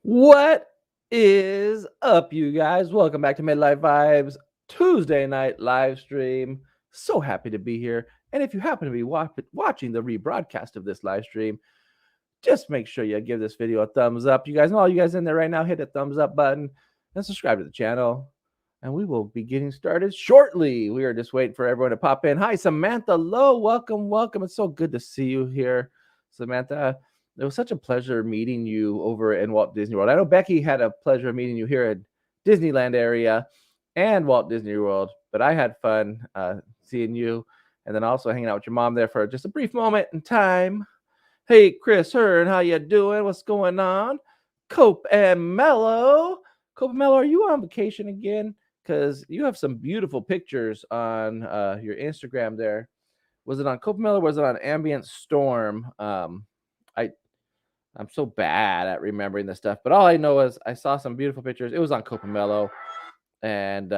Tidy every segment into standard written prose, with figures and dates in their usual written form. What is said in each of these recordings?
What is up, you guys? Welcome back to Midlife Vibes Tuesday night live stream. So happy to be here. And if you happen to be watching the rebroadcast of this live stream, just make sure you give this video a thumbs up. You guys know, all you guys in there right now, hit the thumbs up button and subscribe to the channel. And we will be getting started shortly. We are just waiting for everyone to pop in. Hi, Samantha Lowe. Welcome, welcome. It's so good to see you here, Samantha. It was such a pleasure meeting you over in Walt Disney World. I know Becky had a pleasure meeting you here at Disneyland area and Walt Disney World, but I had fun seeing you and then also hanging out with your mom there for just a brief moment in time. Hey, Chris Hearn, how you doing? What's going on? Cope and Mello. Cope and Mello, are you on vacation again? Because you have some beautiful pictures on your Instagram there. Was it on Cope and Mello or was it on Ambient Storm? I'm so bad at remembering this stuff, but all I know is I saw some beautiful pictures. It was on Cope and Mello, and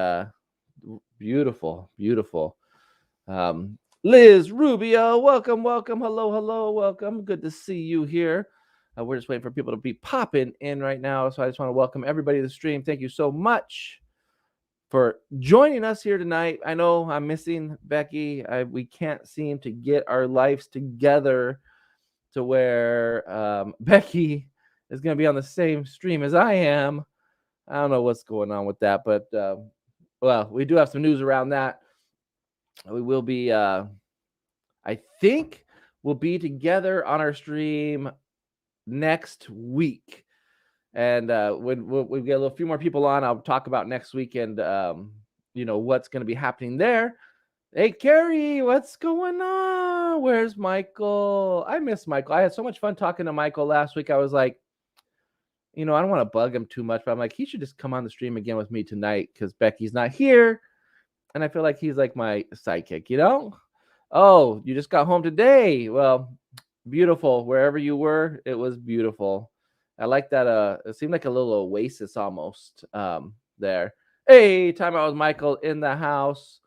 beautiful, beautiful. Liz Rubio, welcome, welcome, hello, hello, welcome. Good to see you here. We're just waiting for people to be popping in right now, so I just want to welcome everybody to the stream. Thank you so much for joining us here tonight. I know I'm missing Becky. We can't seem to get our lives together to where Becky is going to be on the same stream as I am. I don't know what's going on with that, but well, we do have some news around that. We will be, I think we'll be together on our stream next week. And when we get a few more people on, I'll talk about next weekend, what's going to be happening there. Hey, Carrie, what's going on? Where's Michael? I miss Michael. I had so much fun talking to Michael last week. I was like, I don't want to bug him too much, but I'm like, he should just come on the stream again with me tonight because Becky's not here. And I feel like he's like my sidekick, Oh, you just got home today. Well, beautiful. Wherever you were, it was beautiful. I like that. It seemed like a little oasis almost there. Hey, time out with Michael in the house.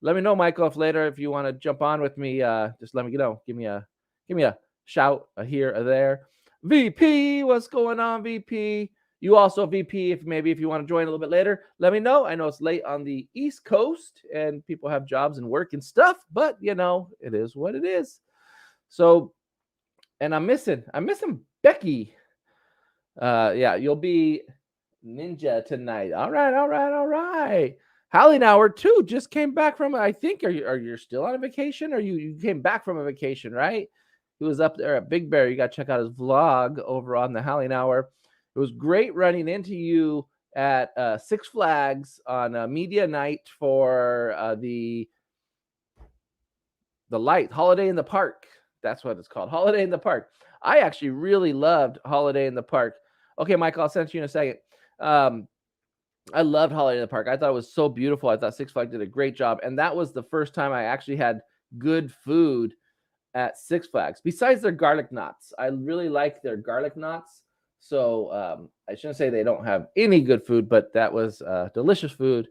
Let me know, Michael, if later if you want to jump on with me, just let me know. Give me a shout, a here, a there. VP, what's going on, VP? You also, VP, if you want to join a little bit later, let me know. I know it's late on the East Coast and people have jobs and work and stuff, but it is what it is. So, and I'm missing Becky. Yeah, you'll be ninja tonight. All right. Hallinower too just came back from. I think are you still on a vacation? Or you came back from a vacation, right? He was up there at Big Bear. You got to check out his vlog over on the Hallinower. It was great running into you at Six Flags on media night for the light Holiday in the Park. That's what it's called, Holiday in the Park. I actually really loved Holiday in the Park. Okay, Michael, I'll send it to you in a second. I loved Holiday in the Park. I thought it was so beautiful. I thought Six Flags did a great job. And that was the first time I actually had good food at Six Flags. Besides their garlic knots. I really like their garlic knots. So I shouldn't say they don't have any good food, but that was delicious food.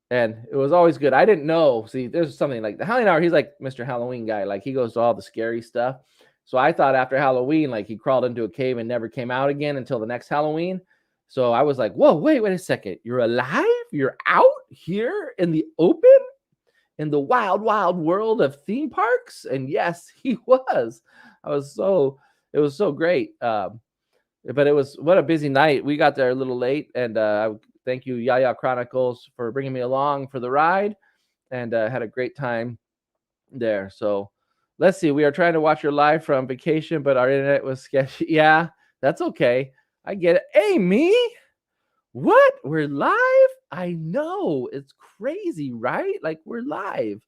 And it was always good. I didn't know. See, there's something like the Halloween Hour. He's like Mr. Halloween guy. Like he goes to all the scary stuff. So I thought after Halloween, like he crawled into a cave and never came out again until the next Halloween. So I was like, whoa, wait a second. You're alive? You're out here in the open? In the wild, wild world of theme parks? And yes, he was. It was so great. But it was, what a busy night. We got there a little late. And thank you, Yaya Chronicles, for bringing me along for the ride. And had a great time there. So let's see. We are trying to watch your live from vacation, but our internet was sketchy. Yeah, that's okay. I get it. Amy, what? We're live? I know. It's crazy, right? Like we're live.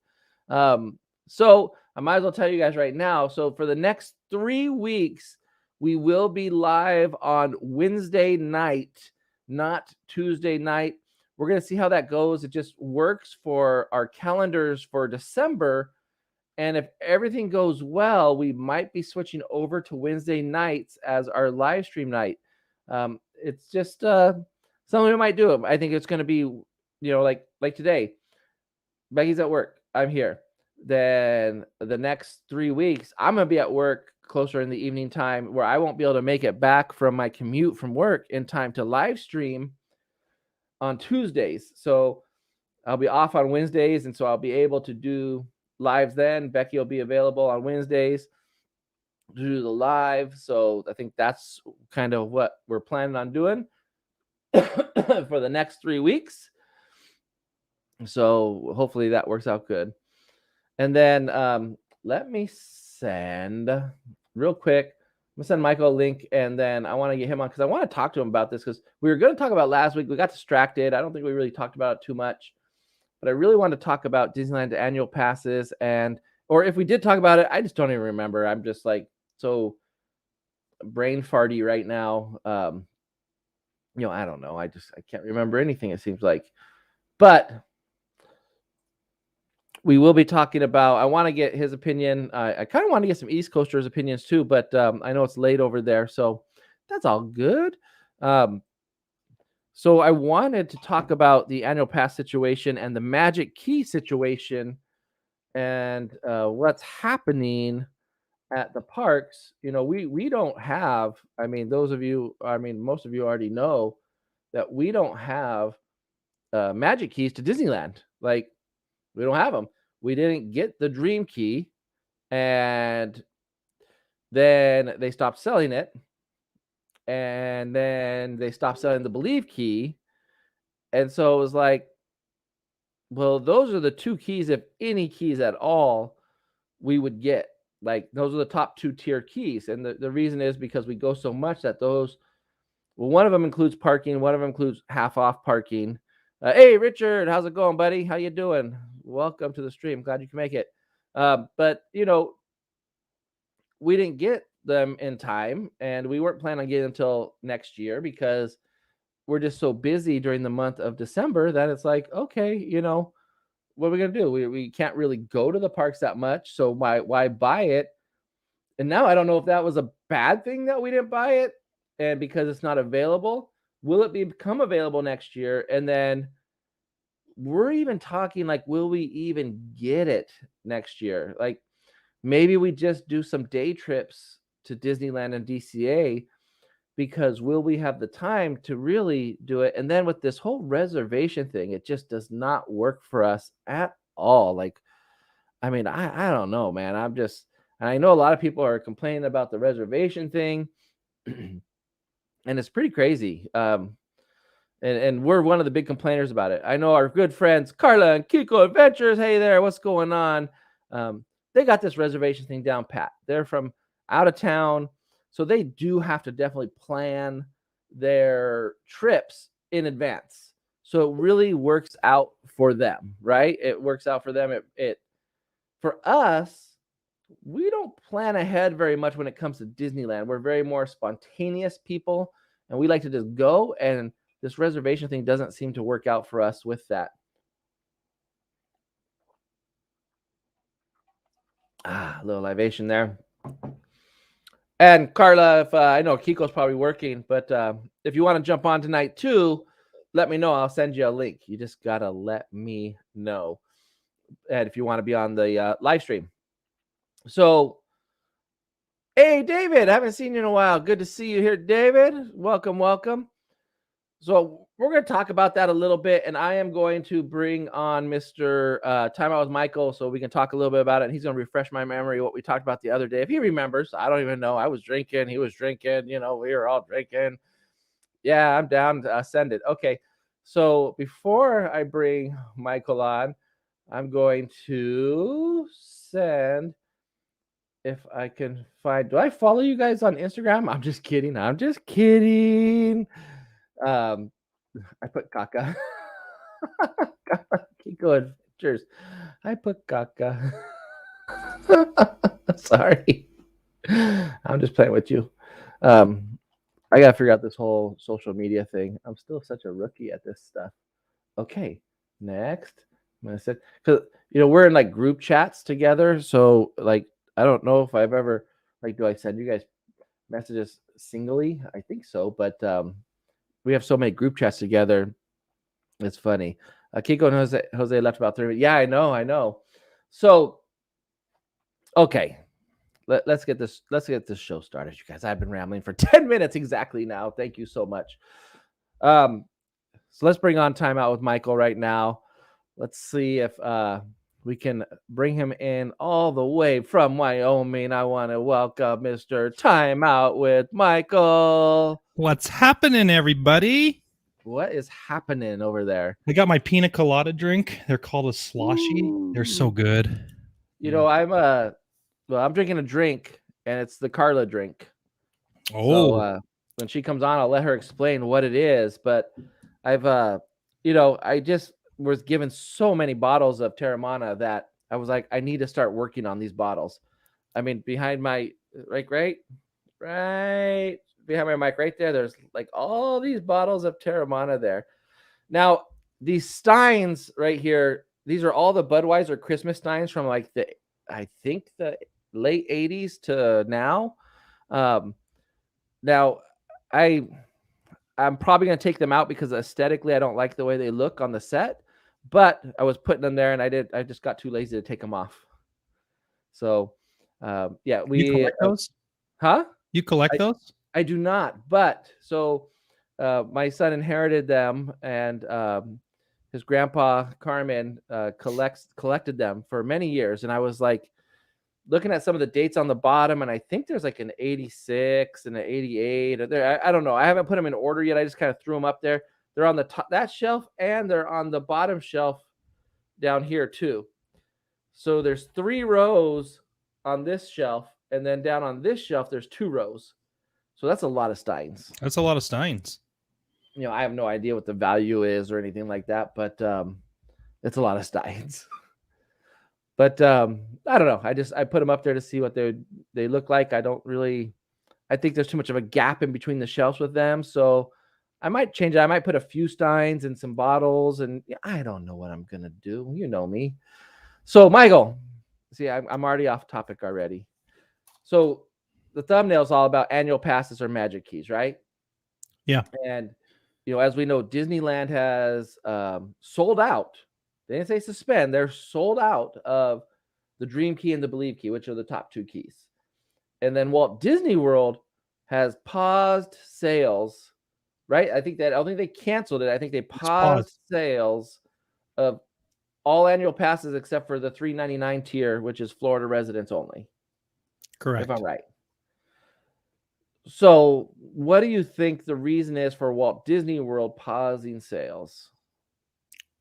So I might as well tell you guys right now. So for the next 3 weeks, we will be live on Wednesday night, not Tuesday night. We're going to see how that goes. It just works for our calendars for December. And if everything goes well, we might be switching over to Wednesday nights as our live stream night. It's just something we might do. I think it's going to be, like today. Becky's at work. I'm here. Then the next 3 weeks, I'm going to be at work closer in the evening time where I won't be able to make it back from my commute from work in time to live stream on Tuesdays. So I'll be off on Wednesdays, and so I'll be able to do lives then. Becky will be available on Wednesdays to do the live. So I think that's kind of what we're planning on doing for the next 3 weeks. So hopefully that works out good. And then let me send real quick. I'm gonna send Michael a link, and then I want to get him on because I want to talk to him about this because we were going to talk about last week. We got distracted. I don't think we really talked about it too much, but I really want to talk about Disneyland annual passes, or if we did talk about it, I just don't even remember. I'm just like so brain farty right now. I don't know. I can't remember anything. It seems like, but we will be talking about, I want to get his opinion. I kind of want to get some East Coasters opinions too, but I know it's late over there, so that's all good. So I wanted to talk about the annual pass situation and the Magic Key situation and what's happening at the parks. We don't have, most of you already know that we don't have Magic Keys to Disneyland. Like, we don't have them. We didn't get the Dream Key, and then they stopped selling it, and then they stopped selling the Believe Key, and so it was like, well, those are the two keys, if any keys at all, we would get. Like, those are the top 2-tier keys, and the reason is because we go so much that one of them includes parking, one of them includes half off parking. Hey, Richard, how's it going, buddy? How you doing? Welcome to the stream. Glad you can make it. But we didn't get them in time, and we weren't planning on getting until next year because we're just so busy during the month of December that it's like, okay, what are we gonna do? We can't really go to the parks that much, so why buy it? And now I don't know if that was a bad thing that we didn't buy it, and because it's not available. Will it become available next year? And then we're even talking like, will we even get it next year? Like, maybe we just do some day trips to Disneyland and DCA, because will we have the time to really do it? And then with this whole reservation thing, it just does not work for us at all. Like, I don't know, man. And I know a lot of people are complaining about the reservation thing, and it's pretty crazy. And we're one of the big complainers about it. I know our good friends Carla and Kiko Adventures. Hey there, what's going on? They got this reservation thing down pat. They're from out of town, so they do have to definitely plan their trips in advance. So it really works out for them, right? It works out for them. It for us, we don't plan ahead very much when it comes to Disneyland. We're very more spontaneous people, and we like to just go, and this reservation thing doesn't seem to work out for us with that. A little libation there. And Carla, if I know Kiko's probably working, but if you want to jump on tonight too, let me know. I'll send you a link. You just gotta let me know. And if you want to be on the live stream. So, hey, David, I haven't seen you in a while. Good to see you here, David. Welcome. So we're going to talk about that a little bit, and I am going to bring on Mr. Time Out with Michael so we can talk a little bit about it, and he's going to refresh my memory what we talked about the other day. If he remembers, I don't even know. I was drinking. He was drinking. We were all drinking. Yeah, I'm down to send it. Okay, so before I bring Michael on, I'm going to send, if I can find, do I follow you guys on Instagram? I'm just kidding. I put caca. Keep going. Cheers. I put caca. Sorry. I'm just playing with you. I gotta figure out this whole social media thing. I'm still such a rookie at this stuff. Okay, next. I'm gonna say, because we're in like group chats together. So like, I don't know if I've ever, like, do I send you guys messages singly? I think so, but we have so many group chats together. It's funny. Kiko and Jose left about 3 minutes. Yeah, I know. So, okay, let's get this show started, you guys. I've been rambling for 10 minutes exactly now. Thank you so much. Um, so let's bring on timeout with Michael right now. Let's see if we can bring him in all the way from Wyoming. I want to welcome Mr. Timeout with Michael. What's happening, everybody? What is happening over there? I got my pina colada drink. They're called a sloshy. Ooh. They're so good. You know, I'm drinking a drink, and it's the Carla drink. Oh, So when she comes on, I'll let her explain what it is. But I've I just was given so many bottles of Terramana that I was like, I need to start working on these bottles. I mean, behind my right behind my mic right there, there's like all these bottles of Terramana there. Now, these steins right here, these are all the Budweiser Christmas steins from like I think the late 80s to now. Now, I'm probably going to take them out because aesthetically I don't like the way they look on the set, but I was putting them there and I just got too lazy to take them off. So, yeah, you collect those? Huh? You collect those? I do not, but so my son inherited them, and his grandpa Carmen collected them for many years, and I was like looking at some of the dates on the bottom, and I think there's like an 86 and an 88. I don't know. I haven't put them in order yet. I just kind of threw them up there. They're on the top that shelf, and they're on the bottom shelf down here too. So there's 3 rows on this shelf, and then down on this shelf there's 2 rows. So that's a lot of steins. That's a lot of steins. You know, I have no idea what the value is or anything like that, but it's a lot of steins. But I don't know. I put them up there to see what they look like. I think there's too much of a gap in between the shelves with them, so I might change it. I might put a few steins in some bottles, and I don't know what I'm gonna do. You know me. So Michael, see, I'm already off topic already. So the thumbnail is all about annual passes or magic keys, right? Yeah. And as we know, Disneyland has sold out. They didn't say suspend. They're sold out of the Dream Key and the Believe Key, which are the top 2 keys. And then Walt Disney World has paused sales, right? I don't think they canceled it. I think they paused sales of all annual passes except for the $3.99 tier, which is Florida residents only. Correct. If I'm right. So what do you think the reason is for Walt Disney World pausing sales?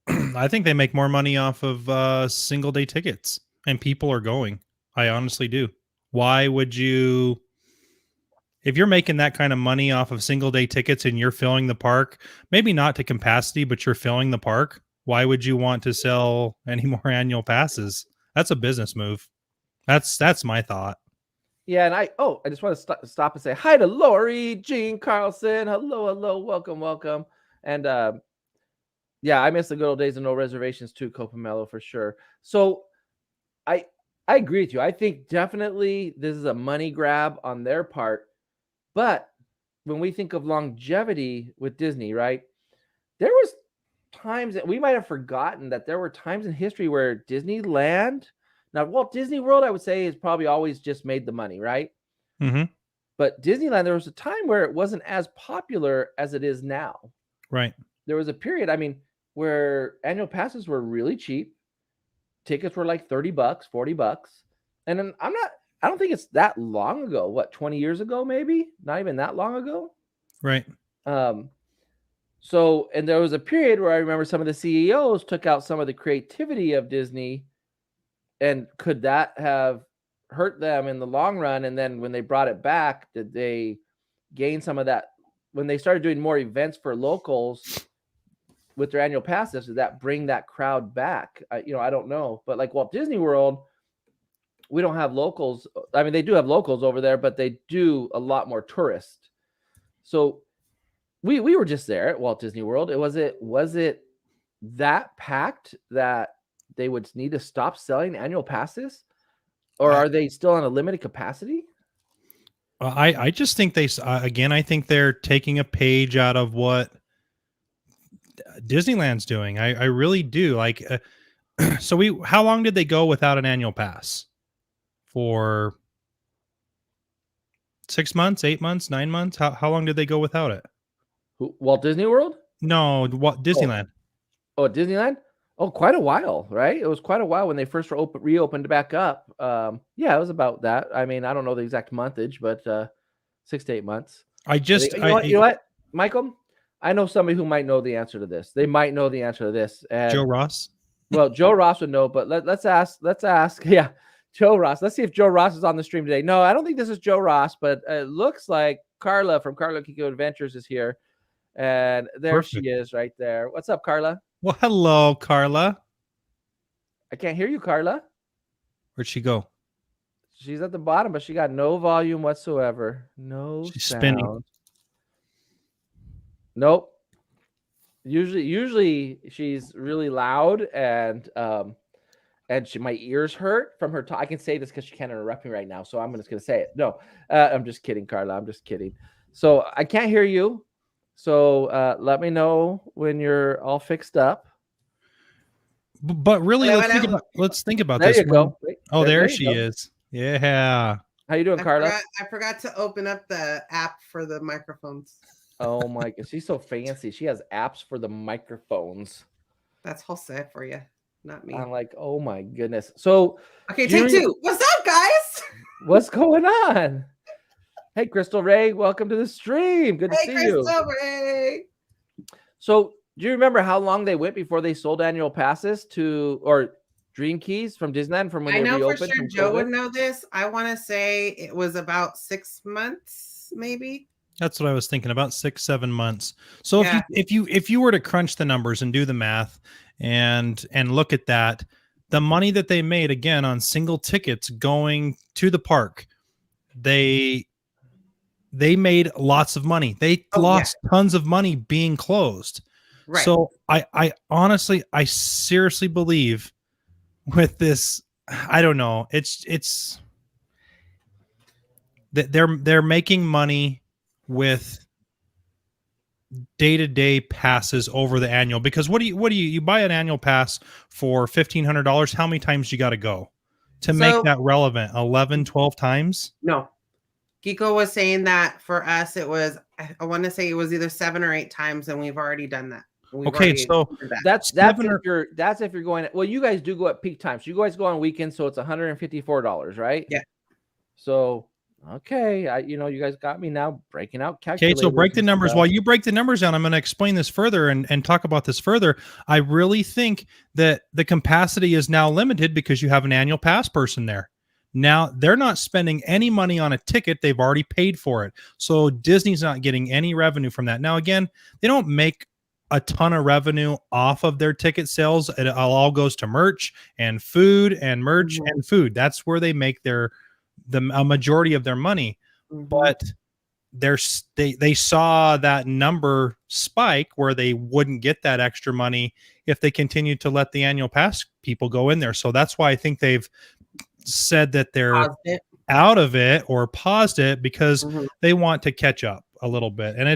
I think they make more money off of single day tickets, and people are going. I honestly do. Why would you, if you're making that kind of money off of single day tickets and you're filling the park, maybe not to capacity, but you're filling the park, why would you want to sell any more annual passes? That's a business move. That's my thought. Yeah, and I just want to stop and say hi to Lori Jean Carlson. Hello, welcome. And yeah, I miss the good old days of no reservations too, Copamelo, for sure. So I agree with you. I think definitely this is a money grab on their part. But when we think of longevity with Disney, right? There was times that we might have forgotten that there were times in history where Disneyland, now Walt Disney World, I would say, has probably always just made the money, right? Mm-hmm. But Disneyland, there was a time where it wasn't as popular as it is now. Right. There was a period, where annual passes were really cheap. Tickets were like $30, $40. And then I don't think it's that long ago. What, 20 years ago, maybe? Not even that long ago. Right. So, and there was a period where I remember some of the CEOs took out some of the creativity of Disney, and could that have hurt them in the long run? And then when they brought it back, did they gain some of that? When they started doing more events for locals with their annual passes, did that bring that crowd back? I don't know. But like Walt Disney World, we don't have locals. I mean, they do have locals over there, but they do a lot more tourists. So we were just there at Walt Disney World. Was it that packed that they would need to stop selling annual passes, or are they still on a limited capacity? I just think I think they're taking a page out of what Disneyland's doing. I really do. Like, so how long did they go without an annual pass? For 6 months, 8 months, 9 months? How long did they go without it? Walt Disney World? No, what Disneyland? Oh, Disneyland? Oh, quite a while, right? It was quite a while when they first reopened back up. Yeah, it was about that. I mean, I don't know the exact monthage, but 6 to 8 months. You know what, Michael? I know somebody who might know the answer to this. They might know the answer to this. And Joe Ross? well, Joe Ross would know, but let's ask. Yeah, Joe Ross. Let's see if Joe Ross is on the stream today. No, I don't think this is Joe Ross, but it looks like Carla from Carla Kiko Adventures is here. And there Perfect. she is right there. What's up, Carla? Well, hello, Carla. I can't hear you, Carla. Where'd she go? She's at the bottom, but she got no volume whatsoever. No She's sound. spinning. Nope. Usually she's really loud and my ears hurt from her talk. I can say this because she can't interrupt me right now, so I'm just gonna say it. No, I'm just kidding, Carla. I'm just kidding. So I can't hear you. So let me know when you're all fixed up. But really, let's think about there this. You go. Oh, there she is. Yeah. How you doing, Carla? I forgot to open up the app for the microphones. Oh my God, she's so fancy. She has apps for the microphones. That's Jose for you, not me. I'm like, oh my goodness. So okay, take two. What's up, guys? What's going on? Hey, Crystal Ray, welcome to the stream. Good to see you. Crystal Ray. So do you remember how long they went before they sold annual passes or Dream Keys from Disneyland from when they reopened? I know for sure Joe would know this. I want to say it was about 6 months, maybe. That's what I was thinking, about 6-7 months. So if you were to crunch the numbers and do the math and look at that, the money that they made again on single tickets going to the park, they made lots of money. They lost tons of money being closed. Right. So I honestly, I seriously believe with this, I don't know, it's that they're making money with day-to-day passes over the annual, because what do you buy an annual pass for $1,500? How many times you got to go to make that relevant? 11, 12 times? No. Kiko was saying that for us, it was, I want to say it was either 7 or 8 times, and we've already done that. Okay, so that's if you're going. Well, you guys do go at peak times. You guys go on weekends, so it's $154, right? Yeah. So okay, you guys got me now breaking out calculators. Okay, so break the numbers. While you break the numbers down, I'm going to explain this further and talk about this further. I really think that the capacity is now limited because you have an annual pass person there. Now, they're not spending any money on a ticket. They've already paid for it. So Disney's not getting any revenue from that. Now, again, they don't make a ton of revenue off of their ticket sales. It all goes to merch and food and merch and food. That's where they make a majority of their money. But they saw that number spike where they wouldn't get that extra money if they continued to let the annual pass people go in there. So that's why I think they've said that they're out of it or paused it, because they want to catch up a little bit. And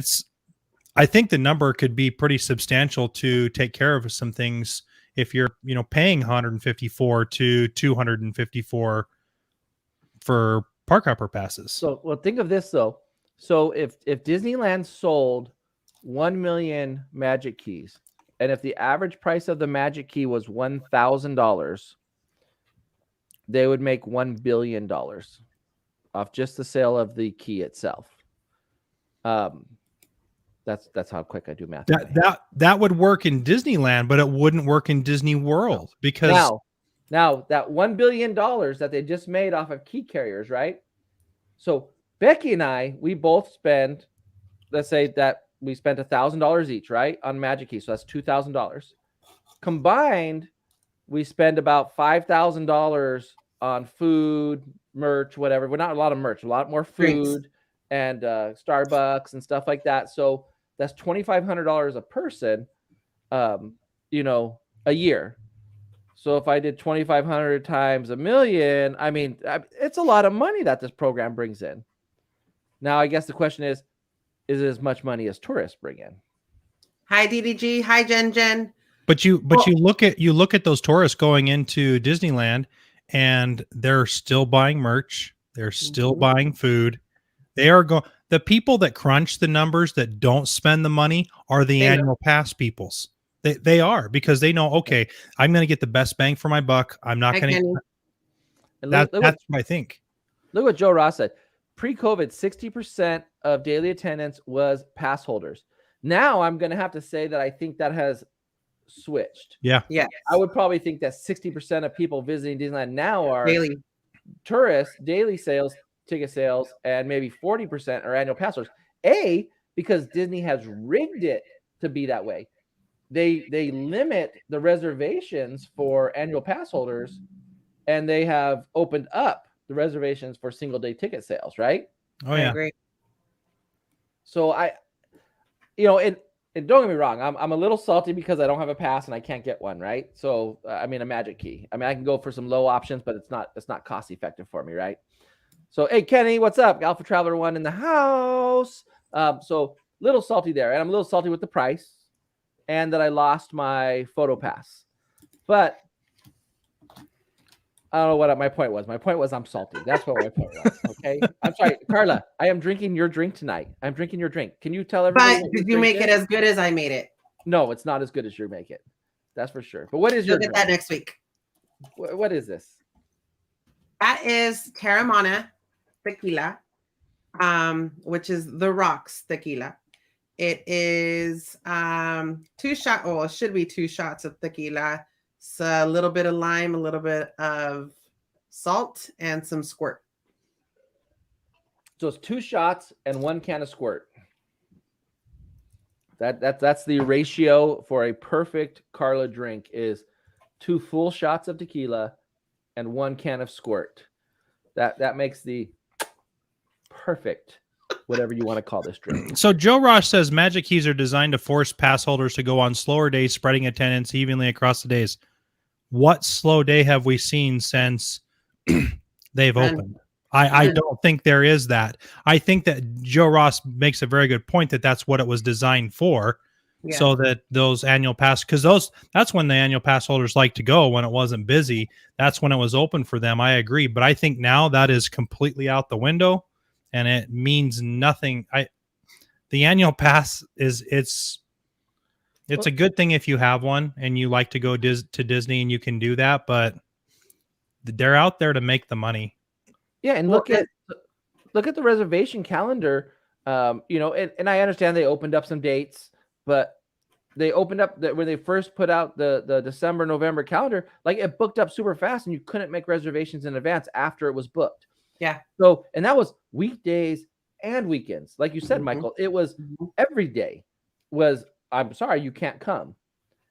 I think the number could be pretty substantial to take care of some things if you're, paying $154 to $254 for park hopper passes. So, well, think of this though. So if Disneyland sold 1 million Magic Keys, and if the average price of the Magic Key was $1,000, they would make $1 billion off just the sale of the key itself. That's how quick I do math. That would work in Disneyland, but it wouldn't work in Disney World, because now that $1 billion that they just made off of key carriers, right? So Becky and I, we both spend, let's say that we spent $1,000 each, right, on Magic Key. So that's $2,000 combined. We spend about $5,000 on food, merch, whatever. But not a lot of merch, a lot more food and Starbucks and stuff like that. So that's $2,500 a person, a year. So if I did 2,500 times $1 million, I mean, it's a lot of money that this program brings in. Now, I guess the question is it as much money as tourists bring in? Hi, DDG. Hi, Jen. But you look at those tourists going into Disneyland, and they're still buying merch. They're still buying food. They are going. The people that crunch the numbers that don't spend the money are the They know. annual pass peoples. They are, because they know, okay, I'm going to get the best bang for my buck. I'm not Hi, going Kenny. to. And That's what I think. Look what Joe Ross said. Pre-COVID, 60% of daily attendance was pass holders. Now I'm going to have to say that I think that has switched. Yeah. Yes. I would probably think that 60% of people visiting Disneyland now are Daily. tourists, daily sales, ticket sales, and maybe 40% are annual pass holders. Because Disney has rigged it to be that way. They limit the reservations for annual pass holders, and they have opened up the reservations for single day ticket sales, right? Oh I yeah. agree. So and don't get me wrong, I'm a little salty because I don't have a pass and I can't get one, right? So I mean, a magic key. I mean, I can go for some low options, but it's not cost effective for me, right? So hey, Kenny, what's up? Alpha Traveler 1 in the house. So little salty there, and I'm a little salty with the price, and that I lost my photo pass. But I don't know what my point was. My point was I'm salty. That's what my point was. Okay. I'm sorry, Carla. I am drinking your drink tonight. I'm drinking your drink. Can you tell everybody? But what your did you drink make it is? as good as I made it? No, it's not as good as you make it. That's for sure. But what is You'll your get drink? that next week. What is this? That is Terramana tequila, which is the Rocks tequila. It is 2 shots. Well, it should be 2 shots of tequila. It's a little bit of lime, a little bit of salt, and some squirt. So it's 2 shots and 1 can of squirt. That's the ratio for a perfect Carla drink is 2 full shots of tequila and 1 can of squirt. That makes the perfect, whatever you want to call this drink. So Joe Ross says magic keys are designed to force pass holders to go on slower days, spreading attendance evenly across the days. What slow day have we seen since they've opened? I don't think there is that. I think that Joe Ross makes a very good point that that's what it was designed for. Yeah. So that those annual pass, because that's when the annual pass holders like to go when it wasn't busy. That's when it was open for them. I agree. But I think now that is completely out the window and it means nothing. The annual pass it's a good thing if you have one and you like to go to Disney and you can do that, but they're out there to make the money. Yeah, and look at the reservation calendar. And I understand they opened up some dates, but they opened up when they first put out the December, November calendar, like it booked up super fast and you couldn't make reservations in advance after it was booked. Yeah. So, and that was weekdays and weekends. Like you said, Michael, it was every day was, I'm sorry, you can't come.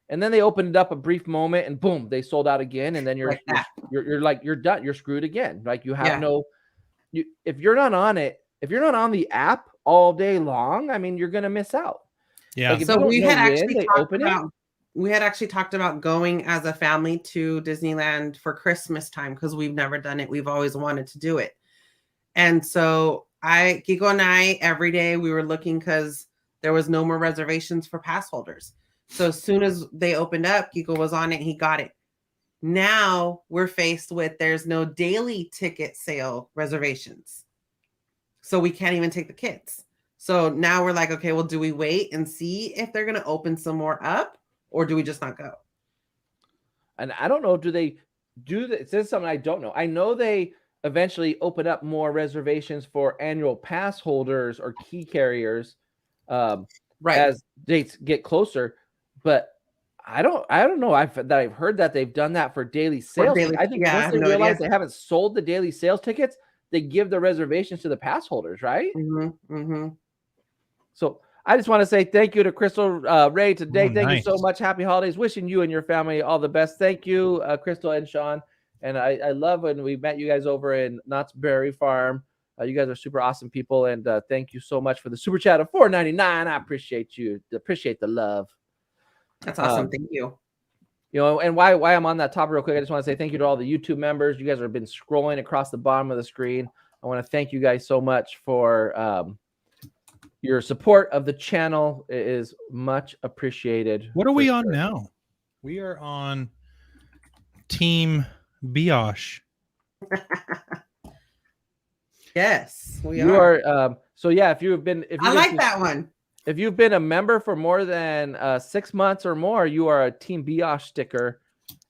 And then they opened it up a brief moment and boom, they sold out again. And then you're like, you're done. You're screwed again. Like you have if you're not on it, if you're not on the app all day long, I mean, you're going to miss out. Yeah. Like So we had actually talked about going as a family to Disneyland for Christmas time because we've never done it. We've always wanted to do it. And so Kiko and I, every day we were looking because there was no more reservations for pass holders. So as soon as they opened up, Kiko was on it. He got it. Now we're faced with there's no daily ticket sale reservations. So we can't even take the kids. So now we're like, okay, well, do we wait and see if they're going to open some more up or do we just not go? And I don't know, do they do that? This is something I don't know. I know they eventually open up more reservations for annual pass holders or key carriers as dates get closer. But I don't know. I've heard that they've done that for daily sales. I think once they realize they haven't sold the daily sales tickets, they give the reservations to the pass holders, right? So I just want to say thank you to Crystal Ray today. Thank you so much. Happy holidays. Wishing you and your family all the best. Thank you, Crystal and Sean. And I love when we met you guys over in Knott's Berry Farm. You guys are super awesome people. And thank you so much for the super chat of $4.99. I appreciate you. Appreciate the love. That's awesome. Thank you. You know, and why I'm on that topic real quick, I just want to say thank you to all the YouTube members. You guys have been scrolling across the bottom of the screen. I want to thank you guys so much for your support of the channel. It is much appreciated. What are we on now? We are on Team Biosh. Yes, we You are. are. So yeah, if you've been, I like that one. If you've been a member for more than 6 months or more, you are a Team Biosh sticker.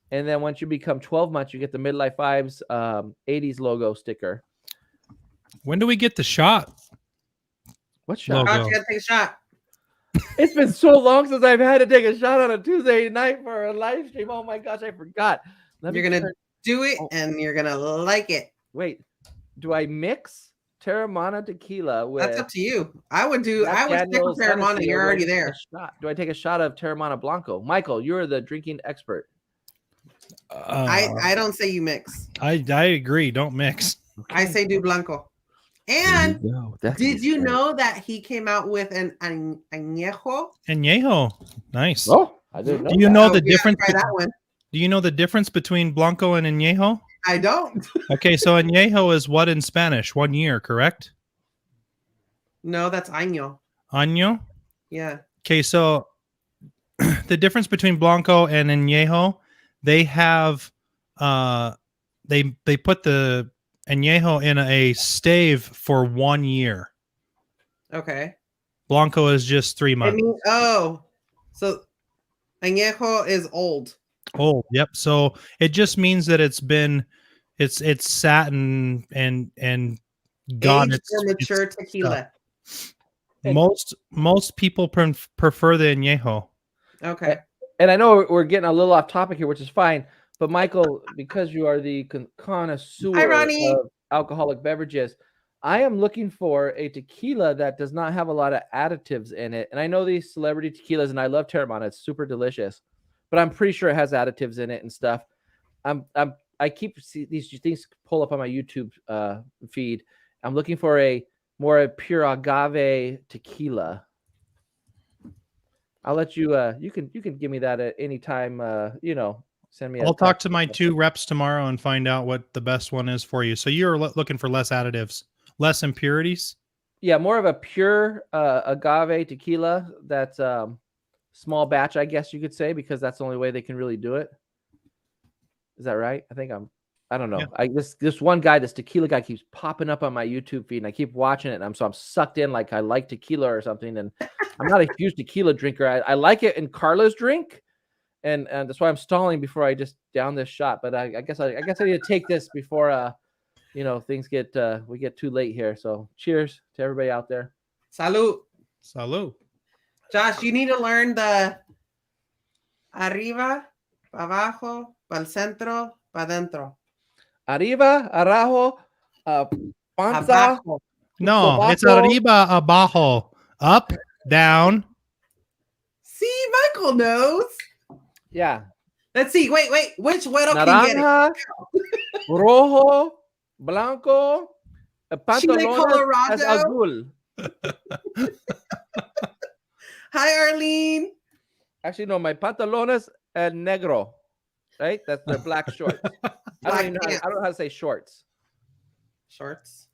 And then once you become 12 months, you get the Midlife Vibes 80s logo sticker. When do we get the shot? What shot? Oh, Logo. you gotta take a shot. It's been so long since I've had to take a shot on a Tuesday night for a live stream. Oh my gosh, I forgot. You're gonna do it, and you're gonna like it. Wait, do I mix Terramana tequila with? That's up to you. I would stick with Daniel's Terramana. Hennessy, You're or already do I take there. a shot? Do I take a shot of Terramana Blanco? Michael, you're the drinking expert. I don't say you mix. I agree. Don't mix. I say do Blanco. And did you know that he came out with an añejo? Aniejo. Nice. Oh, I didn't know. Do you know the we gotta difference? try that one. Do you know the difference between Blanco and Aniejo? I don't. Okay, so Aniejo is what in Spanish? 1 year, correct? No, that's año. Año. Yeah. Okay, so the difference between Blanco and Aniejo, they have they put the Añejo in a stave for 1 year. Okay. Blanco is just 3 months. So añejo is old. Old. Yep. So it just means that it's sat and got aged or mature tequila. Most people prefer the Añejo. Okay. And I know we're getting a little off topic here, which is fine. But Michael, because you are the connoisseur of alcoholic beverages, I am looking for a tequila that does not have a lot of additives in it. And I know these celebrity tequilas, and I love Terramana; it's super delicious. But I'm pretty sure it has additives in it and stuff. I keep see these things pull up on my YouTube feed. I'm looking for a more pure agave tequila. I'll let you. You can give me that at any time. Send me. I'll talk to my 2 reps tomorrow and find out what the best one is for you. So you're looking for less additives, less impurities. Yeah, more of a pure agave tequila. That's small batch, I guess you could say, because that's the only way they can really do it. Is that right? I don't know. Yeah. This one guy, this tequila guy, keeps popping up on my YouTube feed, and I keep watching it, and I'm sucked in like I like tequila or something. And I'm not a huge tequila drinker. I like it in Carla's drink, and that's why I'm stalling before I just down this shot. But I guess I need to take this before things we get too late here. So cheers to everybody out there. Salud. Salud. Josh, you need to learn the arriba, pa abajo, pa'l centro, pa dentro. Arriba, abajo, panza. Abajo. No, it's arriba, abajo, up, down. See, Michael knows. Yeah. Let's see. Wait. Which güero Naranja, can get it? rojo, blanco, pantalones azul. Hi, Arlene. Actually, no, my pantalones negro. Right? That's their black shorts. I don't know how to say shorts. Shorts.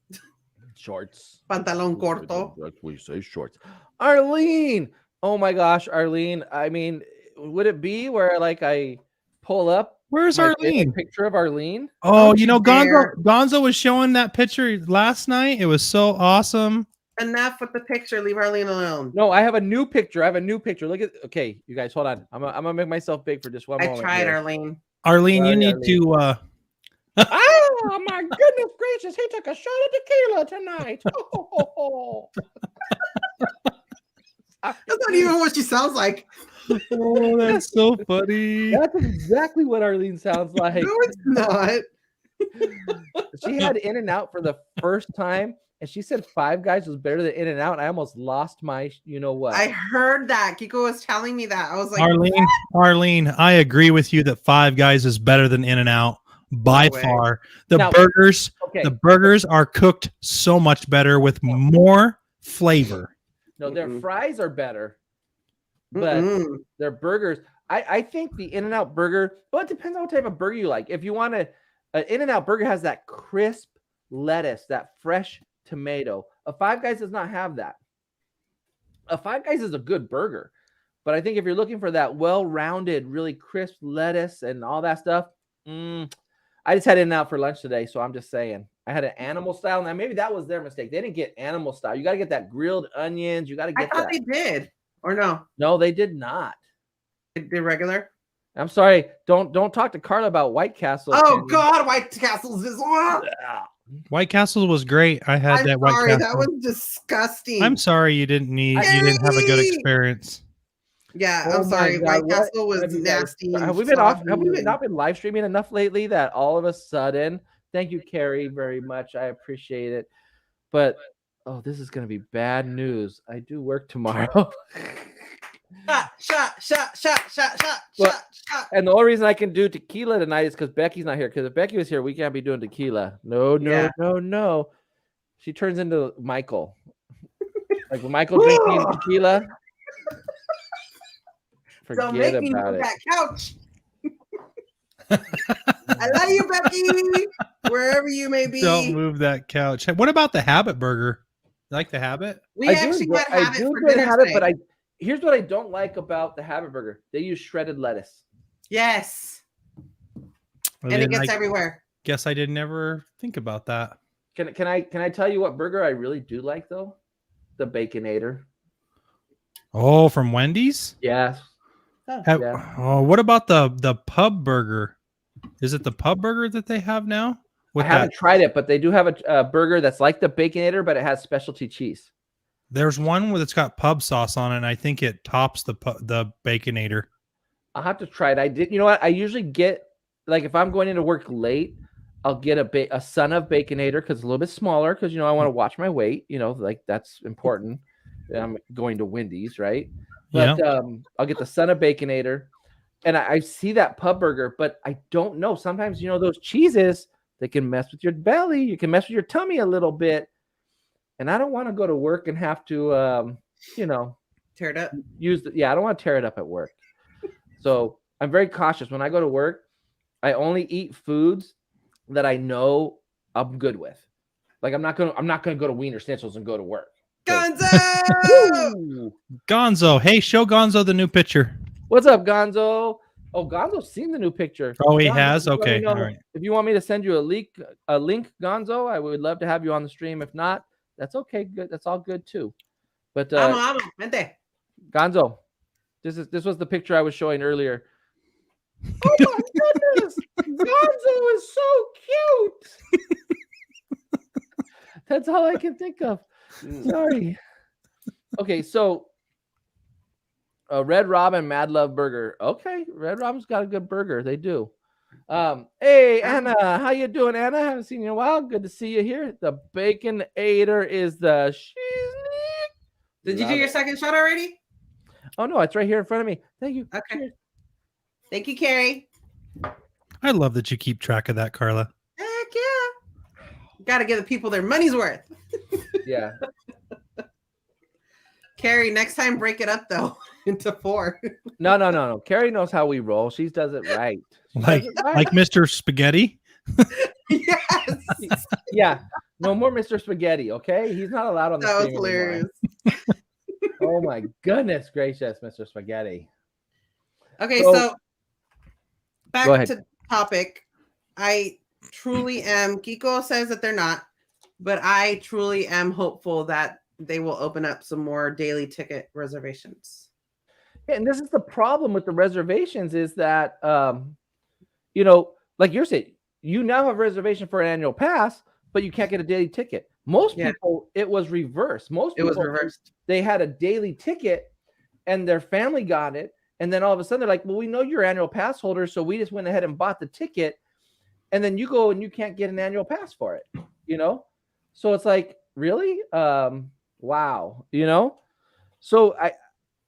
Pantalon corto. That's what you say, shorts. Arlene. Oh my gosh, Arlene. I mean, would it be where I pull up? Where's Arlene? Picture of Arlene. Oh, Gonzo was showing that picture last night. It was so awesome. Enough with the picture. Leave Arlene alone. No, I have a new picture. Look at. Okay, you guys, hold on. I'm gonna make myself big for just one moment. I tried, here. Arlene. Arlene, you need to. Oh my goodness gracious! He took a shot of tequila tonight. That's not even what she sounds like. Oh, that's so funny. That's exactly what Arlene sounds like. No, it's not. She had In-N-Out for the first time, and she said Five Guys was better than In-N-Out. And I almost lost my, what? I heard that. Kiko was telling me that. I was like, Arlene, I agree with you that Five Guys is better than In-N-Out by far. The burgers are cooked so much better with more flavor. No, their fries are better, but their burgers. I think the In-N-Out burger. Well, it depends on what type of burger you like. If you want an In-N-Out burger has that crisp lettuce, that fresh tomato. A Five Guys does not have that. A Five Guys is a good burger, but I think if you're looking for that well-rounded, really crisp lettuce and all that stuff, I just had In-N-Out for lunch today, so I'm just saying. I had an animal style. Now maybe that was their mistake. They didn't get animal style. You got to get that grilled onions. You got to I get thought that. they did, or no? No, they did not. The regular. I'm sorry. Don't talk to Carla about White Castle. Oh God, White Castle's is. White Castle was great. I had that White Castle. That was disgusting. I'm sorry you didn't have a good experience. Yeah, Oh I'm sorry. my God, White Castle was nasty. Have we been off? Have we not been live streaming enough lately that all of a sudden? Thank you, Carrie, very much. I appreciate it. But oh, this is gonna be bad news. I do work tomorrow. Shot. And the only reason I can do tequila tonight is because Becky's not here. Because if Becky was here, we can't be doing tequila. No. She turns into Michael. Like when Michael drinking tequila. Don't make me move that couch. I love you, Becky. Wherever you may be. Don't move that couch. What about the Habit Burger? You like the Habit? We actually had Habit for dinner today. But here's what I don't like about the Habit Burger. They use shredded lettuce. Yes. And it gets everywhere. Guess I didn't ever think about that. Can I tell you what burger I really do like though? The Baconator. Oh, from Wendy's? Yes. Oh, what about the pub burger? Is it the pub burger that they have now? I haven't tried it, but they do have a burger that's like the Baconator, but it has specialty cheese. There's one where it's got pub sauce on it, and I think it tops the Baconator. I'll have to try it. You know what? I usually get, like, if I'm going into work late, I'll get a Son of Baconator because it's a little bit smaller because, I want to watch my weight. Like that's important. I'm going to Wendy's, right? But I'll get the Son of Baconator. And I see that pub burger, but I don't know. Sometimes, those cheeses, they can mess with your belly. You can mess with your tummy a little bit. And I don't want to go to work and have to, tear it up. I don't want to tear it up at work. So I'm very cautious. When I go to work, I only eat foods that I know I'm good with. Like I'm not gonna go to Wiener Schnitzels and go to work. Gonzo! Gonzo. Hey, show Gonzo the new picture. What's up, Gonzo? Oh, Gonzo's seen the new picture. Oh, he Gonzo, has? Okay. All right. If you want me to send you a link, Gonzo, I would love to have you on the stream. If not, that's okay. Good. That's all good too. But Gonzo, this was the picture I was showing earlier. Oh my goodness! Gonzo is so cute. That's all I can think of. Sorry. Okay, so Red Robin Mad Love Burger. Okay, Red Robin's got a good burger. They do. Hey Anna, how you doing, Anna? Haven't seen you in a while. Good to see you here. The Baconator is the Did you do your second shot already? Oh no, it's right here in front of me. Thank you. Okay. Cheers. Thank you, Carrie. I love that you keep track of that, Carla. Heck yeah. Got to give the people their money's worth. Yeah. Carrie, next time break it up though into 4. No. Carrie knows how we roll. She does it right. Like Mr. Spaghetti. Yes. Yeah. No more Mr. Spaghetti. Okay, he's not allowed on the stream. That was hilarious. Oh my goodness gracious, Mr. Spaghetti. Okay, so back to topic. I truly am. Kiko says that they're not, but I truly am hopeful that they will open up some more daily ticket reservations. Yeah, and this is the problem with the reservations is that, like you're saying, you now have a reservation for an annual pass, but you can't get a daily ticket. Most people, it was reversed. It was reversed. They had a daily ticket and their family got it. And then all of a sudden they're like, well, we know you're annual pass holder. So we just went ahead and bought the ticket. And then you go and you can't get an annual pass for it, So it's like, really? Wow. So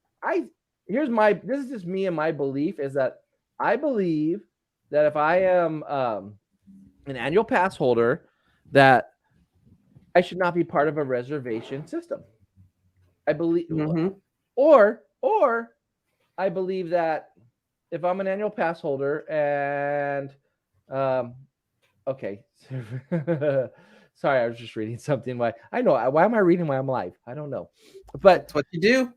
this is just me and my belief is that I believe that if I am an annual pass holder, that I should not be part of a reservation system. I believe, or I believe that if I'm an annual pass holder and, okay, sorry, I was just reading something. Why am I reading while I'm live? I don't know, but that's what you do.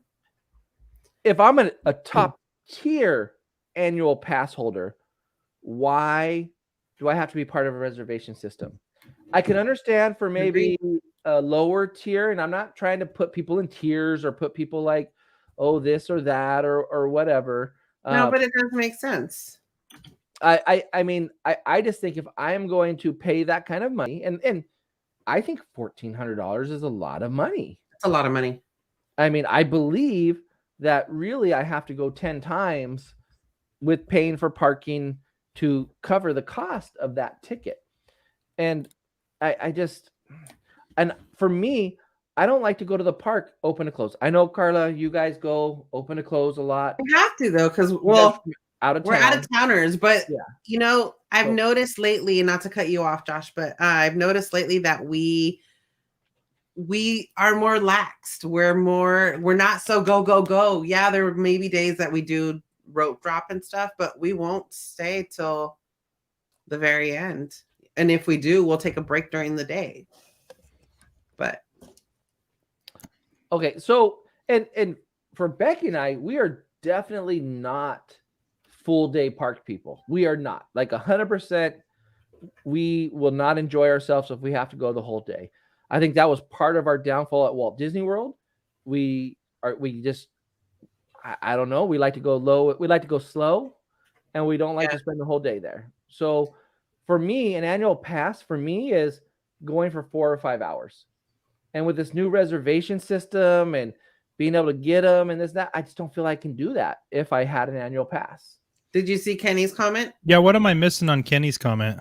If I'm a top tier annual pass holder, why do I have to be part of a reservation system? I can understand for maybe Agreed. a lower tier, and I'm not trying to put people in tiers or put people like, oh, this or that or whatever. No, but it does make sense. I mean, I just think if I am going to pay that kind of money, and I think $1,400 is a lot of money. It's a lot of money. I mean, I believe that really I have to go 10 times with paying for parking to cover the cost of that ticket. And I just, and for me, I don't like to go to the park open to close. I know, Carla, you guys go open to close a lot. We have to though, because well, out of we're town. out of towners, but Yeah. you know, I've So- noticed lately, and not to cut you off, Josh, but I've noticed lately that we are more laxed. We're not so go. Yeah, there may be days that we do rope drop and stuff, but we won't stay till the very end. And if we do, we'll take a break during the day. But okay, so and for Becky and I, we are definitely not full day park people. We are not like 100%. We will not enjoy ourselves if we have to go the whole day. I think that was part of our downfall at Walt Disney World. We just, I don't know. We like to go low. We like to go slow, and we don't like to spend the whole day there. So for me, an annual pass for me is going for 4 or 5 hours. And with this new reservation system and being able to get them and this, that, I just don't feel I can do that if I had an annual pass. did you see Kenny's comment? Yeah, what am I missing on Kenny's comment?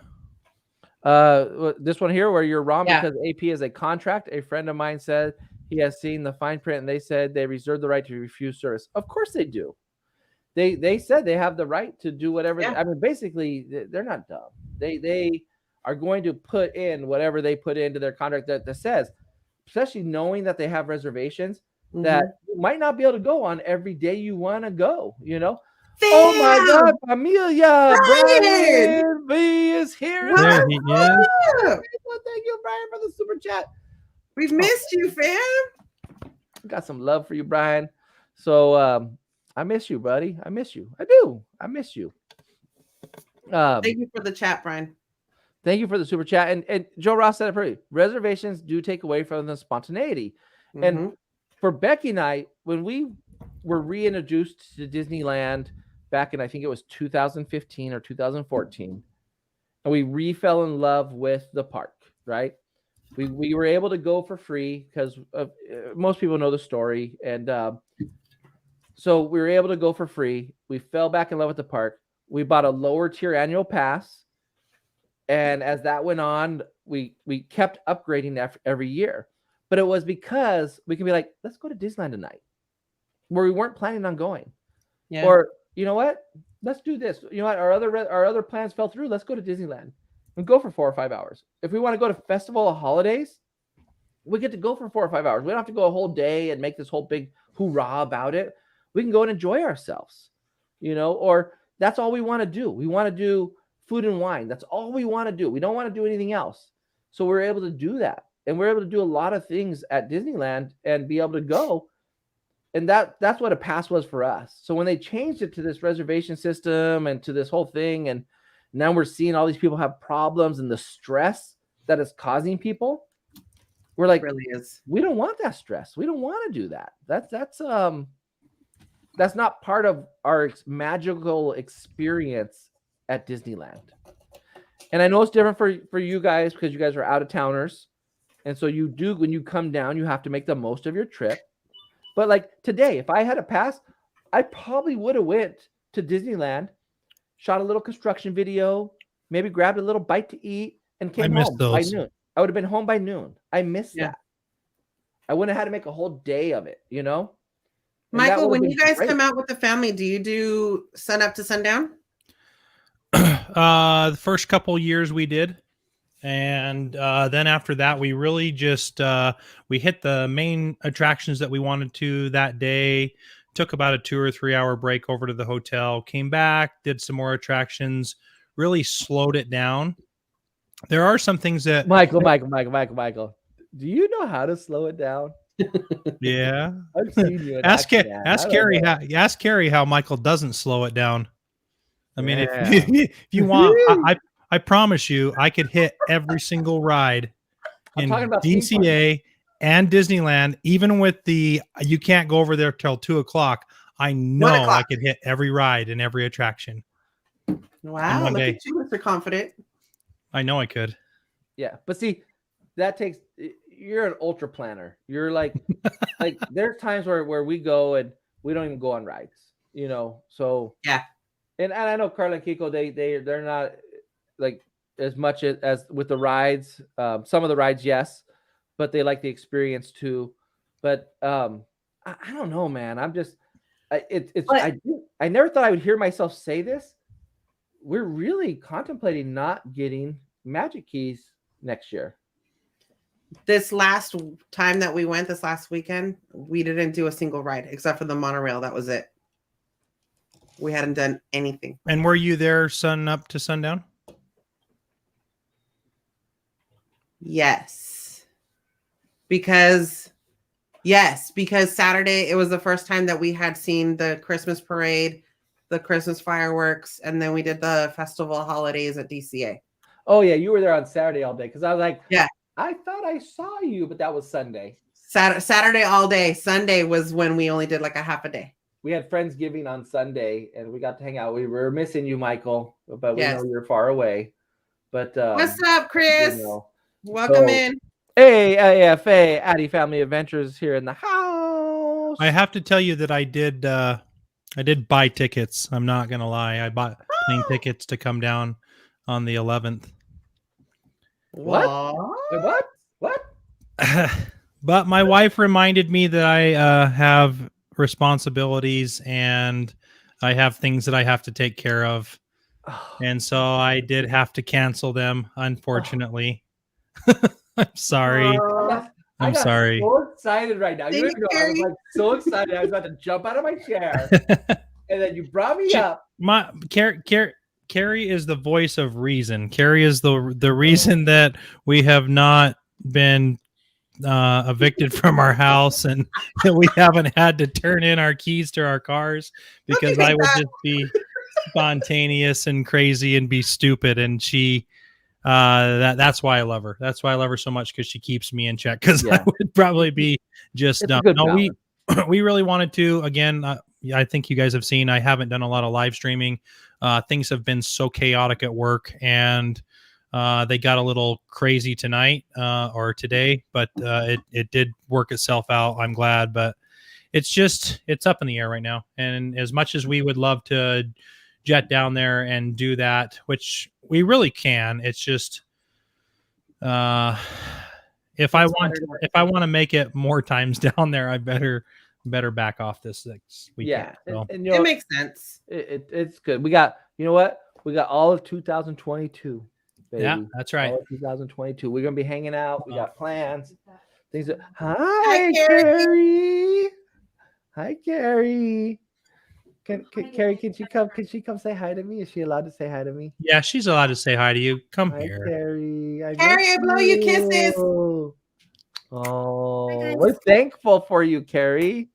This one here where you're wrong Yeah. because AP is a contract. A friend of mine said he has seen the fine print and they said they reserve the right to refuse service. Of course they do. They said they have the right to do whatever. Yeah. I mean, basically, they're not dumb. They are going to put in whatever they put into their contract that says, especially knowing that they have reservations that you might not be able to go on every day you want to go, you know? Oh my God, Amelia, Brian B is here. There he is. Well, Thank you, Brian, for the super chat. we've missed you, fam. Got some love for you, Brian. So I miss you, buddy. I miss you. I do. I miss you. Thank you for the chat, Brian. Thank you for the super chat. And Joe Ross said it pretty. Reservations do take away from the spontaneity. And for Becky and I, when we were reintroduced to Disneyland back in, I think it was 2015 or 2014, and we re-fell in love with the park, right? We were able to go for free because most people know the story. And so we were able to go for free. We fell back in love with the park. We bought a lower tier annual pass. And as that went on, we kept upgrading every year. But it was because we can be like, let's go to Disneyland tonight, where we weren't planning on going. Yeah. Or, you know what? Let's do this. You know what? Our other plans fell through. Let's go to Disneyland and go for 4 or 5 hours. If we want to go to Festival of Holidays, we get to go for 4 or 5 hours. We don't have to go a whole day and make this whole big hoorah about it. We can go and enjoy ourselves, you know, or that's all we want to do. We want to do food and wine. That's all we want to do. We don't want to do anything else. So we're able to do that. And we're able to do a lot of things at Disneyland and be able to go. And that's what a pass was for us. So when they changed it to this reservation system and to this whole thing, and now we're seeing all these people have problems and the stress that is causing people, we're like, It really is. we don't want that stress. We don't want to do that. That's not part of our magical experience at Disneyland. And I know it's different for you guys because you guys are out of towners. And so you do, when you come down, you have to make the most of your trip. But like today, if I had a pass, I probably would have went to Disneyland, shot a little construction video, maybe grabbed a little bite to eat, and came home by noon. I would have been home by noon. I missed that. I wouldn't have had to make a whole day of it, you know? And Michael, when you guys come out with the family, do you do sun up to sundown? The first couple years we did. And then after that, we really just we hit the main attractions that we wanted to that day. Took about a 2 or 3 hour break over to the hotel, came back, did some more attractions, really slowed it down. There are some things that Michael, do you know how to slow it down? Yeah. I've seen you. Ask Carrie how Michael doesn't slow it down. I mean, if you want, I promise you, I could hit every single ride I'm in talking about theme parks. DCA and Disneyland, even with the you can't go over there till 2:00. I know I could hit every ride and every attraction. Wow, one look day. at you, Mr. Confident. I know I could. Yeah, but see, that takes. You're an ultra planner. You're like there's times where we go and we don't even go on rides. So Yeah. And I know Carla and Kiko, they're not like as much as with the rides. Some of the rides, yes, but they like the experience too. But I don't know, man. I'm just I never thought I would hear myself say this. We're really contemplating not getting Magic Keys next year. This last time that we went, this last weekend, we didn't do a single ride except for the monorail. That was it. We hadn't done anything. And were you there sun up to sundown? Yes. Because Saturday, it was the first time that we had seen the Christmas parade, the Christmas fireworks, and then we did the festival holidays at DCA. Oh, yeah. You were there on Saturday all day because I was like, yeah, I thought I saw you, but that was Sunday. Saturday all day. Sunday was when we only did like a half a day. We had Friendsgiving on Sunday, and we got to hang out. We were missing you, Michael, but we know you're far away. But what's up, Chris? Welcome in. Hey, AFA, Addy Family Adventures here in the house. I have to tell you that I did buy tickets. I'm not gonna lie. I bought plane tickets to come down on the 11th. What? But my wife reminded me that I have responsibilities and I have things that I have to take care of. And so I did have to cancel them, unfortunately. I'm sorry. I'm sorry. So excited right now. I was like so excited. I was about to jump out of my chair. And then you brought me up. Carrie is the voice of reason. Carrie is the reason that we have not been evicted from our house and we haven't had to turn in our keys to our cars because I would just be spontaneous and crazy and be stupid. And she that's why I love her. That's why I love her so much, because she keeps me in check, because I would probably be just dumb. No, we really wanted to. Again, I think you guys have seen I haven't done a lot of live streaming. Things have been so chaotic at work, and they got a little crazy tonight or today, but it did work itself out. I'm glad, but it's up in the air right now. And as much as we would love to jet down there and do that, which we really can, it's just if I want to make it more times down there, I better back off this weekend. Yeah, so. and it makes sense. It's good. We got, what? We got all of 2022. Baby. Yeah, that's right. All of 2022. We're gonna be hanging out. We got plans. Things. Hi, Carrie. Hi, Carrie. Carrie, can she come say hi to me? Is she allowed to say hi to me? Yeah, she's allowed to say hi to you. Come here. Carrie. I blow you kisses. Oh, we're thankful for you, Carrie.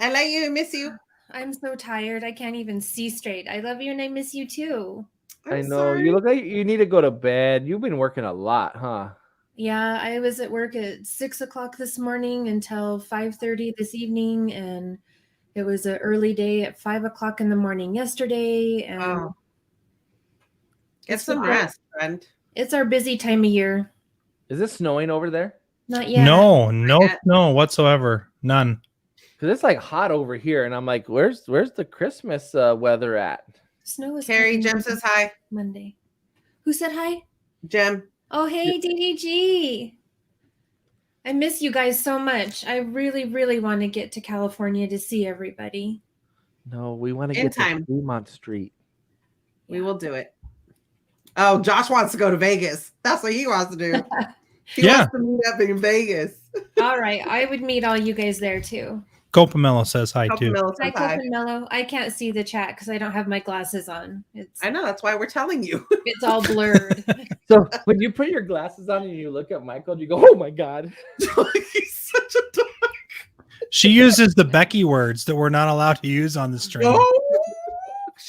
I love you. Miss you. I'm so tired. I can't even see straight. I love you and I miss you too. I know. Sorry. You look like you need to go to bed. You've been working a lot, huh? Yeah, I was at work at 6:00 this morning until 5:30 this evening, and it was an early day at 5:00 in the morning yesterday. And get some rest, friend. It's our busy time of year. Is it snowing over there? Not yet. No snow whatsoever. None. Because it's like hot over here, and I'm like, where's the Christmas weather at? Snow is. Carrie, Jem says hi. Monday. Who said hi? Jem. Oh, hey, DDG. I miss you guys so much. I really, really want to get to California to see everybody. No, we want to get to Fremont Street. We will do it. Oh, Josh wants to go to Vegas. That's what he wants to do. He wants to meet up in Vegas. All right. I would meet all you guys there too. Copamelo says hi too. Hi, Copamelo. I can't see the chat because I don't have my glasses on. I know, that's why we're telling you. It's all blurred. So when you put your glasses on and you look at Michael, you go, "Oh my God, he's such a dork." She uses the Becky words that we're not allowed to use on the stream. Oh,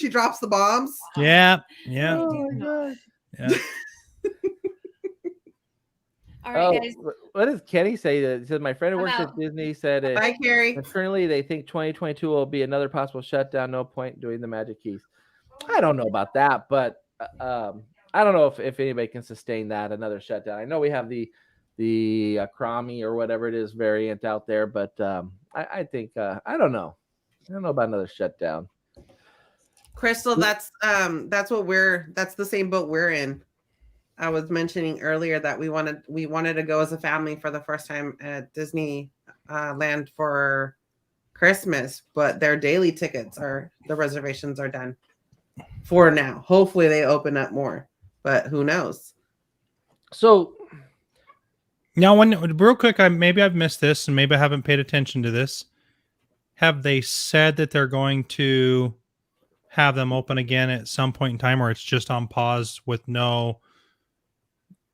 She drops the bombs. Yeah. Oh my god. Yeah. All right, guys. What does Kenny say? He says my friend who I'm works at out. Disney said it. Bye, Carrie. Currently, they think 2022 will be another possible shutdown. No point doing the Magic Keys. I don't know about that, but I don't know if anybody can sustain that another shutdown. I know we have the Cromie or whatever it is variant out there, but I think I don't know. I don't know about another shutdown. Crystal, that's the same boat we're in. I was mentioning earlier that we wanted to go as a family for the first time at Disney land for Christmas, but their daily tickets the reservations are done for now. Hopefully they open up more, but who knows? So now, real quick, maybe I've missed this and maybe I haven't paid attention to this. Have they said that they're going to have them open again at some point in time, or it's just on pause with no?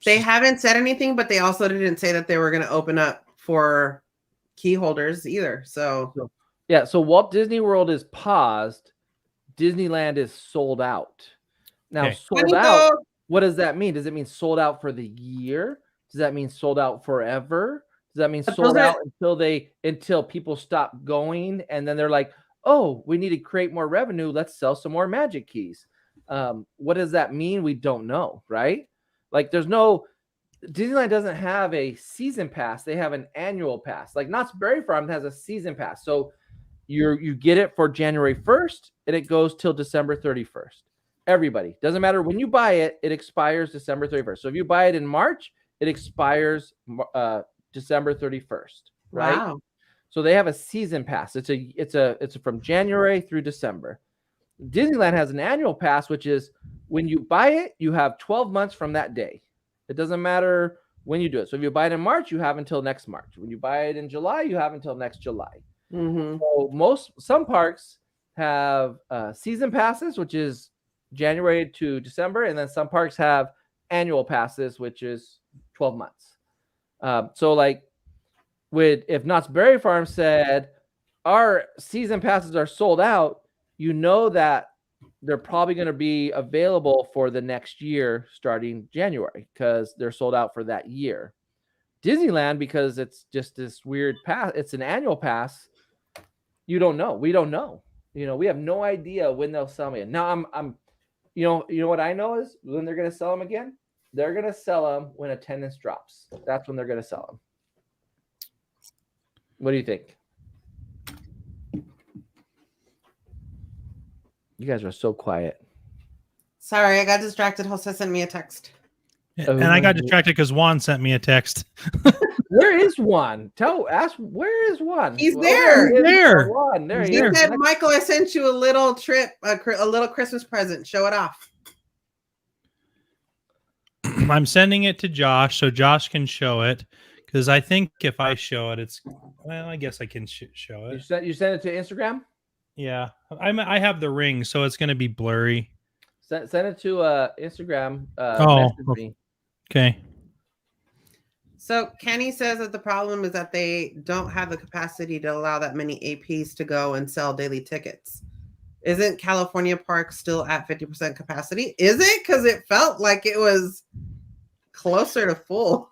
They haven't said anything, but they also didn't say that they were going to open up for key holders either. So yeah, so Walt Disney World is paused. Disneyland is sold out. Now, Okay. sold out, what does that mean? Does it mean sold out for the year? Does that mean sold out forever? Does that mean sold out until people stop going and then they're like, oh, we need to create more revenue. Let's sell some more Magic Keys. What does that mean? We don't know, right? Like Disneyland doesn't have a season pass. They have an annual pass. Like Knott's Berry Farm has a season pass. So you get it for January 1st and it goes till December 31st. Everybody. Doesn't matter when you buy it, it expires December 31st. So if you buy it in March, it expires December 31st, right? Wow. So they have a season pass. It's from January through December. Disneyland has an annual pass, which is when you buy it, you have 12 months from that day. It doesn't matter when you do it. So if you buy it in March, you have until next March. When you buy it in July, you have until next July. Mm-hmm. So some parks have season passes, which is January to December, and then some parks have annual passes, which is 12 months. So like if Knott's Berry Farm said our season passes are sold out, you know that they're probably going to be available for the next year starting January because they're sold out for that year. Disneyland, because it's just this weird pass, it's an annual pass. You don't know. We don't know. We have no idea when they'll sell me. Now I'm you know what I know is when they're going to sell them again. They're going to sell them when attendance drops. That's when they're going to sell them. What do you think? You guys are so quiet. Sorry, I got distracted. Jose sent me a text. And I got distracted because Juan sent me a text. Where is Juan? Where is Juan? He's there. There. Juan. There He said, Michael, I sent you a little a little Christmas present. Show it off. I'm sending it to Josh so Josh can show it because I think if I show it, I guess I can show it. You sent it to Instagram? Yeah, I have the ring, so it's going to be blurry. Send it to Instagram. Message me. Okay. So Kenny says that the problem is that they don't have the capacity to allow that many APs to go and sell daily tickets. Isn't California Park still at 50% capacity? Is it? Because it felt like it was closer to full.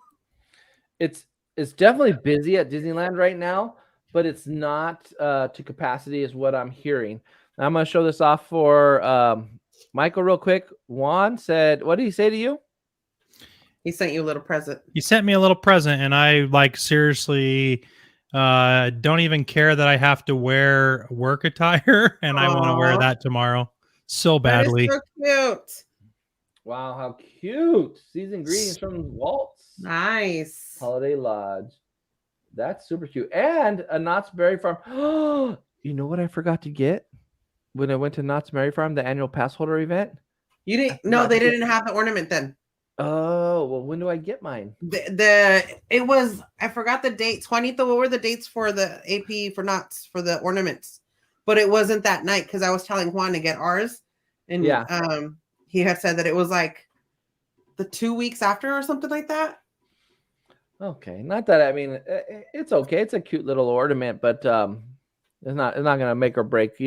It's definitely busy at Disneyland right now, but it's not to capacity is what I'm hearing. I'm going to show this off for Michael real quick. Juan said, what did he say to you? He sent you a little present. He sent me a little present, and I seriously don't even care that I have to wear work attire, and I want to wear that tomorrow so badly. That is so cute. Wow, how cute. Seasoned greetings from Walt's. Nice. Holiday Lodge. That's super cute. And a Knott's Berry Farm. Oh, you know what I forgot to get when I went to Knott's Berry Farm, the annual pass holder event? You didn't? No, they didn't have the ornament then. Oh, well, when do I get mine? It was, I forgot the dates. Juanito, what were the dates for the AP for Knott's for the ornaments? But it wasn't that night because I was telling Juan to get ours. And he had said that it was like the 2 weeks after or something like that. Okay. Not that, I mean, it's okay. It's a cute little ornament, but it's not going to make or break,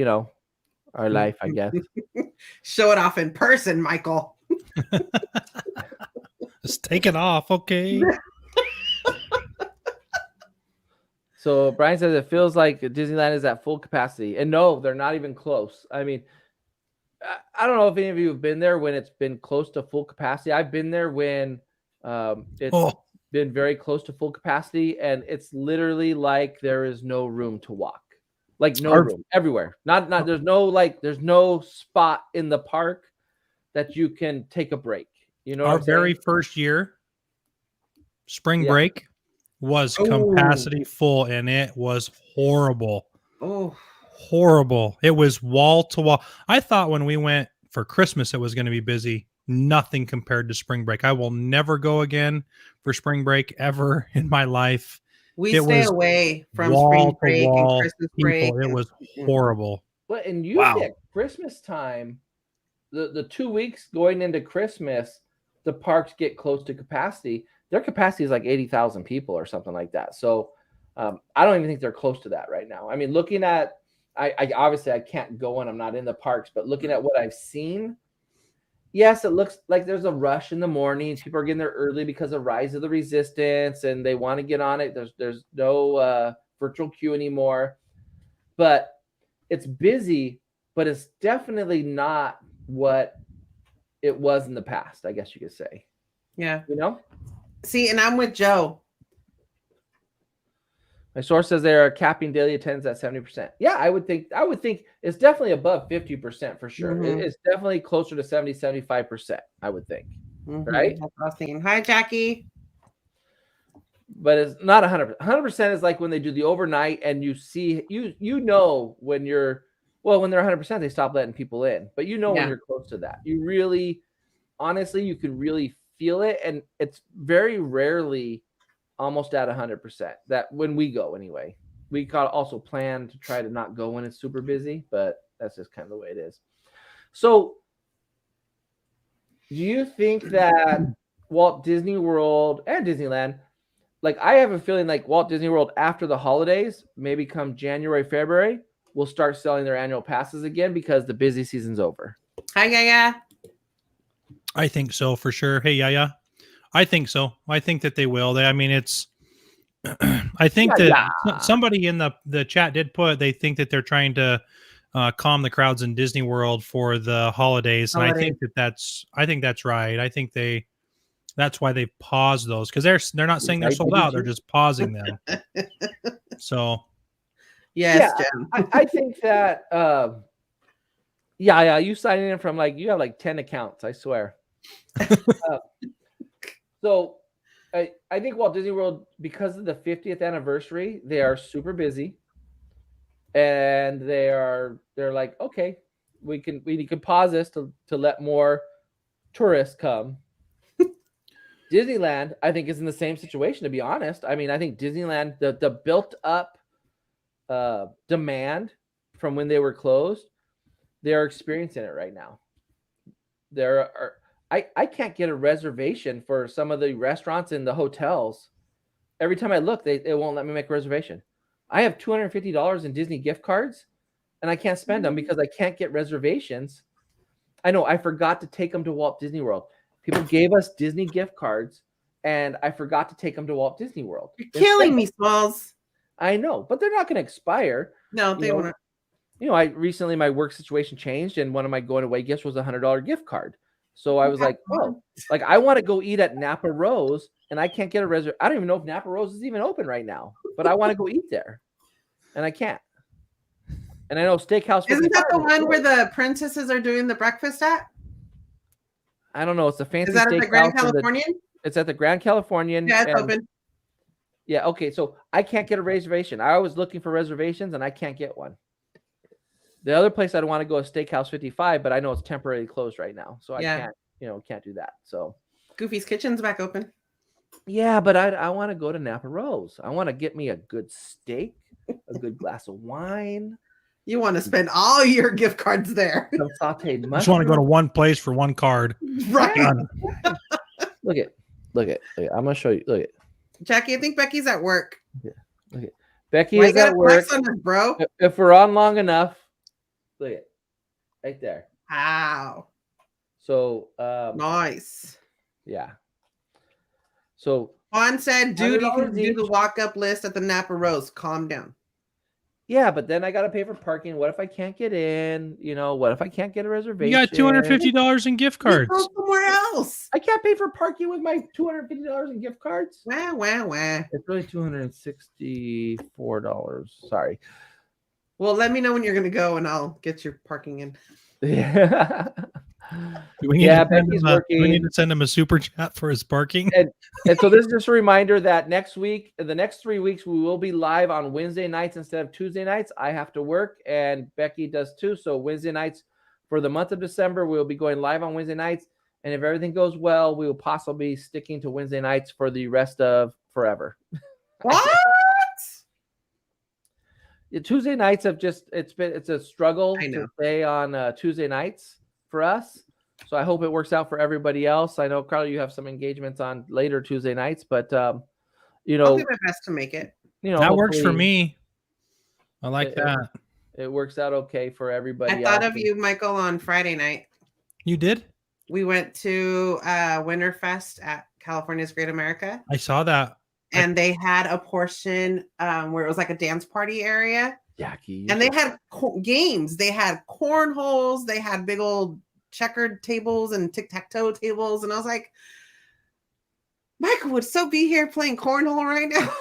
our life, I guess. Show it off in person, Michael. Just take it off, okay? So Brian says it feels like Disneyland is at full capacity, and no, they're not even close. I mean, I don't know if any of you have been there when it's been close to full capacity. I've been there when it's been very close to full capacity, and it's literally like there is no room to walk, like no room everywhere. Not there's no spot in the park that you can take a break. You know, our very first year, spring break was capacity full, and it was horrible. Oh, horrible. It was wall to wall. I thought when we went for Christmas, it was going to be busy. Nothing compared to spring break. I will never go again for spring break ever in my life. We stay away from spring break and Christmas break. It was horrible. Well, and usually at Christmas time, the 2 weeks going into Christmas, the parks get close to capacity. Their capacity is like 80,000 people or something like that. So I don't even think they're close to that right now. I mean, looking at, I obviously I can't go and I'm not in the parks, but looking at what I've seen, yes, it looks like there's a rush in the morning. People are getting there early because of Rise of the Resistance and they want to get on it. There's no virtual queue anymore, but it's busy, but it's definitely not what it was in the past, I guess you could say. Yeah. You know? See, and I'm with Joe. My source says they are capping daily attendance at 70%. Yeah, I would think it's definitely above 50% for sure. Mm-hmm. It's definitely closer to 75%, I would think. Mm-hmm. Right? That's what I was thinking. Hi, Jackie. But it's not 100%. 100% is like when they do the overnight and you see, you know when you're, well, when they're 100%, they stop letting people in. But you know when you're close to that. You really, honestly, you can really feel it. And it's very rarely almost at 100%. That when we go anyway. We also plan to try to not go when it's super busy, but that's just kind of the way it is. So do you think that Walt Disney World and Disneyland, like I have a feeling like Walt Disney World after the holidays, maybe come January, February, will start selling their annual passes again because the busy season's over. Hi, Yaya. I think so for sure. Hey, Yaya. I think so. I think that they will. I mean, it's. I think that somebody in the chat did put they think that they're trying to calm the crowds in Disney World for the holidays, and I think that's right. I think that's why they paused those because they're not saying they're sold out. They're just pausing them. So. Yes, Jim. I think that you sign in from you have like 10 accounts, I swear. So I think Walt Disney World, because of the 50th anniversary, they are super busy. And they're like, okay, we can pause this to let more tourists come. Disneyland, I think, is in the same situation, to be honest. I mean, I think Disneyland, the built up demand from when they were closed, they're experiencing it right now. I can't get a reservation for some of the restaurants and the hotels. Every time I look, they won't let me make a reservation. I have $250 in Disney gift cards and I can't spend them because I can't get reservations. I know I forgot to take them to Walt Disney World. People gave us Disney gift cards and I forgot to take them to Walt Disney World. You're killing me, Smalls. I know, but they're not going to expire. No, they won't. I recently, my work situation changed and one of my going away gifts was a $100 gift card. So I was like, oh, I want to go eat at Napa Rose and I can't get a reservation. I don't even know if Napa Rose is even open right now, but I want to go eat there and I can't. And I know Steakhouse. Isn't that the one where the princesses are doing the breakfast at? I don't know. It's a fancy. Is that at the Grand Californian? It's at the Grand Californian. Yeah, it's open. Yeah. Okay. So I can't get a reservation. I was looking for reservations and I can't get one. The other place I'd want to go is Steakhouse 55, but I know it's temporarily closed right now. So I can't do that. So Goofy's Kitchen's back open. Yeah, but I want to go to Napa Rose. I want to get me a good steak, a good glass of wine. You want to spend all your gift cards there. Some sauteed mushrooms. Just want to go to one place for one card. Right. Look at. I'm gonna show you. Look at. Jackie, I think Becky's at work. Yeah. Look at. Becky is at work. Bro. If we're on long enough, look at. right there. Wow. So Nice. yeah. So Juan said, dude, you $100 can do the each. walk-up list at the Napa Rose. Calm down. yeah, but then I gotta pay for parking. What if I can't get in? What if I can't get a You reservation? got $250 in gift You cards. go somewhere else. I can't pay for parking with my $250 in gift cards. Wah, wah, wah. It's really $264. Sorry. Well, let me know when you're going to go and I'll get your parking in. Yeah. Do we need Yeah, to send Becky's him a, do we need working. to send him a super chat for his parking? And so this is just a reminder that next week, the next 3 weeks, we will be live on Wednesday nights instead of Tuesday nights. I have to work and Becky does too. So Wednesday nights for the month of December, we'll be going live on Wednesday nights. And if everything goes well, we will possibly be sticking to Wednesday nights for the rest of forever. What? Tuesday nights have it's a struggle I know. to stay on Tuesday nights for us. So I hope it works out for everybody else. I know, Carly, you have some engagements on later Tuesday nights, but I'll do my best to make it. That works for hopefully me. I like that. It works out okay for everybody I thought else. of you, Michael, on Friday night. You did? We went to Winterfest at California's Great America. I saw that. And they had a portion where it was like a dance party area. Yucky. And they had games. They had cornholes. They had big old checkered tables and tic-tac-toe tables. And I was like, Michael would so be here playing cornhole right now.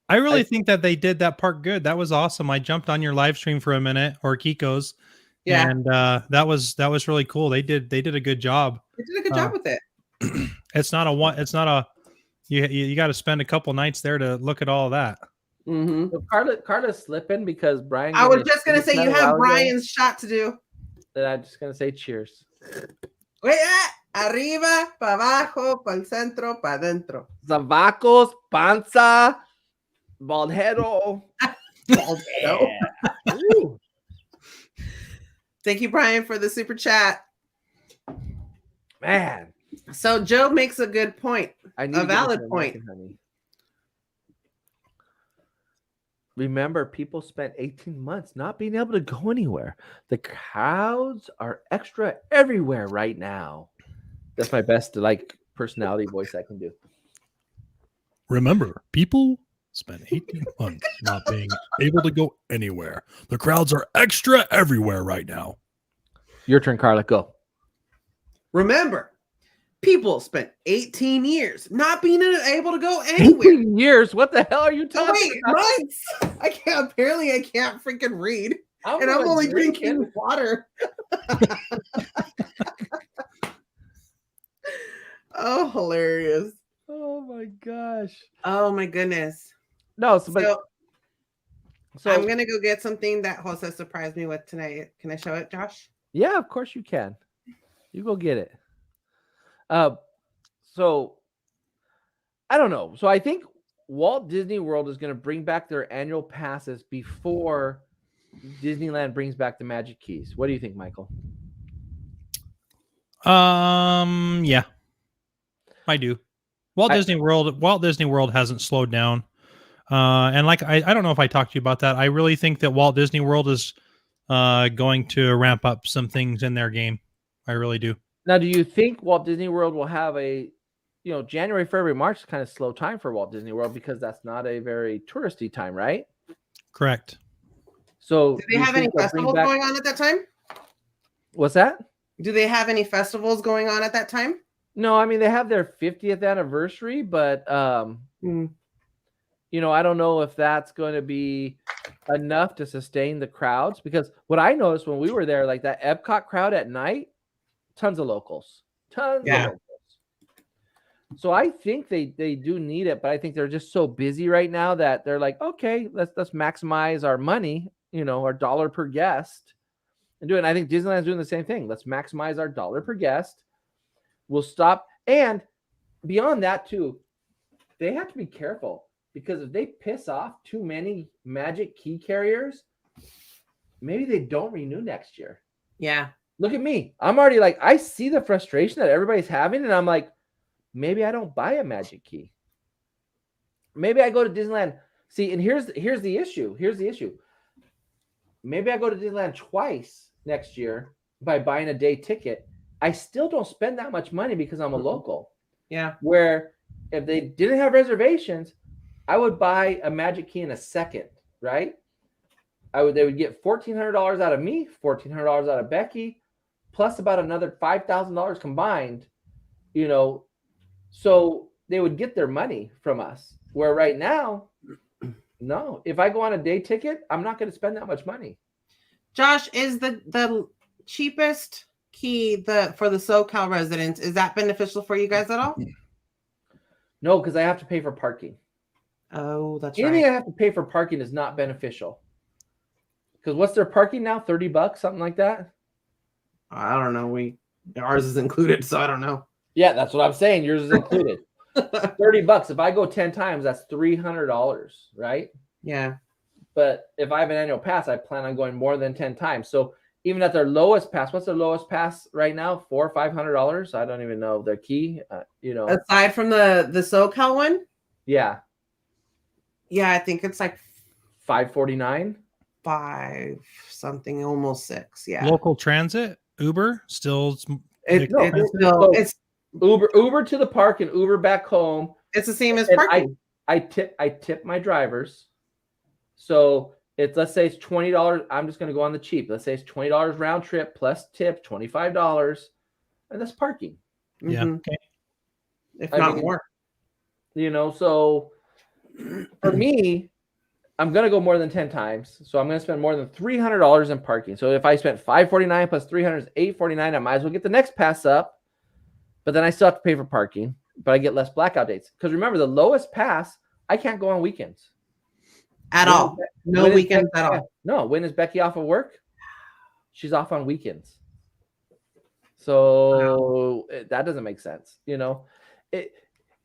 I really think that they did that part good. That was awesome. I jumped on your live stream for a minute, or Kiko's. Yeah. And that was really cool. They did a good job. They did a good job with it. It's not you got to spend a couple nights there to look at all of that. Mm-hmm. So Carla's slipping because Brian. I was just going to say, you have Brian's shot to do. Then I'm just going to say cheers. Arriba, pa abajo, pa el centro, pa dentro. Zavacos, panza, baldero. Baldero. Thank you, Brian, for the super chat. Man. So Joe makes a good point. A valid point. Honey. Remember, people spent 18 months not being able to go anywhere. The crowds are extra everywhere right now. That's my best personality voice I can do. Remember, people spent 18 months not being able to go anywhere. The crowds are extra everywhere right now. Your turn, Carla. Go. Remember, people spent 18 years not being able to go anywhere. 18 years? What the hell are you talking about? Months. I can't freaking read. And I'm only drinking water. Oh, hilarious. Oh my gosh. Oh my goodness. No, so I'm gonna go get something that Jose surprised me with tonight. Can I show it, Josh? Yeah, of course you can. You go get it. So I don't know. So I think Walt Disney World is going to bring back their annual passes before Disneyland brings back the Magic Keys. What do you think, Michael? Yeah, I do. Walt Disney World hasn't slowed down. And I don't know if I talked to you about that. I really think that Walt Disney World is going to ramp up some things in their game. I really do. Now, do you think Walt Disney World will have January, February, March is kind of slow time for Walt Disney World because that's not a very touristy time, right? Correct. So do they have any festivals going on at that time? What's that? Do they have any festivals going on at that time? No, I mean, they have their 50th anniversary, but I don't know if that's going to be enough to sustain the crowds, because what I noticed when we were there, like that Epcot crowd at night, tons of locals. Of locals. So I think they do need it, but I think they're just so busy right now that they're like, okay, let's maximize our money, our dollar per guest, and do it. And I think Disneyland's doing the same thing. Let's maximize our dollar per guest. We'll stop, and beyond that too, they have to be careful, because if they piss off too many Magic Key carriers, maybe they don't renew next year. Yeah. Look at me. I'm already I see the frustration that everybody's having, and I'm like, maybe I don't buy a Magic Key. Maybe I go to Disneyland. See, and here's the issue. maybe I go to Disneyland twice next year by buying a day ticket. I still don't spend that much money because I'm a local. Yeah. Where if they didn't have reservations, I would buy a Magic Key in a second, right? They would get $1,400 out of me, $1,400 out of Becky, plus about another $5,000 combined, so they would get their money from us. Where right now, no, if I go on a day ticket, I'm not going to spend that much money. Josh, is the cheapest key for the SoCal residents, is that beneficial for you guys at all? No, because I have to pay for parking. Oh, that's Anything right. I have to pay for parking is not beneficial. Because what's their parking now? $30, something like that? I don't know. Ours is included, so I don't know. Yeah, that's what I'm saying. Yours is included. $30. If I go 10 times, that's $300, right? Yeah. But if I have an annual pass, I plan on going more than 10 times. So even at their lowest pass, what's their lowest pass right now? $400 or $500? I don't even know their key. Aside from the SoCal one? Yeah. Yeah, I think it's like $549. 5 something, almost 6. Yeah. Local transit, Uber, still. It's Uber to the park and Uber back home. It's the same as And parking. I tip my drivers. So let's say it's $20. I'm just going to go on the cheap. Let's say it's $20 round trip plus tip, $25, and that's parking. Yeah. Mm-hmm. Okay. If not more. So for me, I'm going to go more than 10 times. So I'm going to spend more than $300 in parking. So if I spent $549 plus $300 is $849, I might as well get the next pass up. But then I still have to pay for parking, but I get less blackout dates. Because remember, the lowest pass, I can't go on weekends. At all. No weekends at all. No. When is Becky off of work? She's off on weekends. So that doesn't make sense. Good night,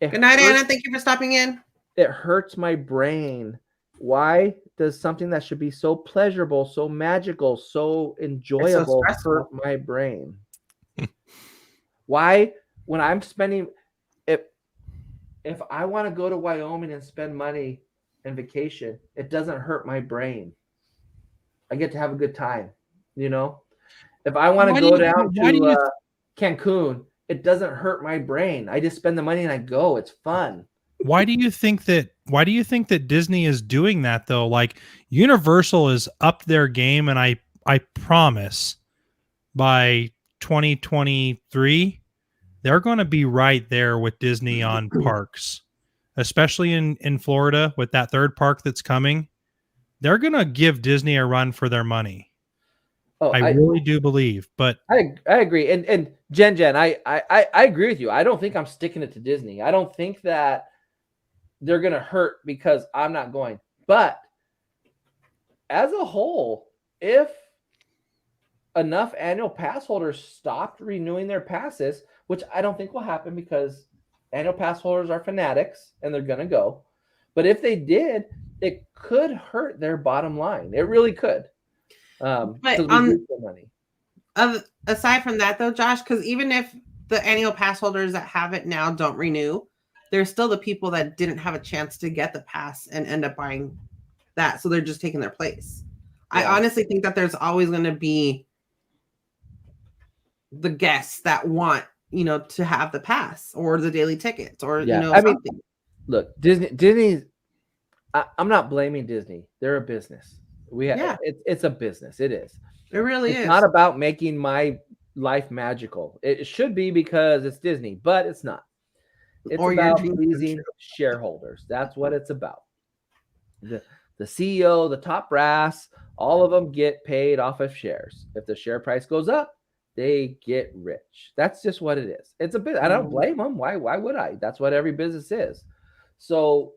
Anna. Thank you for stopping in. It hurts my brain. Why does something that should be so pleasurable, so magical, so enjoyable hurt my brain? Why, when I'm spending, if I want to go to Wyoming and spend money and vacation, it doesn't hurt my brain. I get to have a good time, If I want to go down to Cancun, it doesn't hurt my brain. I just spend the money and I go. It's fun. Why do you think that Disney is doing that though? Like Universal is up their game, and I promise by 2023 they're going to be right there with Disney on parks, especially in Florida with that third park that's coming. They're going to give Disney a run for their money. Oh, I really do believe, but I agree. And Jen, I agree with you. I don't think I'm sticking it to Disney. I don't think that they're going to hurt because I'm not going. But as a whole, if enough annual pass holders stopped renewing their passes, which I don't think will happen because annual pass holders are fanatics and they're going to go. But if they did, it could hurt their bottom line. It really could. But money. Aside from that, though, Josh, because even if the annual pass holders that have it now don't renew, there's still the people that didn't have a chance to get the pass and end up buying that. So they're just taking their place. Yeah. I honestly think that there's always going to be the guests that want, to have the pass or the daily tickets or, something. Look, Disney, I'm not blaming Disney. They're a business. It's a business. It is. It really is. It's not about making my life magical. It should be because it's Disney, but it's not. It's about pleasing shareholders. That's what it's about. The CEO, the top brass, all of them get paid off of shares. If the share price goes up, they get rich. That's just what it is. It's a bit. I don't blame them. Why would I? That's what every business is. So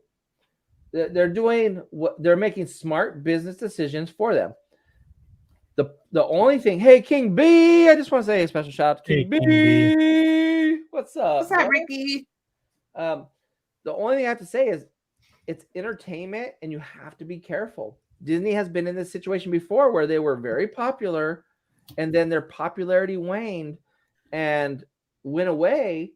they're doing what they're making smart business decisions for them. The only thing, hey, King B, I just want to say a special shout out to King B. What's up? What's up, Ricky? The only thing I have to say is it's entertainment and you have to be careful. Disney has been in this situation before where they were very popular and then their popularity waned and went away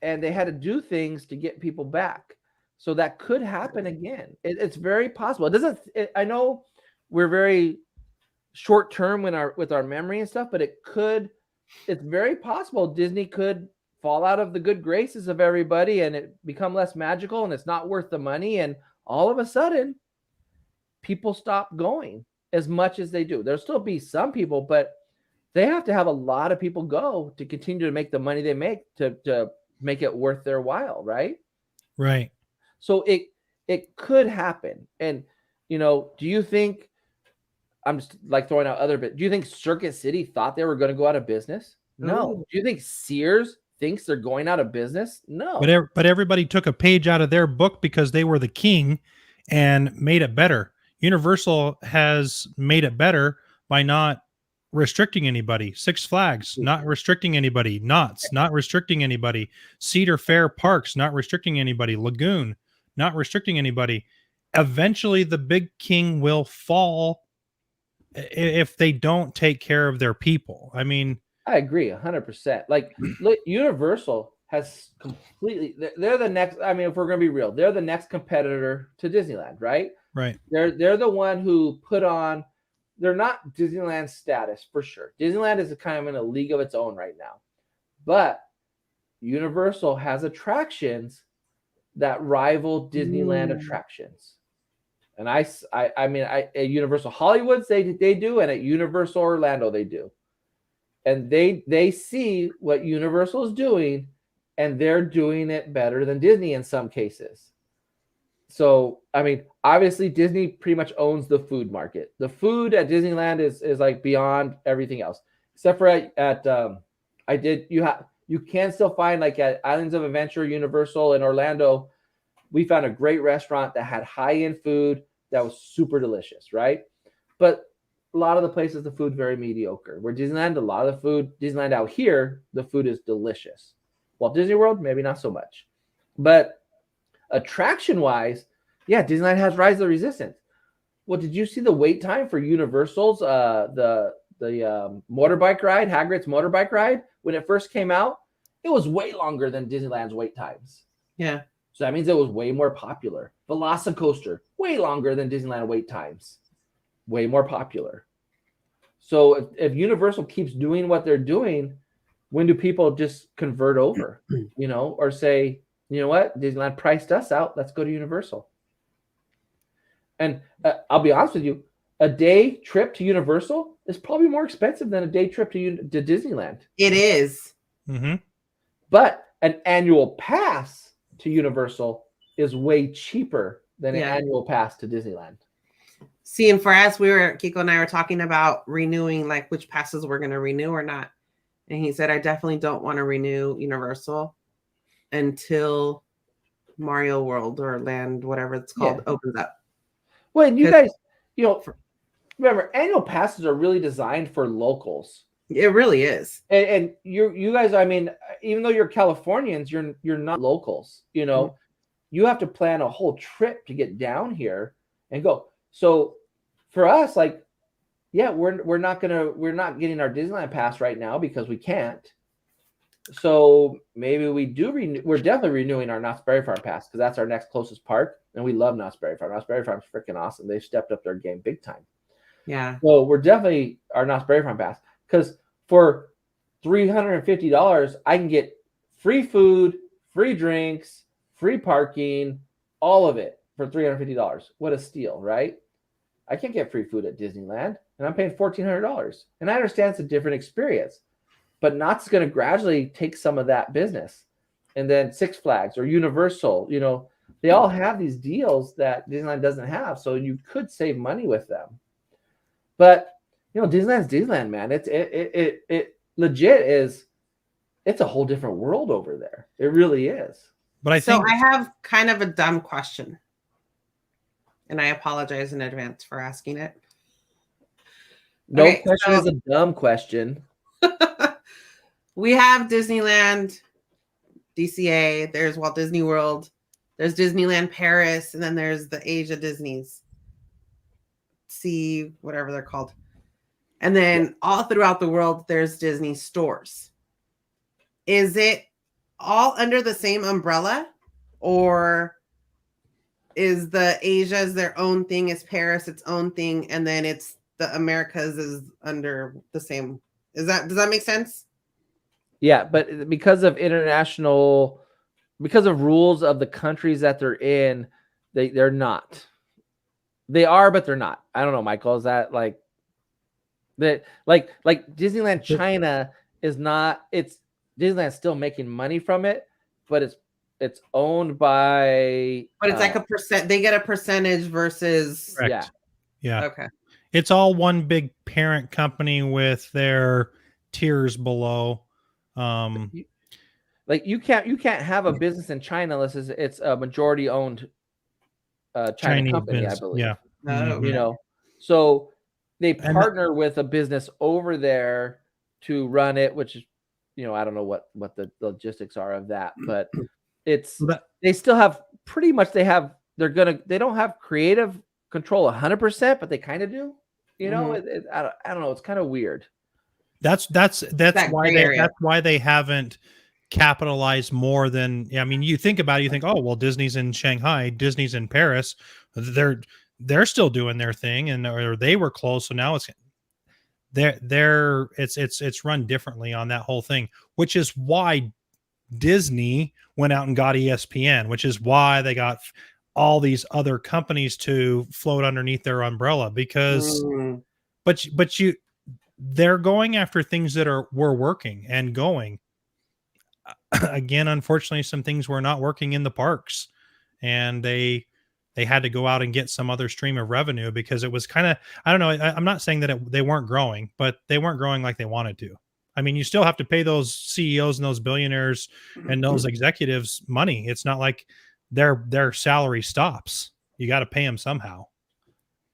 and they had to do things to get people back. So that could happen again. It's very possible. I know we're very short term with our memory and stuff, but it's very possible Disney could fall out of the good graces of everybody and it become less magical and it's not worth the money. And all of a sudden, people stop going as much as they do. There'll still be some people, but they have to have a lot of people go to continue to make the money they make to make it worth their while, right? Right. So it could happen. And, do you think, I'm just like throwing out other bit, do you think Circuit City thought they were going to go out of business? No. Ooh. Do you think Sears thinks they're going out of business? No. But everybody took a page out of their book because they were the king and made it better. Universal has made it better by not restricting anybody. Six Flags, not restricting anybody. Knott's, not restricting anybody. Cedar Fair Parks, not restricting anybody. Lagoon, not restricting anybody. Eventually, the big king will fall if they don't take care of their people. I mean, I agree 100%. Like, look, Universal has completely, they're the next, I mean, if we're going to be real, they're the next competitor to Disneyland, right? right. They're the one who put on, they're not Disneyland status for sure. Disneyland is kind of in a league of its own right now. But Universal has attractions that rival Disneyland attractions. And I mean, at Universal Hollywood, they do, and at Universal Orlando, they do. And they see what Universal is doing, and they're doing it better than Disney in some cases. So, I mean, obviously, Disney pretty much owns the food market. The food at Disneyland is like beyond everything else, except for you can still find, like, at Islands of Adventure, Universal in Orlando, we found a great restaurant that had high-end food that was super delicious, right? But a lot of the places, the food very mediocre. Where Disneyland, a lot of the food, Disneyland out here, the food is delicious. Walt Disney World, maybe not so much. But attraction-wise, yeah, Disneyland has Rise of the Resistance. Well, did you see the wait time for Universal's the motorbike ride, Hagrid's motorbike ride? When it first came out, it was way longer than Disneyland's wait times. Yeah. So that means it was way more popular. Velocicoaster, way longer than Disneyland wait times. Way more popular. So if Universal keeps doing what they're doing, when do people just convert over? Or say, you know what? Disneyland priced us out. Let's go to Universal. And I'll be honest with you, a day trip to Universal is probably more expensive than a day trip to Disneyland. It is. Mm-hmm. But an annual pass to Universal is way cheaper than an annual pass to Disneyland. See, and for us, Kiko and I were talking about renewing, like which passes we're going to renew or not. And he said, I definitely don't want to renew Universal until Mario World or Land, whatever it's called, opens up. Well, and you guys, remember, annual passes are really designed for locals. It really is. And you guys, I mean, even though you're Californians, you're not locals. You have to plan a whole trip to get down here and go. So for us, like, yeah, we're not getting our Disneyland pass right now because we can't. So maybe we do renew. We're definitely renewing our Knott's Berry Farm pass because that's our next closest park, and we love Knott's Berry Farm. Knott's Berry Farm is freaking awesome. They've stepped up their game big time. Yeah. So we're definitely our Knott's Berry Farm pass because for $350, I can get free food, free drinks, free parking, all of it for $350. What a steal, right? I can't get free food at Disneyland, and I'm paying $1,400. And I understand it's a different experience, but Knott's going to gradually take some of that business. And then Six Flags or Universal, they all have these deals that Disneyland doesn't have, so you could save money with them. But Disneyland's Disneyland, man. It legit is. It's a whole different world over there. It really is. But I have kind of a dumb question, and I apologize in advance for asking it. No question is a dumb question. We have Disneyland, DCA. There's Walt Disney World. There's Disneyland Paris, and then there's the Asia Disneys. See, whatever they're called. And then all throughout the world, there's Disney stores. Is it all under the same umbrella, or is the Asia's their own thing? Is Paris its own thing, and then it's the Americas is under the same. Does that make sense? Yeah, but because of rules of the countries that they're in, they're not. They are, but they're not. I don't know, Michael. Is that like that? Like Disneyland China is not. It's Disneyland's still making money from it, but it's owned by. But it's like a percent. They get a percentage versus. Correct. Yeah. Okay. It's all one big parent company with their tiers below. Like you can't have a business in China unless it's a majority owned China Chinese company, business. I believe. Yeah. Oh, You know, so they partner with a business over there to run it, which is, I don't know what the logistics are of that, but they still have pretty much they don't have creative control 100%, but they kind of do. I don't know. It's kind of weird. That's why they haven't capitalized more than. I mean, you think about it, you think, oh well, Disney's in Shanghai, Disney's in Paris, they're still doing their thing, or they were close, so now it's run differently on that whole thing, which is why Disney went out and got ESPN, which is why they got all these other companies to float underneath their umbrella, because but they're going after things that were working and going. Again, unfortunately, some things were not working in the parks, and they had to go out and get some other stream of revenue, because it was kind of, I don't know. I'm not saying that they weren't growing, but they weren't growing like they wanted to. I mean, you still have to pay those CEOs and those billionaires and those executives money. It's not like their salary stops. You got to pay them somehow.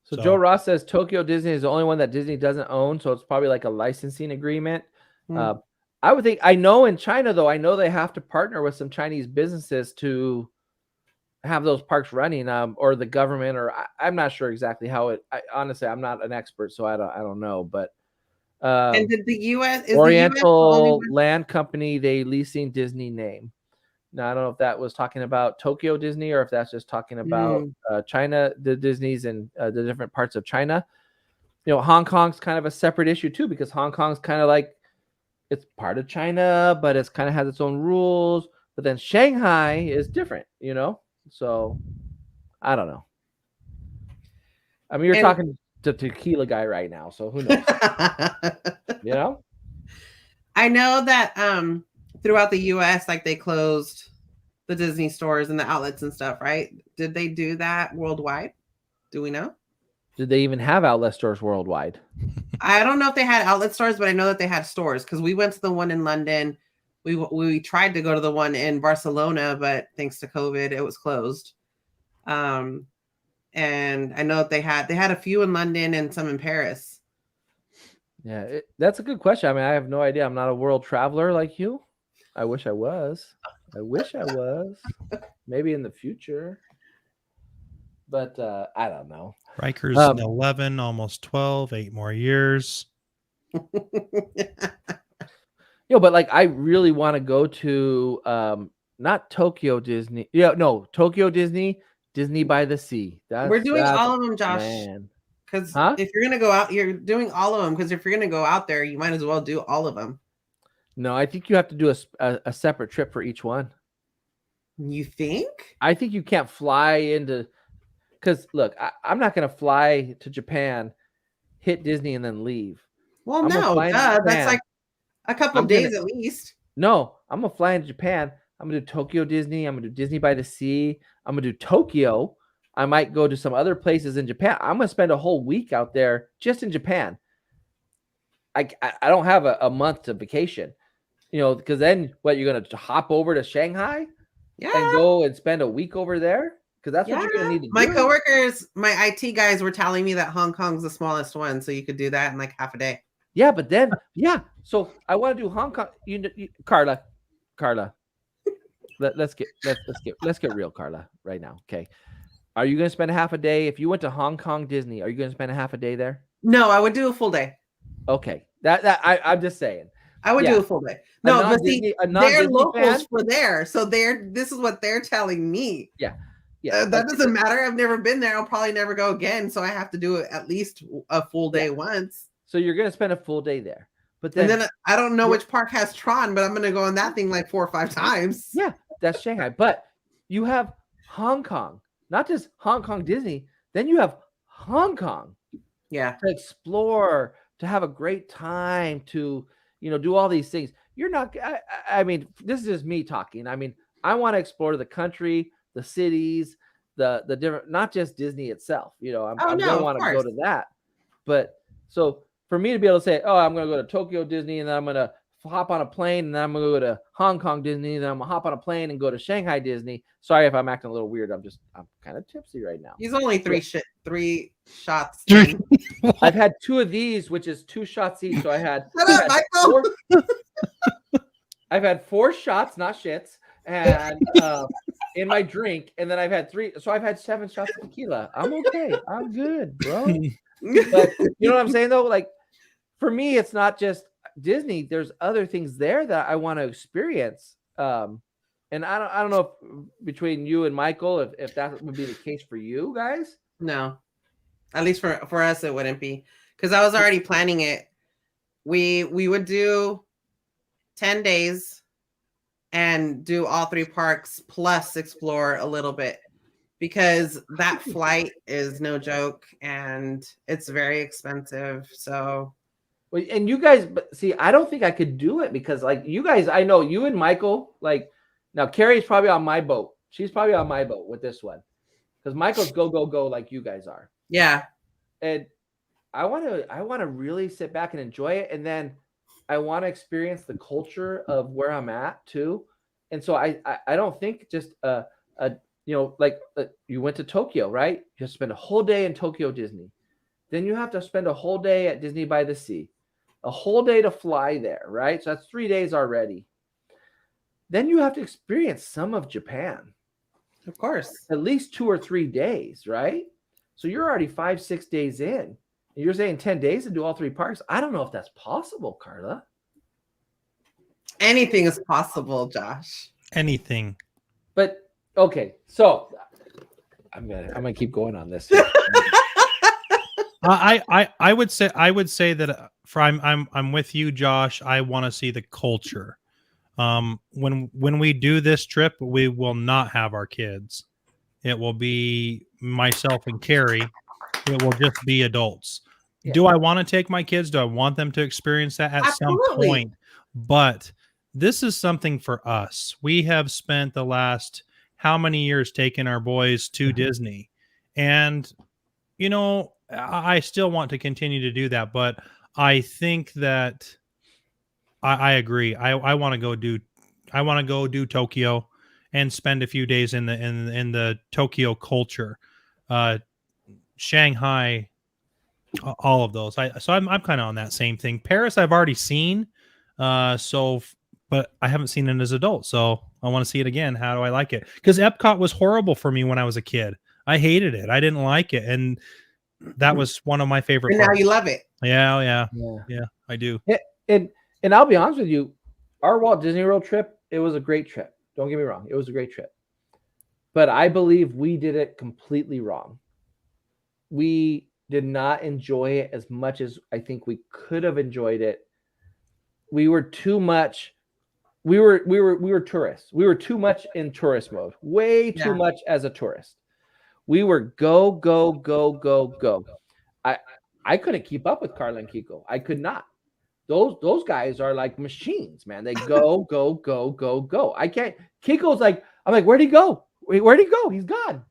So Joe Ross says Tokyo Disney is the only one that Disney doesn't own, so it's probably like a licensing agreement. I would think. I know in China, though, I know they have to partner with some Chinese businesses to have those parks running, or the government, or I'm not sure exactly how it. Honestly, I'm not an expert, so I don't know. But and did the U.S. Oriental Land Company, they leasing Disney name. Now I don't know if that was talking about Tokyo Disney or if that's just talking about China, the Disneys and the different parts of China. Hong Kong's kind of a separate issue too, because Hong Kong's kind of like, it's part of China, but it's kind of has its own rules. But then Shanghai is different, So I don't know. I mean, you're talking to Tequila Guy right now, so who knows? I know that throughout the US, like they closed the Disney stores and the outlets and stuff, right? Did they do that worldwide? Do we know? Did they even have outlet stores worldwide? I don't know if they had outlet stores, but I know that they had stores, because we went to the one in London. We tried to go to the one in Barcelona, but thanks to COVID, it was closed. And I know that they had a few in London and some in Paris. Yeah, that's a good question. I mean, I have no idea. I'm not a world traveler like you. I wish I was. Maybe in the future. But I don't know. Riker's 11, almost 12, 8 more years. But like, I really want to go to not Tokyo Disney. Tokyo Disney, Disney by the Sea. We're doing all of them, Josh. Because if you're gonna go out, you're doing all of them. Because if you're gonna go out there, you might as well do all of them. No, I think you have to do a separate trip for each one. You think? I think you can't fly into. Because look, I'm not going to fly to Japan, hit Disney, and then leave. Well, no, that's like a couple of days at least. No, I'm going to fly into Japan. I'm going to do Tokyo Disney. I'm going to do Disney by the Sea. I'm going to do Tokyo. I might go to some other places in Japan. I'm going to spend a whole week out there just in Japan. I don't have a month to vacation, because then what, you're going to hop over to Shanghai and go and spend a week over there? Because that's what you're going to need to do. My coworkers, my IT guys were telling me that Hong Kong's the smallest one, so you could do that in like half a day. Yeah, but then, so I want to do Hong Kong. Carla, let's get real, Carla, right now. Okay, are you going to spend a half a day if you went to Hong Kong Disney? Are you going to spend a half a day there? No, I would do a full day. Okay, I'm just saying. I would do a full day. No, but see, they're locals for there, so this is what they're telling me. Yeah. Yeah, that doesn't matter. I've never been there. I'll probably never go again. So I have to do it at least a full day once. So you're going to spend a full day there. But then, and then I don't know which park has Tron, but I'm going to go on that thing like 4 or 5 times. Yeah, that's Shanghai. But you have Hong Kong, not just Hong Kong Disney. Then you have Hong Kong. Yeah. To explore, to have a great time, to, do all these things. You're not, I mean, this is just me talking. I mean, I want to explore the country, the cities, the different, not just Disney itself. I'm going to want to go to that. But so for me to be able to say, oh, I'm going to go to Tokyo Disney, and then I'm going to hop on a plane, and then I'm going to go to Hong Kong Disney, and then I'm going to hop on a plane and go to Shanghai Disney. Sorry if I'm acting a little weird. I'm kind of tipsy right now. He's only three shots. I've had 2 of these, which is 2 shots each. So I had, I've had 4 shots, not shits, and in my drink, and then I've had 3. So I've had 7 shots of tequila. I'm okay. I'm good, bro. But you know what I'm saying though? Like for me, it's not just Disney. There's other things there that I want to experience. And I don't know if between you and Michael, if that would be the case for you guys. No, at least for us, it wouldn't be, because I was already planning it. We would do 10 days and do all 3 parks plus explore a little bit, because that flight is no joke and it's very expensive. So, and you guys, but see, I don't think I could do it because like you guys, I know you and Michael, like now Carrie's probably on my boat. She's probably on my boat with this one because Michael's go like you guys are. Yeah. And I want to really sit back and enjoy it. And then I want to experience the culture of where I'm at too. And so I don't think just like you went to Tokyo, right? You have to spend a whole day in Tokyo Disney. Then you have to spend a whole day at Disney by the Sea, a whole day to fly there, right? So that's 3 days already. Then you have to experience some of Japan. Of course. At least 2 or 3 days, right? So you're already 5-6 days in. And you're saying 10 days to do all 3 parks? I don't know if that's possible, Carla. Anything is possible, Josh. Anything. But okay, so I'm gonna keep going on this. I would say that I'm with you, Josh. I want to see the culture. When we do this trip, we will not have our kids. It will be myself and Carrie. It will just be adults. Yeah. Do I want to take my kids? Do I want them to experience that at some point? But this is something for us. We have spent the last how many years taking our boys to Disney, and I still want to continue to do that. But I think that I agree. I want to go do Tokyo and spend a few days in the Tokyo culture, Shanghai, all of those. I'm kind of on that same thing. Paris I've already seen, but I haven't seen it as an adult, so I want to see it again. How do I like it? Because Epcot was horrible for me when I was a kid. I hated it. I didn't like it, and that was one of my favorite. And now you love it. Yeah, I do. And I'll be honest with you, our Walt Disney World trip, it was a great trip. Don't get me wrong. It was a great trip. But I believe we did it completely wrong. We did not enjoy it as much as I think we could have enjoyed it. We were too much. We were tourists. We were too much in tourist mode. Way too much as a tourist. We were go. I couldn't keep up with Carla and Kiko. I could not. Those guys are like machines, man. They go. I can't. Kiko's like, I'm like, where'd he go? Where'd he go? He's gone.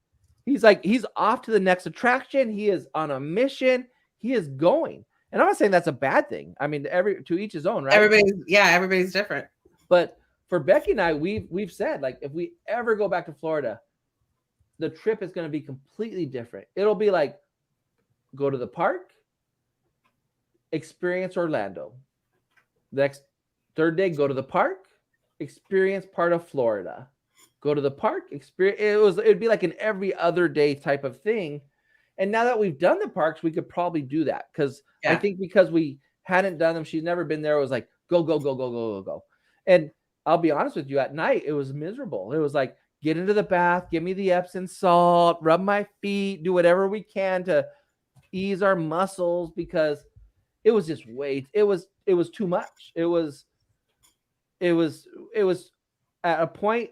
He's like, he's off to the next attraction. He is on a mission. He is going. And I'm not saying that's a bad thing. I mean, to each his own, right? Everybody's different. But for Becky and I, we've said, like, if we ever go back to Florida, the trip is going to be completely different. It'll be like, go to the park, experience Orlando. Next 3rd day, go to the park, experience part of Florida. Go to the park, experience. It'd be like an every other day type of thing. And now that we've done the parks, we could probably do that because I think because we hadn't done them, she's never been there. It was like go. And I'll be honest with you, at night it was miserable. It was like get into the bath, give me the Epsom salt, rub my feet, do whatever we can to ease our muscles, because it was just it was too much. It was at a point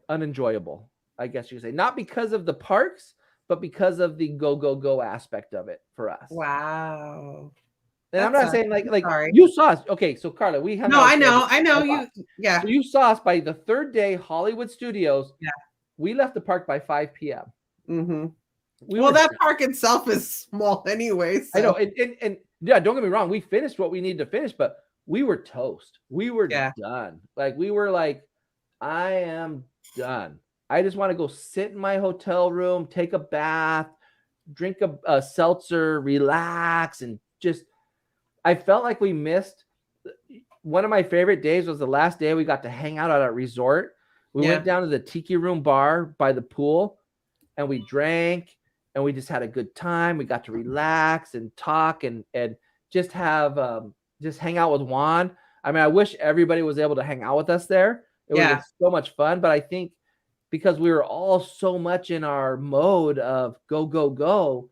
unenjoyable, I guess you could say. Not because of the parks, but because of the go aspect of it for us. Wow. And I'm not saying like sorry. you saw us. Okay, so Carla, we hung No, out I know you. Yeah. So you saw us by the third day, Hollywood Studios. Yeah. We left the park by 5 p.m. Mm-hmm. Well, that park itself is small anyway. So. I know. And yeah, don't get me wrong. We finished what we needed to finish, but we were toast. We were done. Like, we were like, I am done. I just want to go sit in my hotel room, take a bath, drink a seltzer, relax, and just, I felt like we missed. One of my favorite days was the last day we got to hang out at a resort. We went down to the Tiki Room bar by the pool, and we drank, and we just had a good time. We got to relax and talk and just have just hang out with Juan. I mean, I wish everybody was able to hang out with us there. It was so much fun. But I think because we were all so much in our mode of go,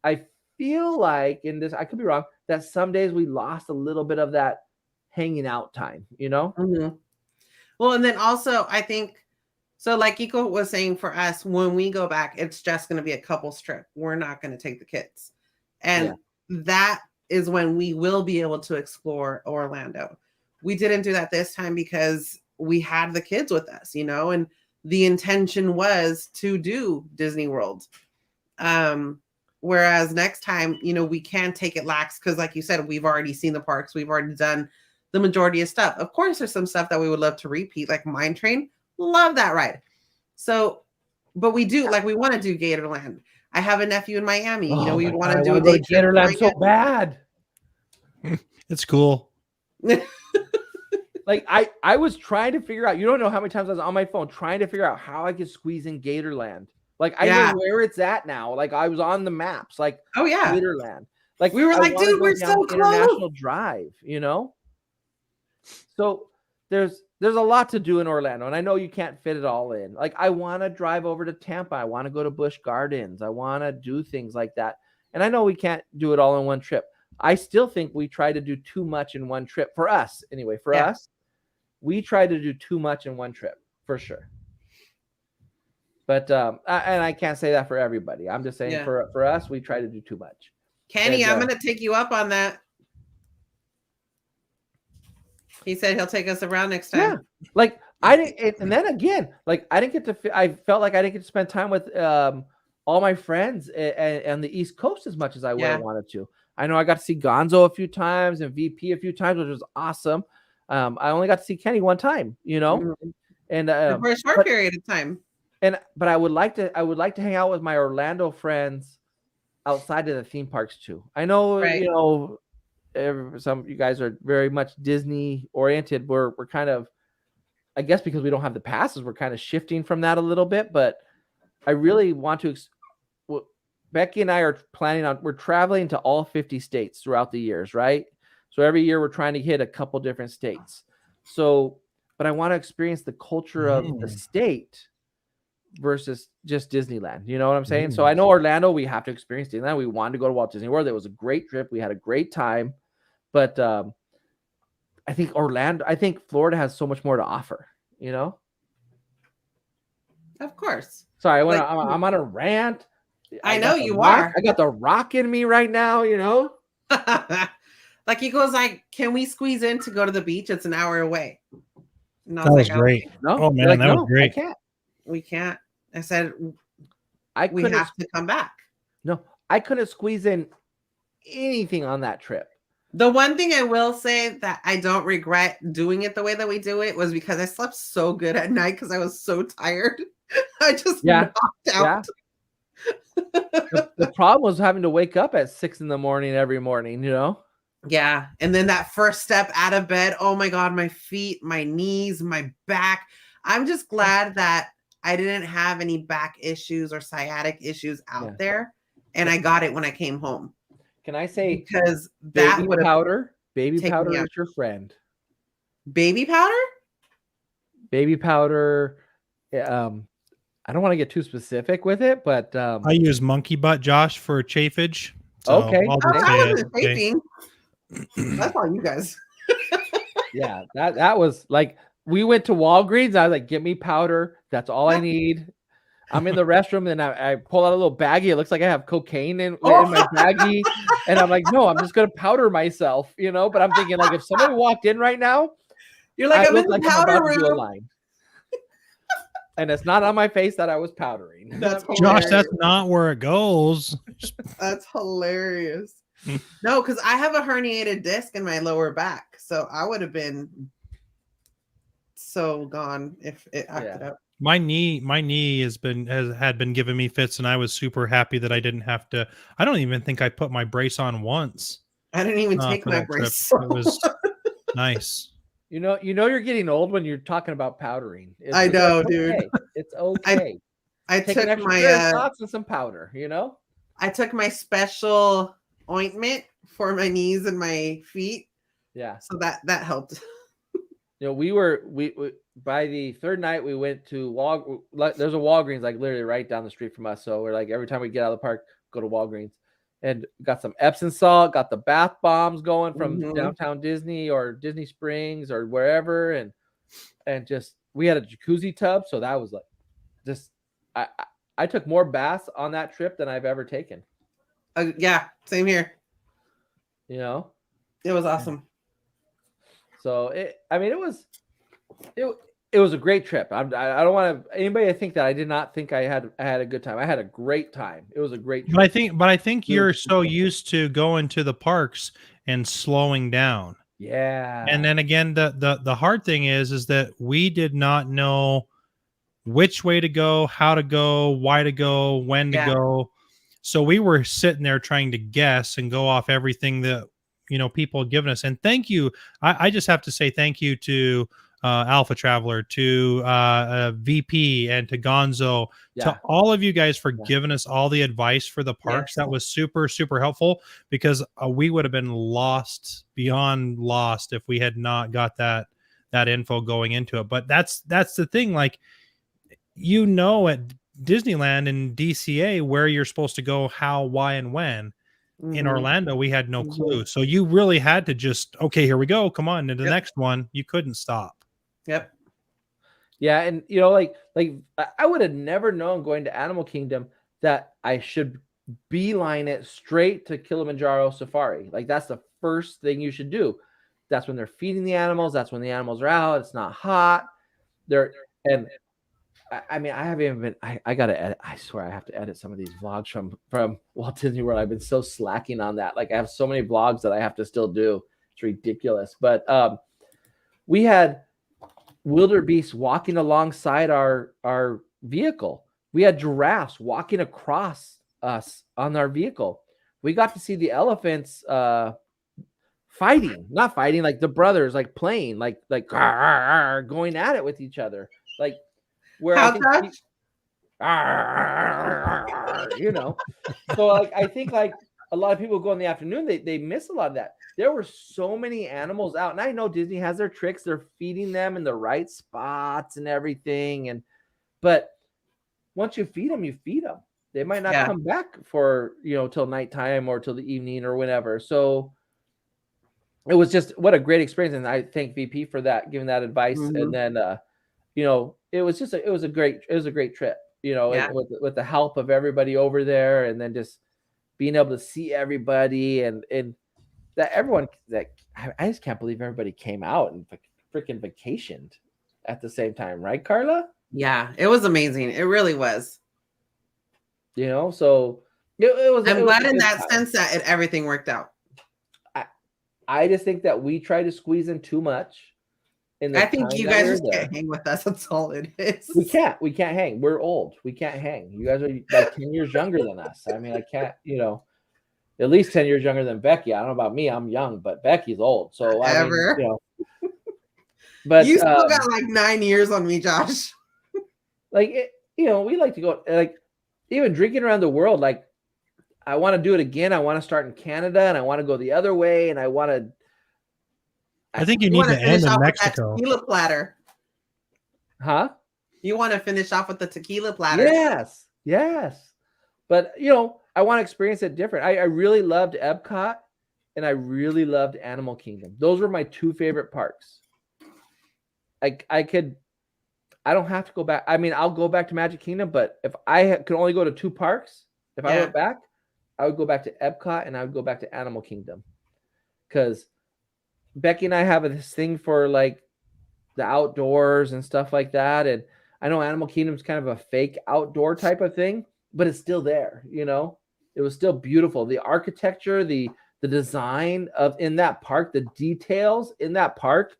I feel like, in this, I could be wrong, that some days we lost a little bit of that hanging out time, you know? Mm-hmm. Well, and then also I think, so like Iko was saying, for us, when we go back, it's just going to be a couple's trip. We're not going to take the kids. And that is when we will be able to explore Orlando. We didn't do that this time because we had the kids with us, you know, and the intention was to do Disney World. Whereas next time, you know, we can take it lax because, like you said, we've already seen the parks. We've already done the majority of stuff. Of course, there's some stuff that we would love to repeat, like Mine Train. Love that ride. So, but we do, like, we want to do Gatorland. I have a nephew in Miami. You know, we want to do a day trip. Gatorland so bad. It's cool. Like, I was trying to figure out, you don't know how many times I was on my phone trying to figure out how I could squeeze in Gatorland. Like, I know where it's at now. Like, I was on the maps. Like, Gatorland. Like, we were like, dude, we're so close. International Drive, you know? So there's a lot to do in Orlando, and I know you can't fit it all in. Like, I want to drive over to Tampa. I want to go to Busch Gardens. I want to do things like that. And I know we can't do it all in one trip. I still think we try to do too much in one trip. For us, anyway, us, we try to do too much in one trip, for sure. But and I can't say that for everybody. I'm just saying for us, we try to do too much. Kenny, I'm going to take you up on that. He said he'll take us around next time. Yeah. Like, I didn't, and then again, like, I felt like I didn't get to spend time with all my friends and the East Coast as much as I would have wanted to. I know I got to see Gonzo a few times and VP a few times, which was awesome. I only got to see Kenny one time, you know, and for a short period of time. But I would like to hang out with my Orlando friends outside of the theme parks too. I know, you know, some of you guys are very much Disney oriented. We're kind of, I guess because we don't have the passes, we're kind of shifting from that a little bit. But I really want to. Becky and I are we're traveling to all 50 states throughout the years, right? So every year we're trying to hit a couple different states. So, but I want to experience the culture of the state versus just Disneyland. You know what I'm saying? So I know Orlando, we have to experience Disneyland. We wanted to go to Walt Disney World. It was a great trip. We had a great time. But I think Florida has so much more to offer, you know? Of course. Sorry, I'm on a rant. I know you are. I got the rock in me right now, you know? Like, he goes like, can we squeeze in to go to the beach? It's an hour away. And that was great. No, oh man, that was great. We can't. I said, we have to come back. No, I couldn't squeeze in anything on that trip. The one thing I will say that I don't regret doing it the way that we do it was because I slept so good at night because I was so tired. I just knocked out. The problem was having to wake up at 6 a.m. every morning, you know? Yeah. And then that first step out of bed, oh my God, my feet, my knees, my back. I'm just glad that I didn't have any back issues or sciatic issues out there. And I got it when I came home. Can I say, because that baby powder is your friend. Baby powder? Baby powder I don't want to get too specific with it, but I use monkey butt, Josh, for chafage. So Okay. I'll Oh, just I say it. wasn't Okay. taping. That's all you guys. yeah, that was like we went to Walgreens. I was like, "Get me powder. That's all I need." I'm in the restroom and I pull out a little baggie. It looks like I have cocaine in my baggie, and I'm like, "No, I'm just gonna powder myself," you know. But I'm thinking like, if somebody walked in right now, You're like, I I'm in look the like I'm powder about to do a room. line, and it's not on my face that I was powdering. That's Josh, hilarious. that's not where it goes. That's hilarious. No, because I have a herniated disc in my lower back, so I would have been so gone if it acted up. My knee had been giving me fits, and I was super happy that I didn't have to. I don't even think I put my brace on once. I didn't even take for my that trip. brace. It was nice. You know you're getting old when you're talking about powdering. I know, it's dude. okay. It's okay. I Take an took extra my pair of socks and some powder. You know. I took my special ointment for my knees and my feet. Yeah. So that helped. You know, we by the third night we went to there's a Walgreens like literally right down the street from us. So we're like every time we get out of the park, go to Walgreens, and got some Epsom salt, got the bath bombs going from downtown Disney or Disney Springs or wherever, and just we had a jacuzzi tub, so that was like just I took more baths on that trip than I've ever taken. Yeah, same here. You know, it was awesome. So it was a great trip. I don't want to anybody to think that I did not think I had a good time. I had a great time. It was a great trip. But I think you're so used to going to the parks and slowing down. Yeah. And then again, the hard thing is that we did not know which way to go, how to go, why to go, when to go. So we were sitting there trying to guess and go off everything that people have given us. And thank you. I just have to say thank you to Alpha Traveler, to VP, and to Gonzo, to all of you guys for giving us all the advice for the parks. That was super, super helpful, because we would have been lost beyond lost if we had not got that info going into it. But that's the thing. Like, at Disneyland and DCA where you're supposed to go, how, why, and when. In Orlando, we had no clue. So you really had to just, okay, here we go. Come on. And the next one, you couldn't stop. Yep. Yeah. And, like I would have never known going to Animal Kingdom that I should beeline it straight to Kilimanjaro Safari. Like, that's the first thing you should do. That's when they're feeding the animals. That's when the animals are out. It's not hot. I mean, I haven't even been. I gotta edit. I swear, I have to edit some of these vlogs from Walt Disney World. I've been so slacking on that. Like, I have so many vlogs that I have to still do. It's ridiculous. But we had wildebeest walking alongside our vehicle. We had giraffes walking across us on our vehicle. We got to see the elephants not fighting, like the brothers, like playing, like going at it with each other, like. Where so like I think like a lot of people go in the afternoon, they miss a lot of that. There were so many animals out, and I know Disney has their tricks. They're feeding them in the right spots and everything, but once you feed them, they might not come back for till nighttime or till the evening or whenever. So it was just what a great experience, and I thank VP for that, giving that advice. And then it was a great trip, with the help of everybody over there, and then just being able to see everybody and that everyone that I just can't believe everybody came out and freaking vacationed at the same time, right, Carla? Yeah, it was amazing. It really was. So it was. I'm glad in that sense that everything worked out. I just think that we try to squeeze in too much. I think you guys just can't hang with us. That's all it is. We can't hang. We're old. We can't hang. You guys are like 10 years younger than us. I mean, I can't, at least 10 years younger than Becky. I don't know about me. I'm young, but Becky's old. So Whatever. I mean, but you still got like 9 years on me, Josh. Like, we like to go, like, even drinking around the world. Like, I want to do it again. I want to start in Canada, and I want to go the other way, and I want to. I think you need to end in Mexico. Tequila platter. Huh? You want to finish off with the tequila platter. Yes. But I want to experience it different. I really loved Epcot and I really loved Animal Kingdom. Those were my two favorite parks. I don't have to go back. I mean, I'll go back to Magic Kingdom, but if I could only go to two parks, if I went back, I would go back to Epcot and I would go back to Animal Kingdom. Because Becky and I have this thing for like the outdoors and stuff like that. And I know Animal Kingdom is kind of a fake outdoor type of thing, but it's still there. It was still beautiful. The architecture, the design in that park, the details in that park.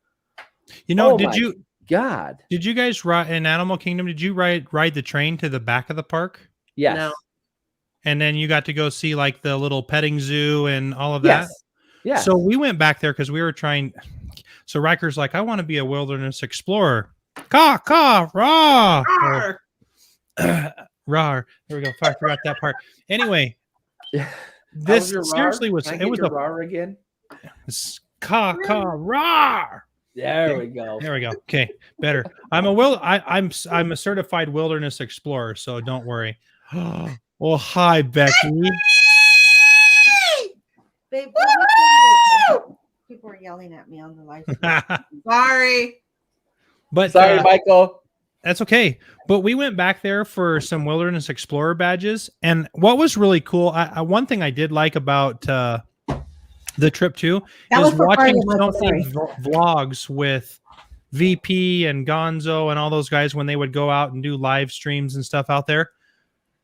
God. Did you guys ride in Animal Kingdom? Did you ride the train to the back of the park? Yes. No. And then you got to go see like the little petting zoo and all of that? Yes. So we went back there because we were trying. So Riker's like, I want to be a wilderness explorer. Caw, caw, raw. Rawr. There we go. I forgot that part. Anyway, this seriously was. It was a raw again. Caw, caw, raw. There we go. Okay, better. I'm a certified wilderness explorer, so don't worry. Well, hi, Becky. Babe, people are yelling at me on the live. Sorry. But sorry, Michael. That's okay. But we went back there for some wilderness explorer badges, and what was really cool. One thing I did like about the trip too is watching so many vlogs with VP and Gonzo and all those guys when they would go out and do live streams and stuff out there.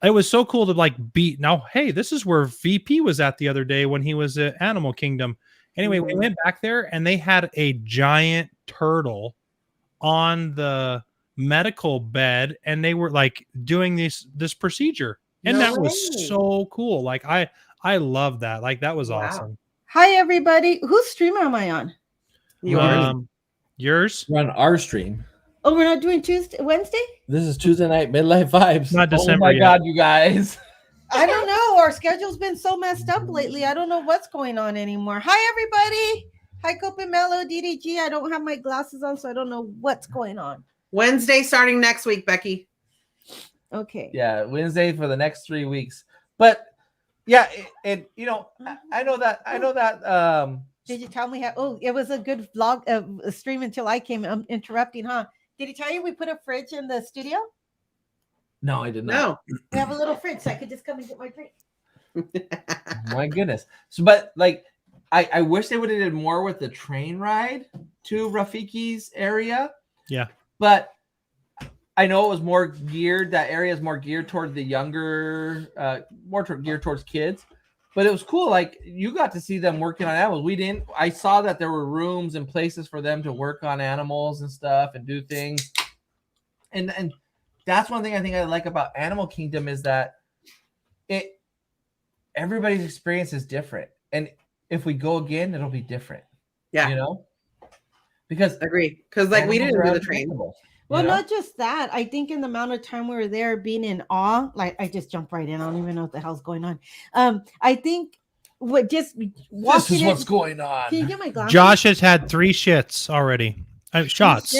It was so cool to now, hey, this is where VP was at the other day when he was at Animal Kingdom. Anyway, we went back there and they had a giant turtle on the medical bed and they were like doing this procedure. And that was so cool. Like I love that. Like that was awesome. Hi, everybody. Whose stream am I on? Yours? We're on our stream. Oh, we're not doing Wednesday? This is Tuesday night, Midlife Vibes. Not December. Oh my God, you guys. I don't know. Our schedule's been so messed up lately. I don't know what's going on anymore. Hi, everybody. Hi, Cope and Mello, DDG. I don't have my glasses on, so I don't know what's going on. Wednesday starting next week, Becky. Okay. Yeah, Wednesday for the next 3 weeks. But yeah, and I know that. Did you tell me how? Oh, it was a good vlog stream until I came. I'm interrupting, huh? Did he tell you we put a fridge in the studio? No, I did not. No. We have a little fridge, so I could just come and get my drink. My goodness. So, but like, I wish they would have did more with the train ride to Rafiki's area. Yeah. But I know it was more geared. That area is more geared toward the younger, geared towards kids. But it was cool. Like you got to see them working on animals. We didn't. I saw that there were rooms and places for them to work on animals and stuff and do things. And that's one thing I think I like about Animal Kingdom is that everybody's experience is different. And if we go again, it'll be different. Yeah. Because agree. Because like we didn't do the train. Well, not just that. I think in the amount of time we were there being in awe, like I just jumped right in. I don't even know what the hell's going on. I think this is what's going on. Can you get my glasses? Josh has had 3 shits already. Shots.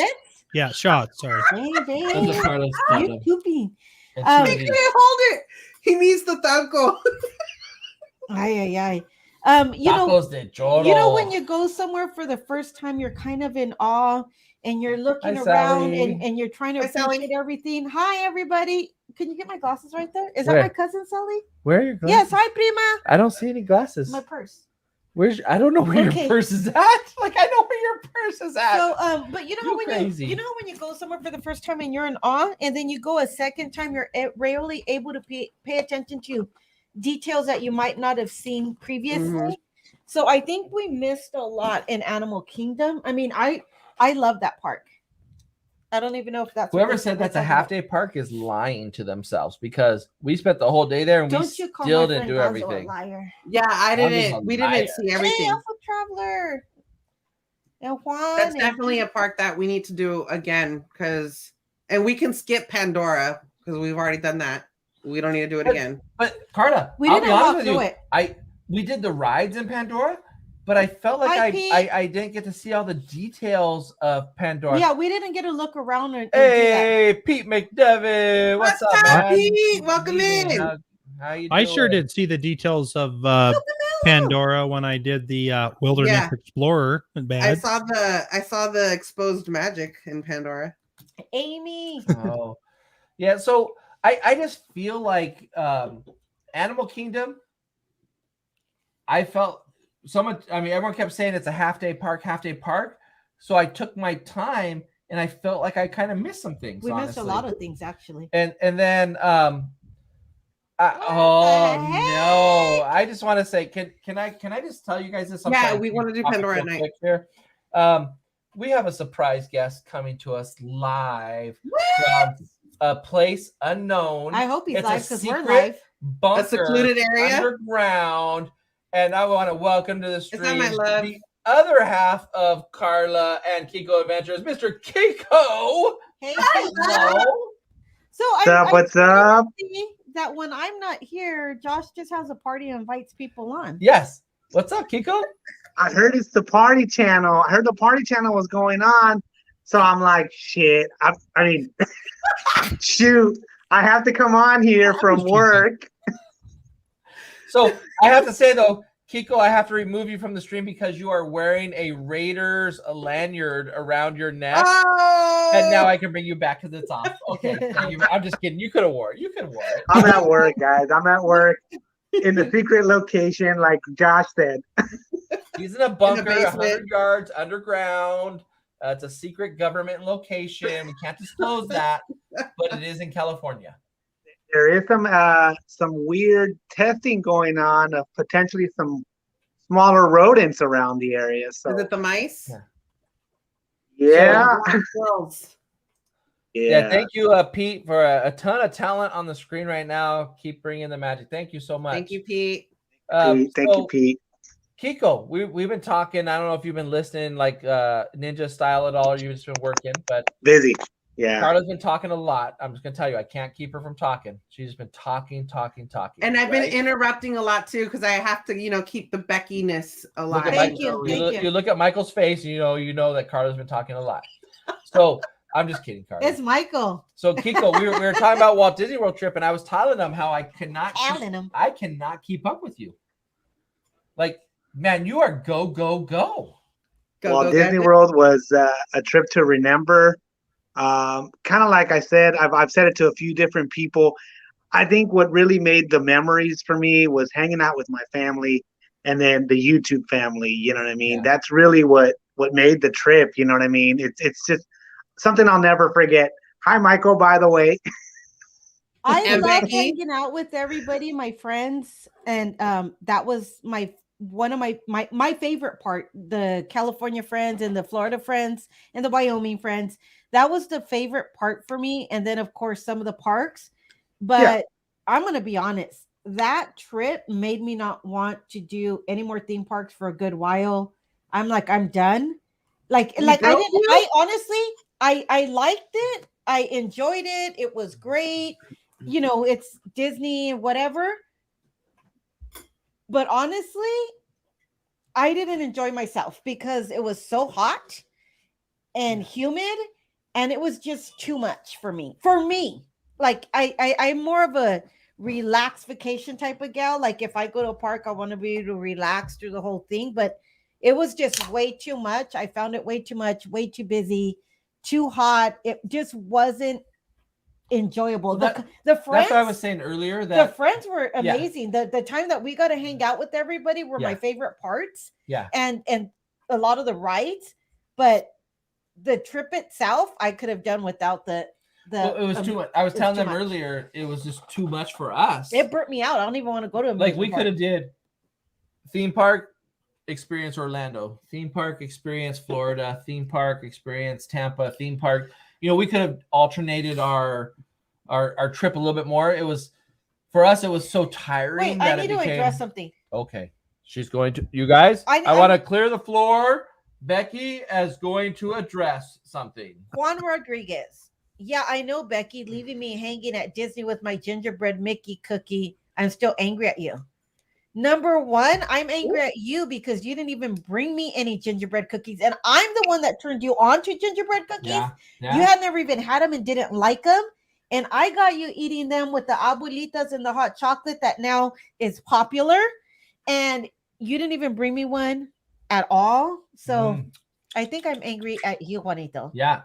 Yeah, shots. Sorry. Hey, you pooping. He can't hold it. He needs the taco. Ay. You know when you go somewhere for the first time, you're kind of in awe. And you're looking around and you're trying to appreciate everything. Hi, everybody. Can you get my glasses right there? Is that my cousin, Sully? Where are your glasses? Yes, hi, prima. I don't see any glasses. My purse. I don't know where your purse is at. Like, I know where your purse is at. So, but you know when you go somewhere for the first time and you're in awe, and then you go a second time, you're rarely able to pay attention to details that you might not have seen previously. Mm-hmm. So I think we missed a lot in Animal Kingdom. I mean, I love that park. I don't even know if that's whoever said that's a half-day park is lying to themselves because we spent the whole day there and we still didn't do everything. Yeah, I didn't. We didn't see everything. Hey, Alpha Traveler. And Juan. That's definitely a park that we need to do again and we can skip Pandora because we've already done that. We don't need to do it again. But Carla, we didn't walk through it. We did the rides in Pandora. but I felt like Hi, Pete. I didn't get to see all the details of Pandora. Yeah, we didn't get to look around and Hey, Pete McDevitt, what's up, man? Pete? Welcome in. How you doing? I sure did see the details of Pandora when I did the Wilderness Explorer. I saw the exposed magic in Pandora. Amy. Oh, yeah. So I just feel like Animal Kingdom. I felt everyone kept saying it's a half day park. So I took my time and I felt like I kind of missed some things. We missed a lot of things actually. And then I just want to say, can I just tell you guys this? Yeah, we want to do Pandora at night. Here. We have a surprise guest coming to us live from a place unknown. I hope he's live because we're live. live. A secluded area underground. And I want to welcome to the stream the other half of Carla and Kiko Adventures, Mr. Kiko. Hey, hello. So what's up? That when I'm not here, Josh just has a party and invites people on. Yes. What's up, Kiko? I heard it's the party channel. I heard the party channel was going on. So I'm like, shit. I mean, shoot. I have to come on here from work. So I have to say, though, Kiko, I have to remove you from the stream because you are wearing a Raiders lanyard around your neck. Oh! And now I can bring you back because it's off. Okay. I'm just kidding. You could have wore it. I'm at work, guys. I'm at work in the secret location, like Josh said. He's in a bunker 100 yards underground. It's a secret government location. We can't disclose that, but it is in California. There is some weird testing going on of potentially some smaller rodents around the area. So is it the mice? Yeah. Yeah. Thank you, Pete, for a ton of talent on the screen right now. Keep bringing the magic. Thank you so much. Thank you, Pete. Thank you, Pete. Kiko, we've been talking. I don't know if you've been listening like ninja style at all, or you've just been working, but busy. Yeah. Carla's been talking a lot. I'm just gonna tell you, I can't keep her from talking. She's been talking. And I've been interrupting a lot too, because I have to, keep the Becky-ness alive. Thank you. You look at Michael's face, you know that Carla's been talking a lot. So I'm just kidding, Carla. It's Michael. So Kiko, we were talking about Walt Disney World trip, and I was telling them how I cannot keep up with you. Like, man, you are go. Walt Disney World was a trip to remember. Kind of like I said, I've said it to a few different people. I think what really made the memories for me was hanging out with my family and then the YouTube family. You know what I mean? Yeah. That's really what made the trip. You know what I mean? It's just something I'll never forget. Hi, Michael, by the way. I love hanging out with everybody, my friends, and that was one of my favorite part. The California friends and the Florida friends and the Wyoming friends. That was the favorite part for me. And then, of course, some of the parks. But I'm going to be honest. That trip made me not want to do any more theme parks for a good while. I'm done. I honestly, I liked it. I enjoyed it. It was great. It's Disney and whatever. But honestly, I didn't enjoy myself because it was so hot and humid. And it was just too much for me. Like I'm more of a relaxed vacation type of gal. Like if I go to a park, I want to be able to relax through the whole thing. But it was just way too much. I found it way too much, way too busy, too hot. It just wasn't enjoyable. The friends, that's what I was saying earlier. That the friends were amazing. The time that we got to hang out with everybody were my favorite parts. Yeah, and a lot of the rides, but the trip itself, I could have done without it was too much. I was telling them earlier, it was just too much for us. It burnt me out. I don't even want to go to a we could have did theme park experience Orlando, theme park experience Florida, theme park experience Tampa, theme park. We could have alternated our trip a little bit more. It was for us. It was so tiring. Wait, I need to address something. Okay, she's going to. You guys, I want to clear the floor. Becky is going to address something. Juan Rodriguez. Yeah, I know, Becky, leaving me hanging at Disney with my gingerbread Mickey cookie. I'm still angry at you. Number one, I'm angry at you because you didn't even bring me any gingerbread cookies, and I'm the one that turned you on to gingerbread cookies. Yeah. You had never even had them and didn't like them, and I got you eating them with the abuelitas and the hot chocolate that now is popular, and you didn't even bring me one at all. So I think I'm angry at you, Juanito. Yeah.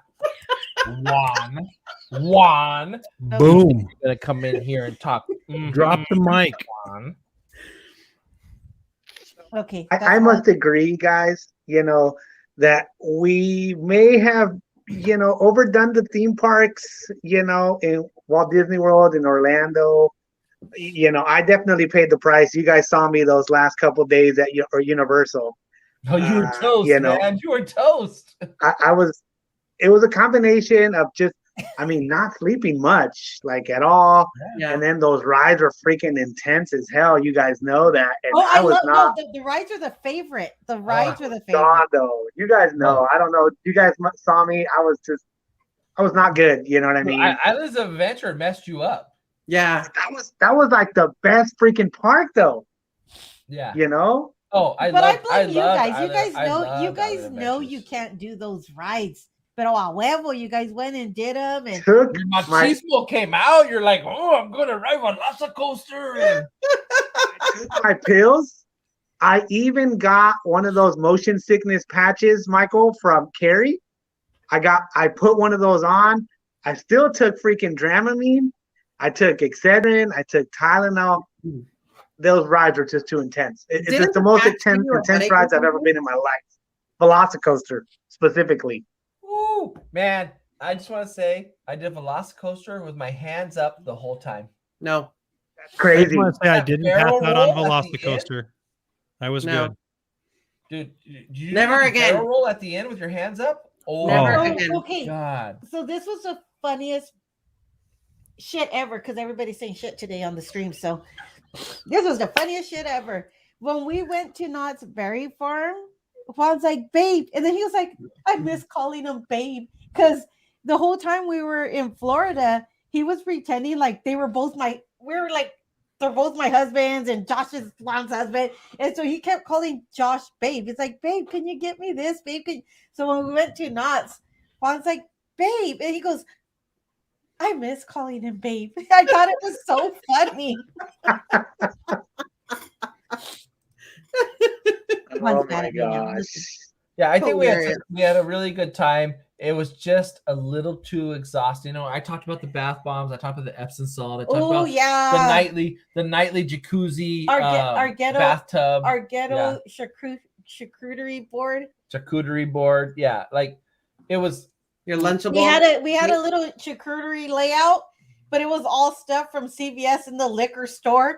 Juan. Boom. You're gonna come in here and talk. Drop the mic. Juan. Okay. I must agree, guys, that we may have, overdone the theme parks, in Walt Disney World in Orlando. I definitely paid the price. You guys saw me those last couple days at Universal. Oh, you were toast, man. You were toast. It was a combination of just, not sleeping much, like at all. Yeah. And then those rides are freaking intense as hell. You guys know that. And the rides are the favorite. The rides are the favorite. Though. You guys know. I don't know. You guys saw me. I was not good. You know what I mean? Islands of Adventure messed you up. Yeah. That was like the best freaking park though. Yeah. Oh, I blame you guys. You guys know you can't do those rides. Pero a huevo, you guys went and did them. And your machismo came out. You're like, oh, I'm going to ride a Velocicoaster. I took my pills. I even got one of those motion sickness patches, Michael, from Carrie. I put one of those on. I still took freaking Dramamine. I took Excedrin. I took Tylenol. Those rides are just too intense. It's just the most intense rides I've ever been in my life. Velocicoaster, specifically. Ooh, man, I just want to say I did Velocicoaster with my hands up the whole time. No. That's crazy. I want to say I didn't pass out on Velocicoaster. I was good. Dude, you never again. Barrel roll at the end with your hands up? Oh, never again. Okay. God. So this was the funniest shit ever because everybody's saying shit today on the stream. So this was the funniest shit ever. When we went to Knott's Berry Farm, Juan's like, babe. And then he was like, I miss calling him babe. Because the whole time we were in Florida, he was pretending like they're both my husbands and Josh is Juan's husband. And so he kept calling Josh babe. It's like, babe, can you get me this? Babe, so when we went to Knott's, Juan's like, babe. And he goes, I miss calling him babe. I thought it was so funny. Oh my gosh. Yeah, I think we had a really good time. It was just a little too exhausting. I talked about the bath bombs. I talked about the Epsom salt. I talked about the nightly jacuzzi, our ghetto bathtub, our ghetto charcuterie board. Charcuterie board, yeah, like it was your Lunchable. We had a little charcuterie layout, but it was all stuff from CVS in the liquor store.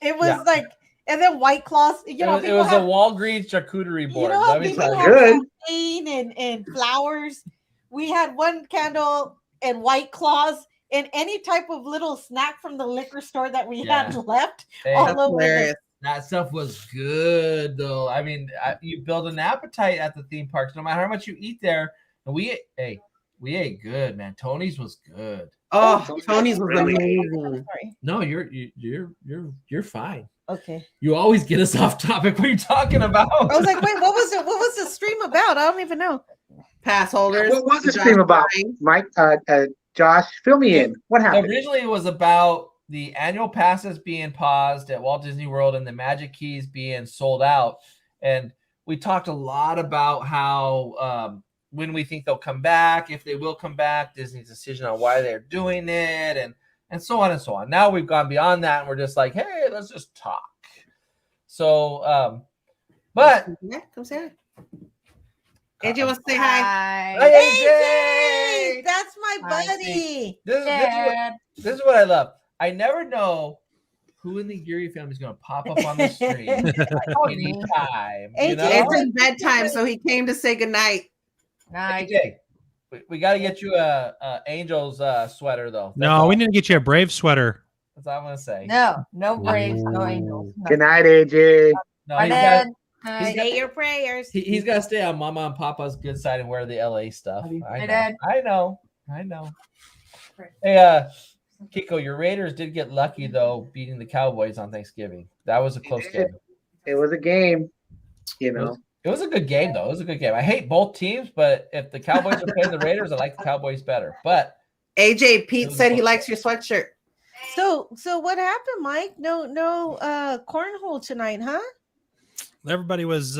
It was like. And then White Claws, it was a Walgreens charcuterie board. Let me tell you, champagne and flowers. We had one candle and White Claws and any type of little snack from the liquor store that we had left. All over that stuff was good, though. I mean, you build an appetite at the theme parks, no matter how much you eat there. And we ate good, man. Tony's was good. Oh, Tony's was amazing. No, you're fine. Okay. You always get us off topic. What are you talking about? I was like, wait, what was the stream about? I don't even know. Pass holders. What was the stream about, Mike? Josh, fill me in. What happened? Originally, it was about the annual passes being paused at Walt Disney World and the Magic Keys being sold out. And we talked a lot about how when we think they'll come back, if they will come back, Disney's decision on why they're doing it, and so on and so on. Now we've gone beyond that, and we're just like, hey, let's just talk. So, but come say hi. AJ wants to say hi. Hi, AJ! That's my buddy. This is what I love. I never know who in the Geary family is going to pop up on the stream anytime. It's his bedtime, so he came to say goodnight. Nice. AJ, we got to get you a Angels sweater, though. We need to get you a Brave sweater. That's all I'm going to say. No Braves, no Angels. No. Good night, AJ. No, say your prayers. He's got to stay on Mama and Papa's good side and wear the LA stuff. I know. Hey, Kiko, your Raiders did get lucky though, beating the Cowboys on Thanksgiving. That was a close game. It was a game, you know. It was a good game though. It was a good game. I hate both teams, but if the Cowboys are playing the Raiders, I like the Cowboys better. But AJ Pete said he likes your sweatshirt. So what happened, Mike? No cornhole tonight, huh? Everybody was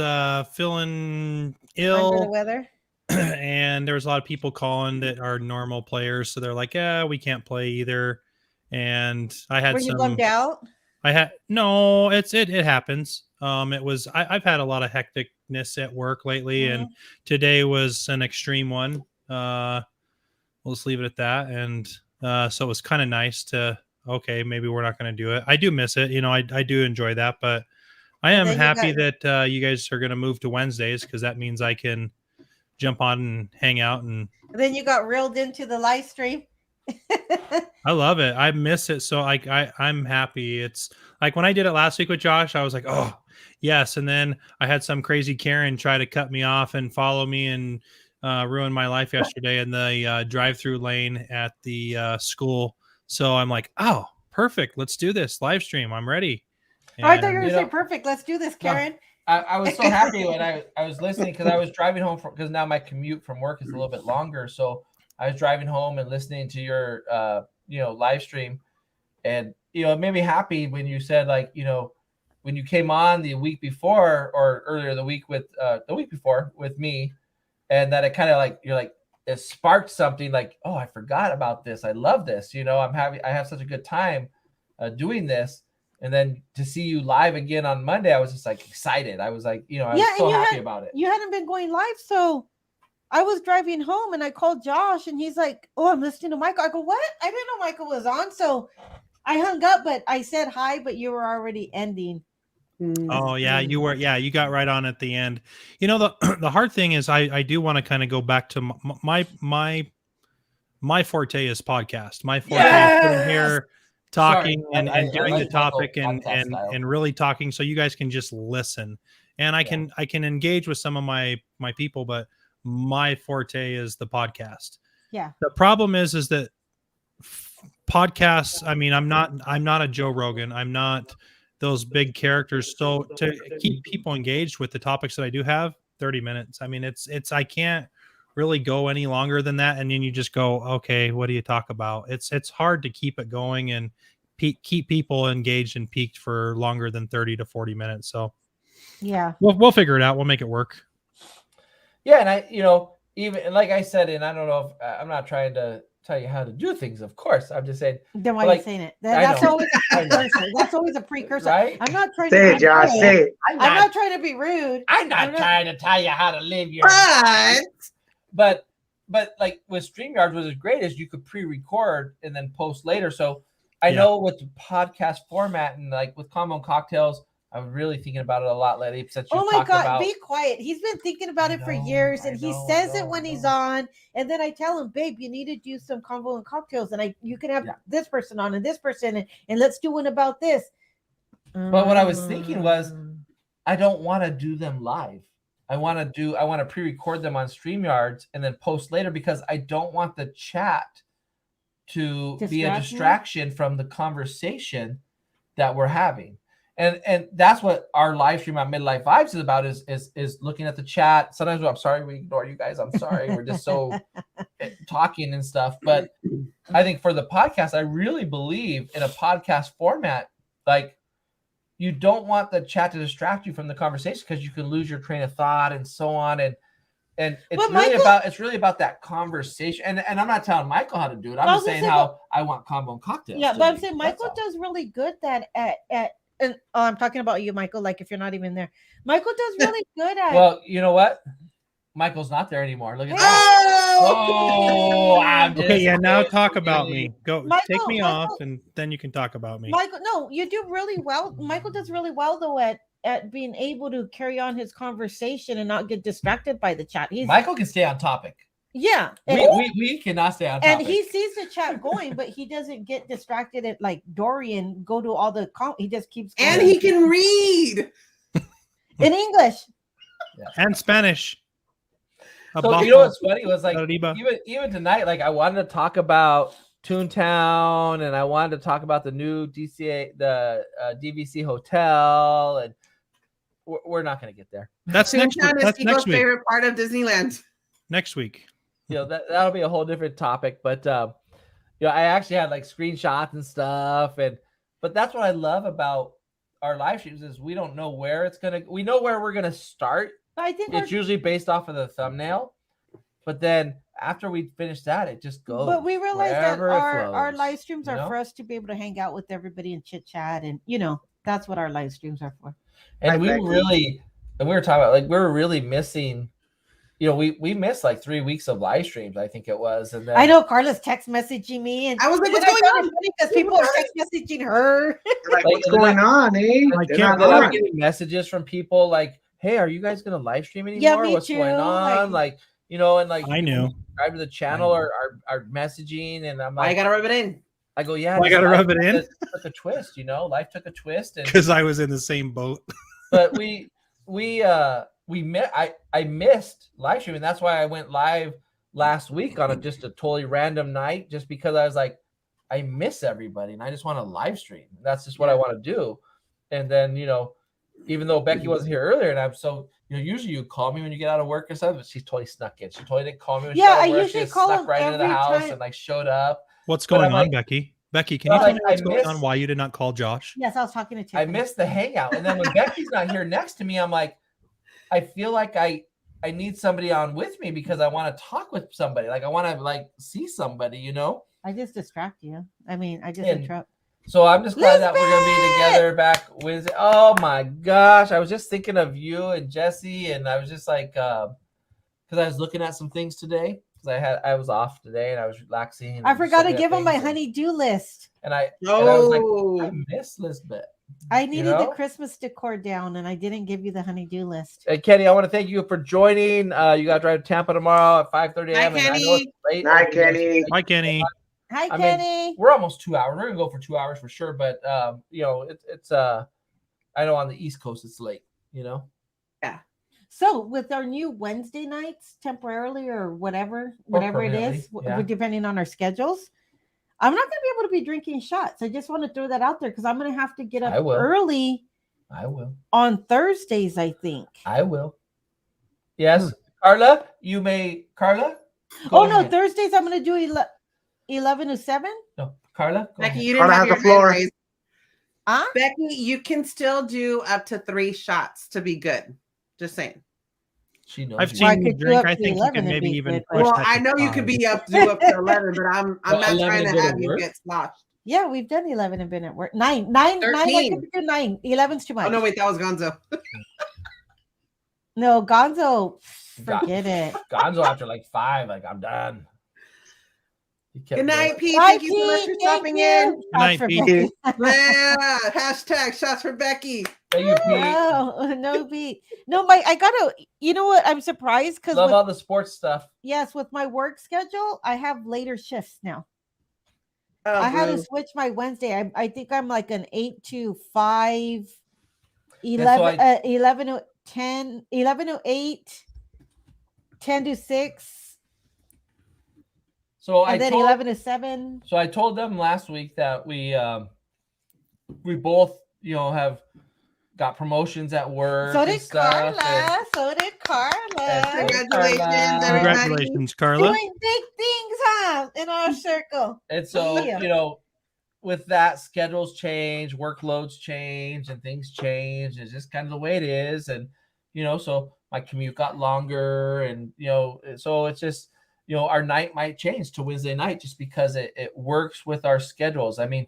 feeling Under the ill, weather. and there was a lot of people calling that are normal players, so they're like, "Yeah, we can't play either." And I had Were you bummed out? No, it happens. I've had a lot of hecticness at work lately, and today was an extreme one. We'll just leave it at that. And so it was kind of nice to, okay, maybe we're not going to do it. I do miss it. I do enjoy that, but I am happy that you guys are going to move to Wednesdays, because that means I can jump on and hang out. And then you got reeled into the live stream. I love it. I miss it. So I'm happy. It's like when I did it last week with Josh, I was like, oh yes. And then I had some crazy Karen try to cut me off and follow me and ruin my life yesterday in the drive-through lane at the school. So I'm like, oh, perfect. Let's do this live stream. I'm ready. And, I thought you were going to say perfect. Let's do this, Karen. I was so happy when I was listening, because I was driving home because now my commute from work is a little bit longer. So I was driving home and listening to your, live stream, and, it made me happy when you said, like, when you came on the week before or earlier the week before with me, and that it kind of like, you're like, it sparked something like, oh, I forgot about this. I love this. I have such a good time doing this. And then to see you live again on Monday, I was just like excited. I was like, I was so happy about it. You hadn't been going live, so I was driving home and I called Josh and he's like, oh, I'm listening to Michael. I go, what? I didn't know Michael was on. So I hung up, but I said hi, but you were already ending. Oh yeah, you were. Yeah, you got right on at the end. The hard thing is I do want to kind of go back to my forte is podcast. My forte is sitting here talking and doing the topic and really talking, so you guys can just listen. And I can engage with some of my people, but my forte is the podcast. Yeah. The problem is that podcasts, I mean, I'm not a Joe Rogan. I'm not those big characters. So to keep people engaged with the topics that I do have, 30 minutes. I mean, it's I can't really go any longer than that. And then you just go, okay, what do you talk about? It's hard to keep it going and keep people engaged and peaked for longer than 30 to 40 minutes. So yeah, we'll figure it out. We'll make it work. Yeah. And even like I said, and I don't know if I'm not trying to tell you how to do things, of course. I'm just saying. Then why are you saying it? That's always a precursor. That's always a precursor. Right? I'm not trying say it, Josh. Say it. I'm not trying to be rude. I'm not trying to tell you how to live your But like with StreamYard, what is great is you could pre-record and then post later. So I know with the podcast format and like with Combo and Cocktails, I'm really thinking about it a lot lately. Since you my God, be quiet. He's been thinking about it for years, and he says it when he's on. And then I tell him, babe, you need to do some Combo and Cocktails, and you can have this person on and this person, and let's do one about this. But what I was thinking was, I don't want to do them live. I want to pre-record them on StreamYards and then post later, because I don't want the chat to be a distraction from the conversation that we're having. And that's what our live stream on Midlife Vibes is about, is looking at the chat. Sometimes I'm sorry we ignore you guys. I'm sorry. We're just so talking and stuff. But I think for the podcast, I really believe in a podcast format. Like, you don't want the chat to distract you from the conversation, because you can lose your train of thought and so on. And it's really about that conversation. And I'm not telling Michael how to do it. I'm just saying how I want Combo and Cocktails. Yeah, but I'm saying Michael does really good and I'm talking about you, Michael. Like, if you're not even there, Michael does really good at. Well, you know what? Michael's not there anymore. Look at that. Oh, okay. Yeah, now talk about me. Go, take me off, and then you can talk about me. Michael, no, you do really well. Michael does really well though at being able to carry on his conversation and not get distracted by the chat. Michael can stay on topic. Yeah, we cannot stay on topic. And he sees the chat going, but he doesn't get distracted at like Dorian go to all the he just keeps going. And he can read in English and Spanish. So you know what's funny was like even tonight, like I wanted to talk about Toontown, and I wanted to talk about the new DVC hotel, and we're not going to get there. That's next week. Toontown is That's Nico's next week. favorite part of Disneyland. Next week. That'll be a whole different topic, but I actually had like screenshots and stuff, but that's what I love about our live streams is we don't know where we know where we're gonna start. I think it's usually based off of the thumbnail, but then after we finish that, it just goes. But we realize that our live streams are for us to be able to hang out with everybody and chit chat, and that's what our live streams are for. And we were talking about, like, we were really missing. We missed like 3 weeks of live streams, I think it was. And then I know Carla's text messaging me, and I was like, "What's going on?" Because people are text messaging her. Like, what's going on, eh? I'm getting messages from people like, "Hey, are you guys gonna live stream anymore? Yeah, me What's too. going on?" And like I knew. Subscribe to the channel or are messaging, and I'm like, I gotta rub it in. I go, yeah. I gotta rub it in. Took a twist, life took a twist, because I was in the same boat. But I missed live streaming. That's why I went live last week on just a totally random night, just because I was like, I miss everybody and I just want to live stream. That's just what I want to do. And then, even though Becky wasn't here earlier, and I'm so, usually you call me when you get out of work or something, but she totally snuck in. She totally didn't call me when she got out of work. Usually she call snuck right into the house time. and like showed up. What's going on, Becky? Becky, can you tell me what's going on? Why you did not call Josh? Yes, I was talking to Tiffany. I missed the hangout. And then when Becky's not here next to me, I'm like, I feel like I need somebody on with me because I want to talk with somebody. Like I want to like see somebody, I just distract you. I just interrupt. So I'm just glad that we're going to be together back Wednesday. Oh my gosh. I was just thinking of you and Jesse. And I was just like, because I was looking at some things today. Because I was off today and I was relaxing. I forgot to give him my honey-do list. And I was like, I miss Lisbeth. I needed the Christmas decor down, and I didn't give you the honey-do list. Hey, Kenny, I want to thank you for joining. You got to drive to Tampa tomorrow at 5:30 a.m. Hi, Kenny. Hi, Kenny. Hi, Kenny. Hi, Kenny. We're almost 2 hours. We're going to go for 2 hours for sure. But, it's I know on the East Coast it's late, Yeah. So with our new Wednesday nights, temporarily or whatever it is, depending on our schedules, I'm not going to be able to be drinking shots. I just want to throw that out there because I'm going to have to get up early. I will. On Thursdays, I think. I will. Yes. Carla, you may. Carla? No, Thursdays I'm going to do 11 to 7. No, Carla? Becky, you didn't have the floor. Becky, you can still do up to 3 shots to be good. Just saying. She knows. I've seen you drink. I think you can maybe even push that. I know you could be up to 11, but I'm not trying to have you get sloshed. Yeah, we've done 11 and been at work. 9. 9. 9. I could do 9. 11's too much. Oh no, wait, that was Gonzo. No, Gonzo. Forget it. Gonzo after like 5, like I'm done. Good night, Pete. Thank you so much for stopping in. Good night, Pete. Yeah, hashtag shots for Becky. Thank you, Pete. No, Pete. No, I gotta. You know what? I'm surprised because love all the sports stuff. Yes, with my work schedule, I have later shifts now. Oh, I had to switch my Wednesday. I think I'm like an 8 to 5, 11 to 10, 11 to 8, 10 to 6. So and then 11 to 7. So I told them last week that we both have got promotions at work. So did Carla. So did Carla. Congratulations, Carla. Doing big things, in our circle. And so with that, schedules change, workloads change, and things change. It's just kind of the way it is, and so my commute got longer, and so it's just. Our night might change to Wednesday night just because it works with our schedules. I mean,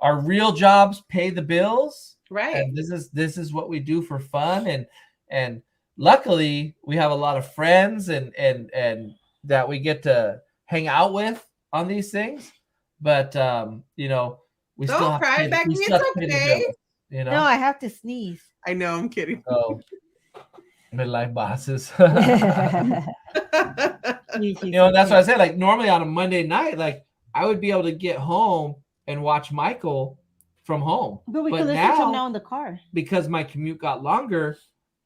our real jobs pay the bills, right? And this is what we do for fun, and luckily we have a lot of friends and that we get to hang out with on these things. But we still don't cry, Becky. It's okay. No, I have to sneeze. I know. I'm kidding. Oh. Midlife bosses. That's what I said. Like normally on a Monday night, like I would be able to get home and watch Michael from home. But we can listen to him now in the car. Because my commute got longer,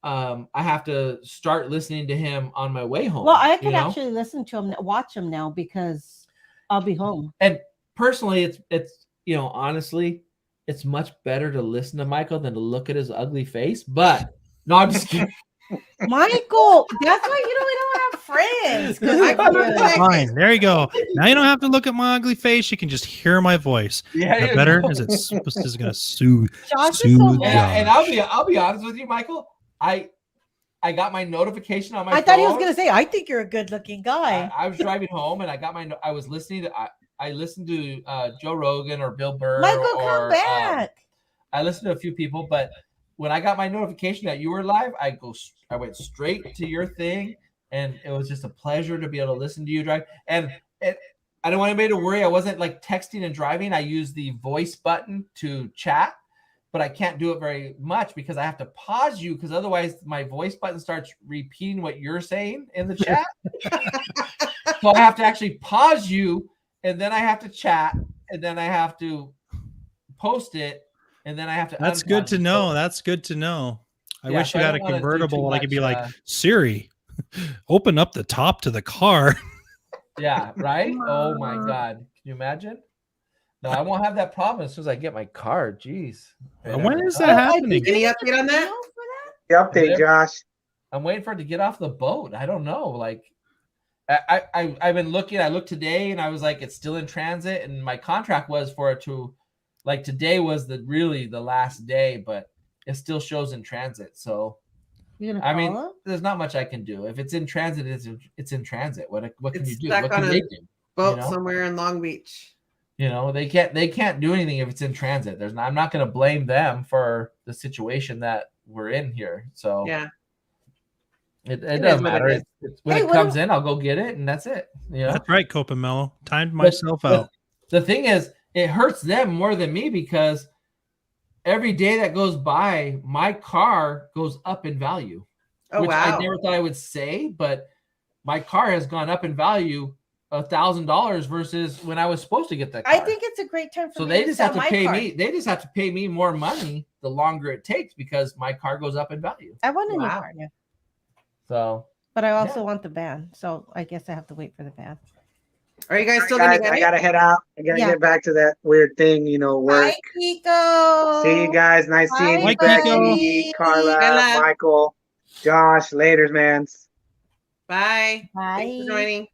I have to start listening to him on my way home. Well, I can actually listen to him, watch him now because I'll be home. And personally, it's honestly, it's much better to listen to Michael than to look at his ugly face. But no, I'm just kidding. Michael, that's why we don't have friends. Fine, there you go. Now you don't have to look at my ugly face. You can just hear my voice. Yeah, better is it is going to soothe. Josh is so and I'll be honest with you, Michael. I got my notification on my phone. I thought he was going to say, I think you're a good-looking guy. I was driving home and I was listening to I listened to Joe Rogan or Bill Burr. Michael, come back. I listened to a few people, but when I got my notification that you were live, I went straight to your thing, and it was just a pleasure to be able to listen to you drive. And I don't want anybody to worry. I wasn't like texting and driving. I used the voice button to chat, but I can't do it very much because I have to pause you because otherwise my voice button starts repeating what you're saying in the chat. So I have to actually pause you, and then I have to chat, and then I have to post it. And then I have to. That's good to know. That's good to know. I wish you had a convertible. I could be like, Siri, open up the top to the car. Yeah, right? Oh my God. Can you imagine? No, I won't have that problem as soon as I get my car. Jeez. When is that happening? Any update on that? The update, Josh. I'm waiting for it to get off the boat. I don't know. Like, I've been looking. I looked today and I was like, it's still in transit. And my contract was for it to. Like today was really the last day, but it still shows in transit. So, I mean, there's not much I can do. If it's in transit, it's in transit. What can you do? What can they do? Boat somewhere in Long Beach. They can't do anything if it's in transit. I'm not going to blame them for the situation that we're in here. So yeah, it doesn't matter. When it comes in, I'll go get it, and that's it. That's right, Copamello. Timed myself out. The thing is, it hurts them more than me because every day that goes by, my car goes up in value. Oh, which wow. I never thought I would say, but my car has gone up in value $1,000 versus when I was supposed to get that car. I think it's a great time for so me they to just sell have to my pay car. me. They just have to pay me more money the longer it takes because my car goes up in value. I want a new car, yeah. So, but I also want the van. So I guess I have to wait for the van. Are you guys still going to get it? I got to head out. I got to get back to that weird thing, work. Bye, Kiko. See you guys. Nice seeing you, Becky, Carla, Michael, Josh. Laters, man. Bye. Bye. Thanks for joining.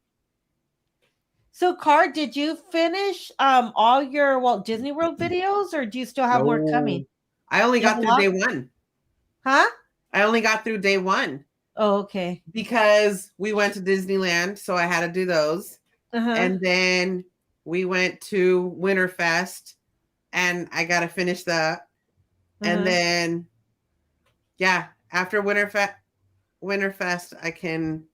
So, Car, did you finish all your Walt Disney World videos, or do you still have more coming? I only got through day one. Huh? I only got through day one. Oh, okay. Because we went to Disneyland, so I had to do those. And then we went to Winterfest, and I got to finish that. And then, after Winterfest, I can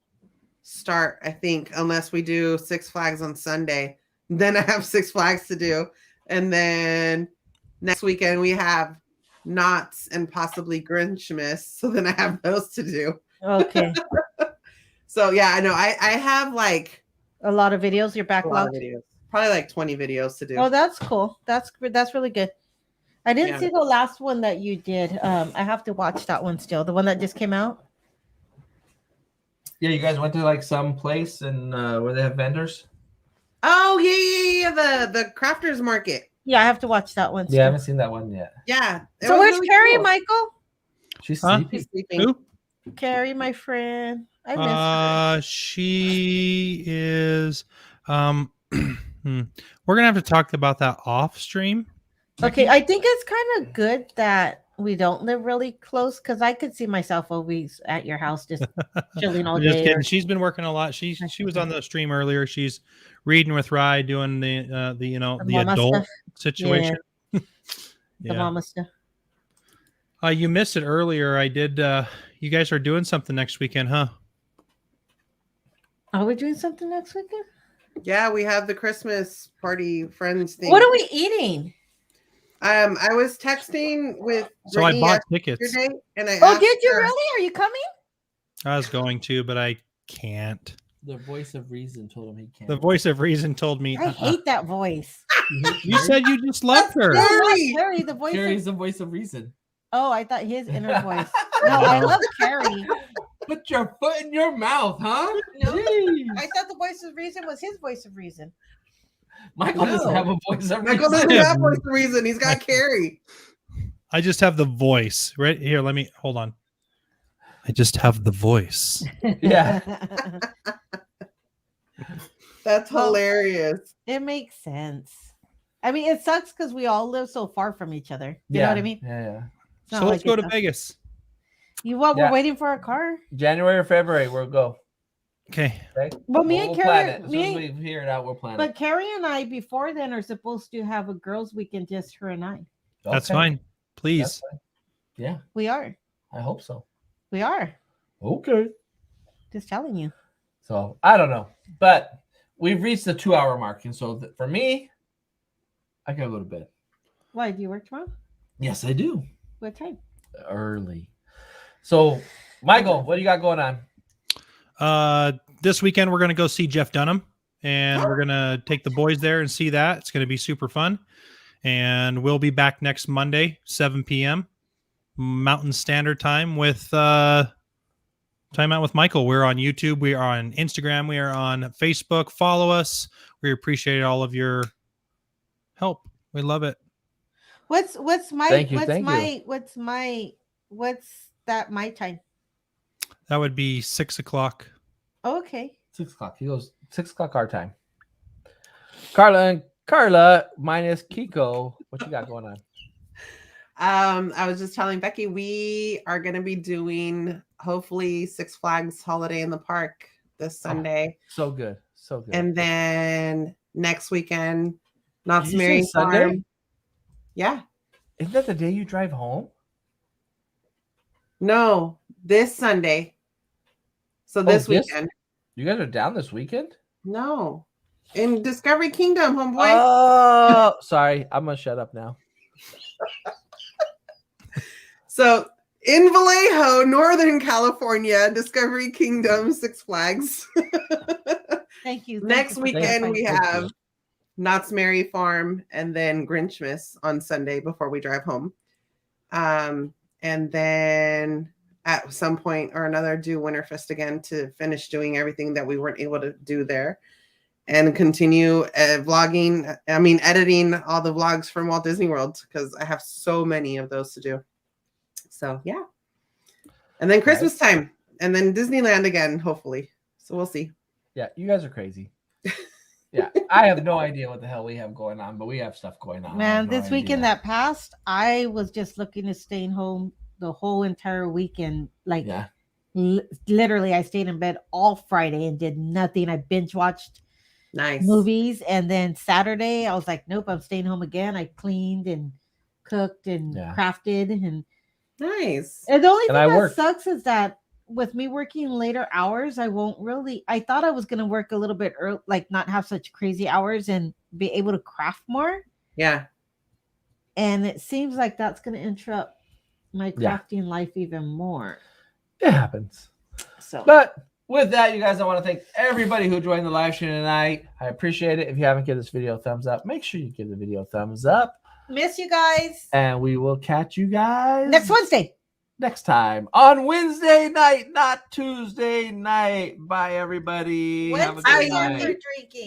start, I think, unless we do Six Flags on Sunday. Then I have Six Flags to do. And then next weekend we have Knott's and possibly Grinchmas. So then I have those to do. Okay. So yeah, I know. I have like a lot of videos, your backlog. Probably like 20 videos to do. Oh, that's cool. That's really good. I didn't see the last one that you did. I have to watch that one still. The one that just came out. Yeah, you guys went to like some place and where they have vendors. Oh yeah. The crafters market. Yeah, I have to watch that one. Yeah, I haven't seen that one yet. Yeah. So where's really Carrie, cool. Michael? She's sleeping. She's sleeping. Who? Carrie, my friend. I miss her. She is. We're gonna have to talk about that off stream. Okay, I think it's kind of good that we don't live really close because I could see myself always at your house just chilling all Just day. kidding. She's been working a lot. She was on the stream earlier. She's reading with Rye, doing the adult stuff. situation. Yeah. The mama stuff. You missed it earlier. I did. You guys are doing something next weekend, huh? Are we doing something next weekend? Yeah, we have the Christmas party friends thing. What are we eating? I was texting with so Brittany I bought tickets. And I did you really? Are you coming? I was going to, but I can't. The voice of reason told him he can't. The voice of reason told me. I hate that voice. You said you just loved her. Carrie, the voice. Carrie's the voice of reason. Oh, I thought his inner voice. No, I love Carrie. Put your foot in your mouth, huh? No, I thought the voice of reason was his voice of reason. Michael doesn't have a voice. Michael doesn't have a voice for a reason. He's got Carrie. I just have the voice. Right here, let me hold on. I just have the voice. Yeah. That's hilarious. It makes sense. I mean, it sucks because we all live so far from each other. You know what I mean? Yeah. So let's go to Vegas. We're waiting for a car. January or February, we'll go. Okay. Well, me and Carrie, as soon as we figure it out, we'll plan it. But Carrie and I, before then, are supposed to have a girls' weekend, just her and I. That's fine. Please. That's fine. Yeah. We are. I hope so. We are. Okay. Just telling you. So I don't know, but we've reached the 2-hour mark, and so for me, I gotta go to bed. Why? Do you work tomorrow? Yes, I do. What time? Early. So, Michael, what do you got going on? This weekend we're gonna go see Jeff Dunham, and we're gonna take the boys there and see that. It's gonna be super fun, and we'll be back next Monday, 7 p.m. Mountain Standard Time with Time Out with Michael. We're on YouTube, we are on Instagram, we are on Facebook. Follow us. We appreciate all of your help. We love it. What's my Thank you. what's that my time? That would be 6 o'clock. Oh, okay. 6 o'clock. He goes 6 o'clock our time. Carla minus Kiko. What you got going on? I was just telling Becky we are going to be doing hopefully Six Flags Holiday in the Park this Sunday. So good. And then next weekend, Knott's Did you Merry say Sunday? Farm. Yeah. Isn't that the day you drive home? No, this Sunday. So this weekend. You guys are down this weekend? No. In Discovery Kingdom, homeboy. Oh, sorry. I'm going to shut up now. So in Vallejo, Northern California, Discovery Kingdom, Six Flags. Thank you. Next weekend we have Knott's Merry Farm and then Grinchmas on Sunday before we drive home. And then at some point or another do Winterfest again to finish doing everything that we weren't able to do there and continue editing all the vlogs from Walt Disney World because I have so many of those to do. So yeah. And then Christmas time and then Disneyland again, hopefully. So we'll see. Yeah, you guys are crazy. Yeah, I have no idea what the hell we have going on, but we have stuff going on. Man, this weekend that passed, I was just looking at staying home the whole entire weekend. Like, literally, I stayed in bed all Friday and did nothing. I binge watched movies, and then Saturday, I was like, nope, I'm staying home again. I cleaned and cooked and crafted, and nice. And the only thing that sucks is that with me working later hours, I thought I was going to work a little bit early, like not have such crazy hours and be able to craft more. Yeah. And it seems like that's going to interrupt my crafting life even more. It happens. So, but with that, you guys, I want to thank everybody who joined the live stream tonight. I appreciate it. If you haven't given this video a thumbs up, make sure you give the video a thumbs up. Miss you guys. And we will catch you guys next Wednesday. Next time on Wednesday night, not Tuesday night. Bye, everybody. Wednesday after drinking.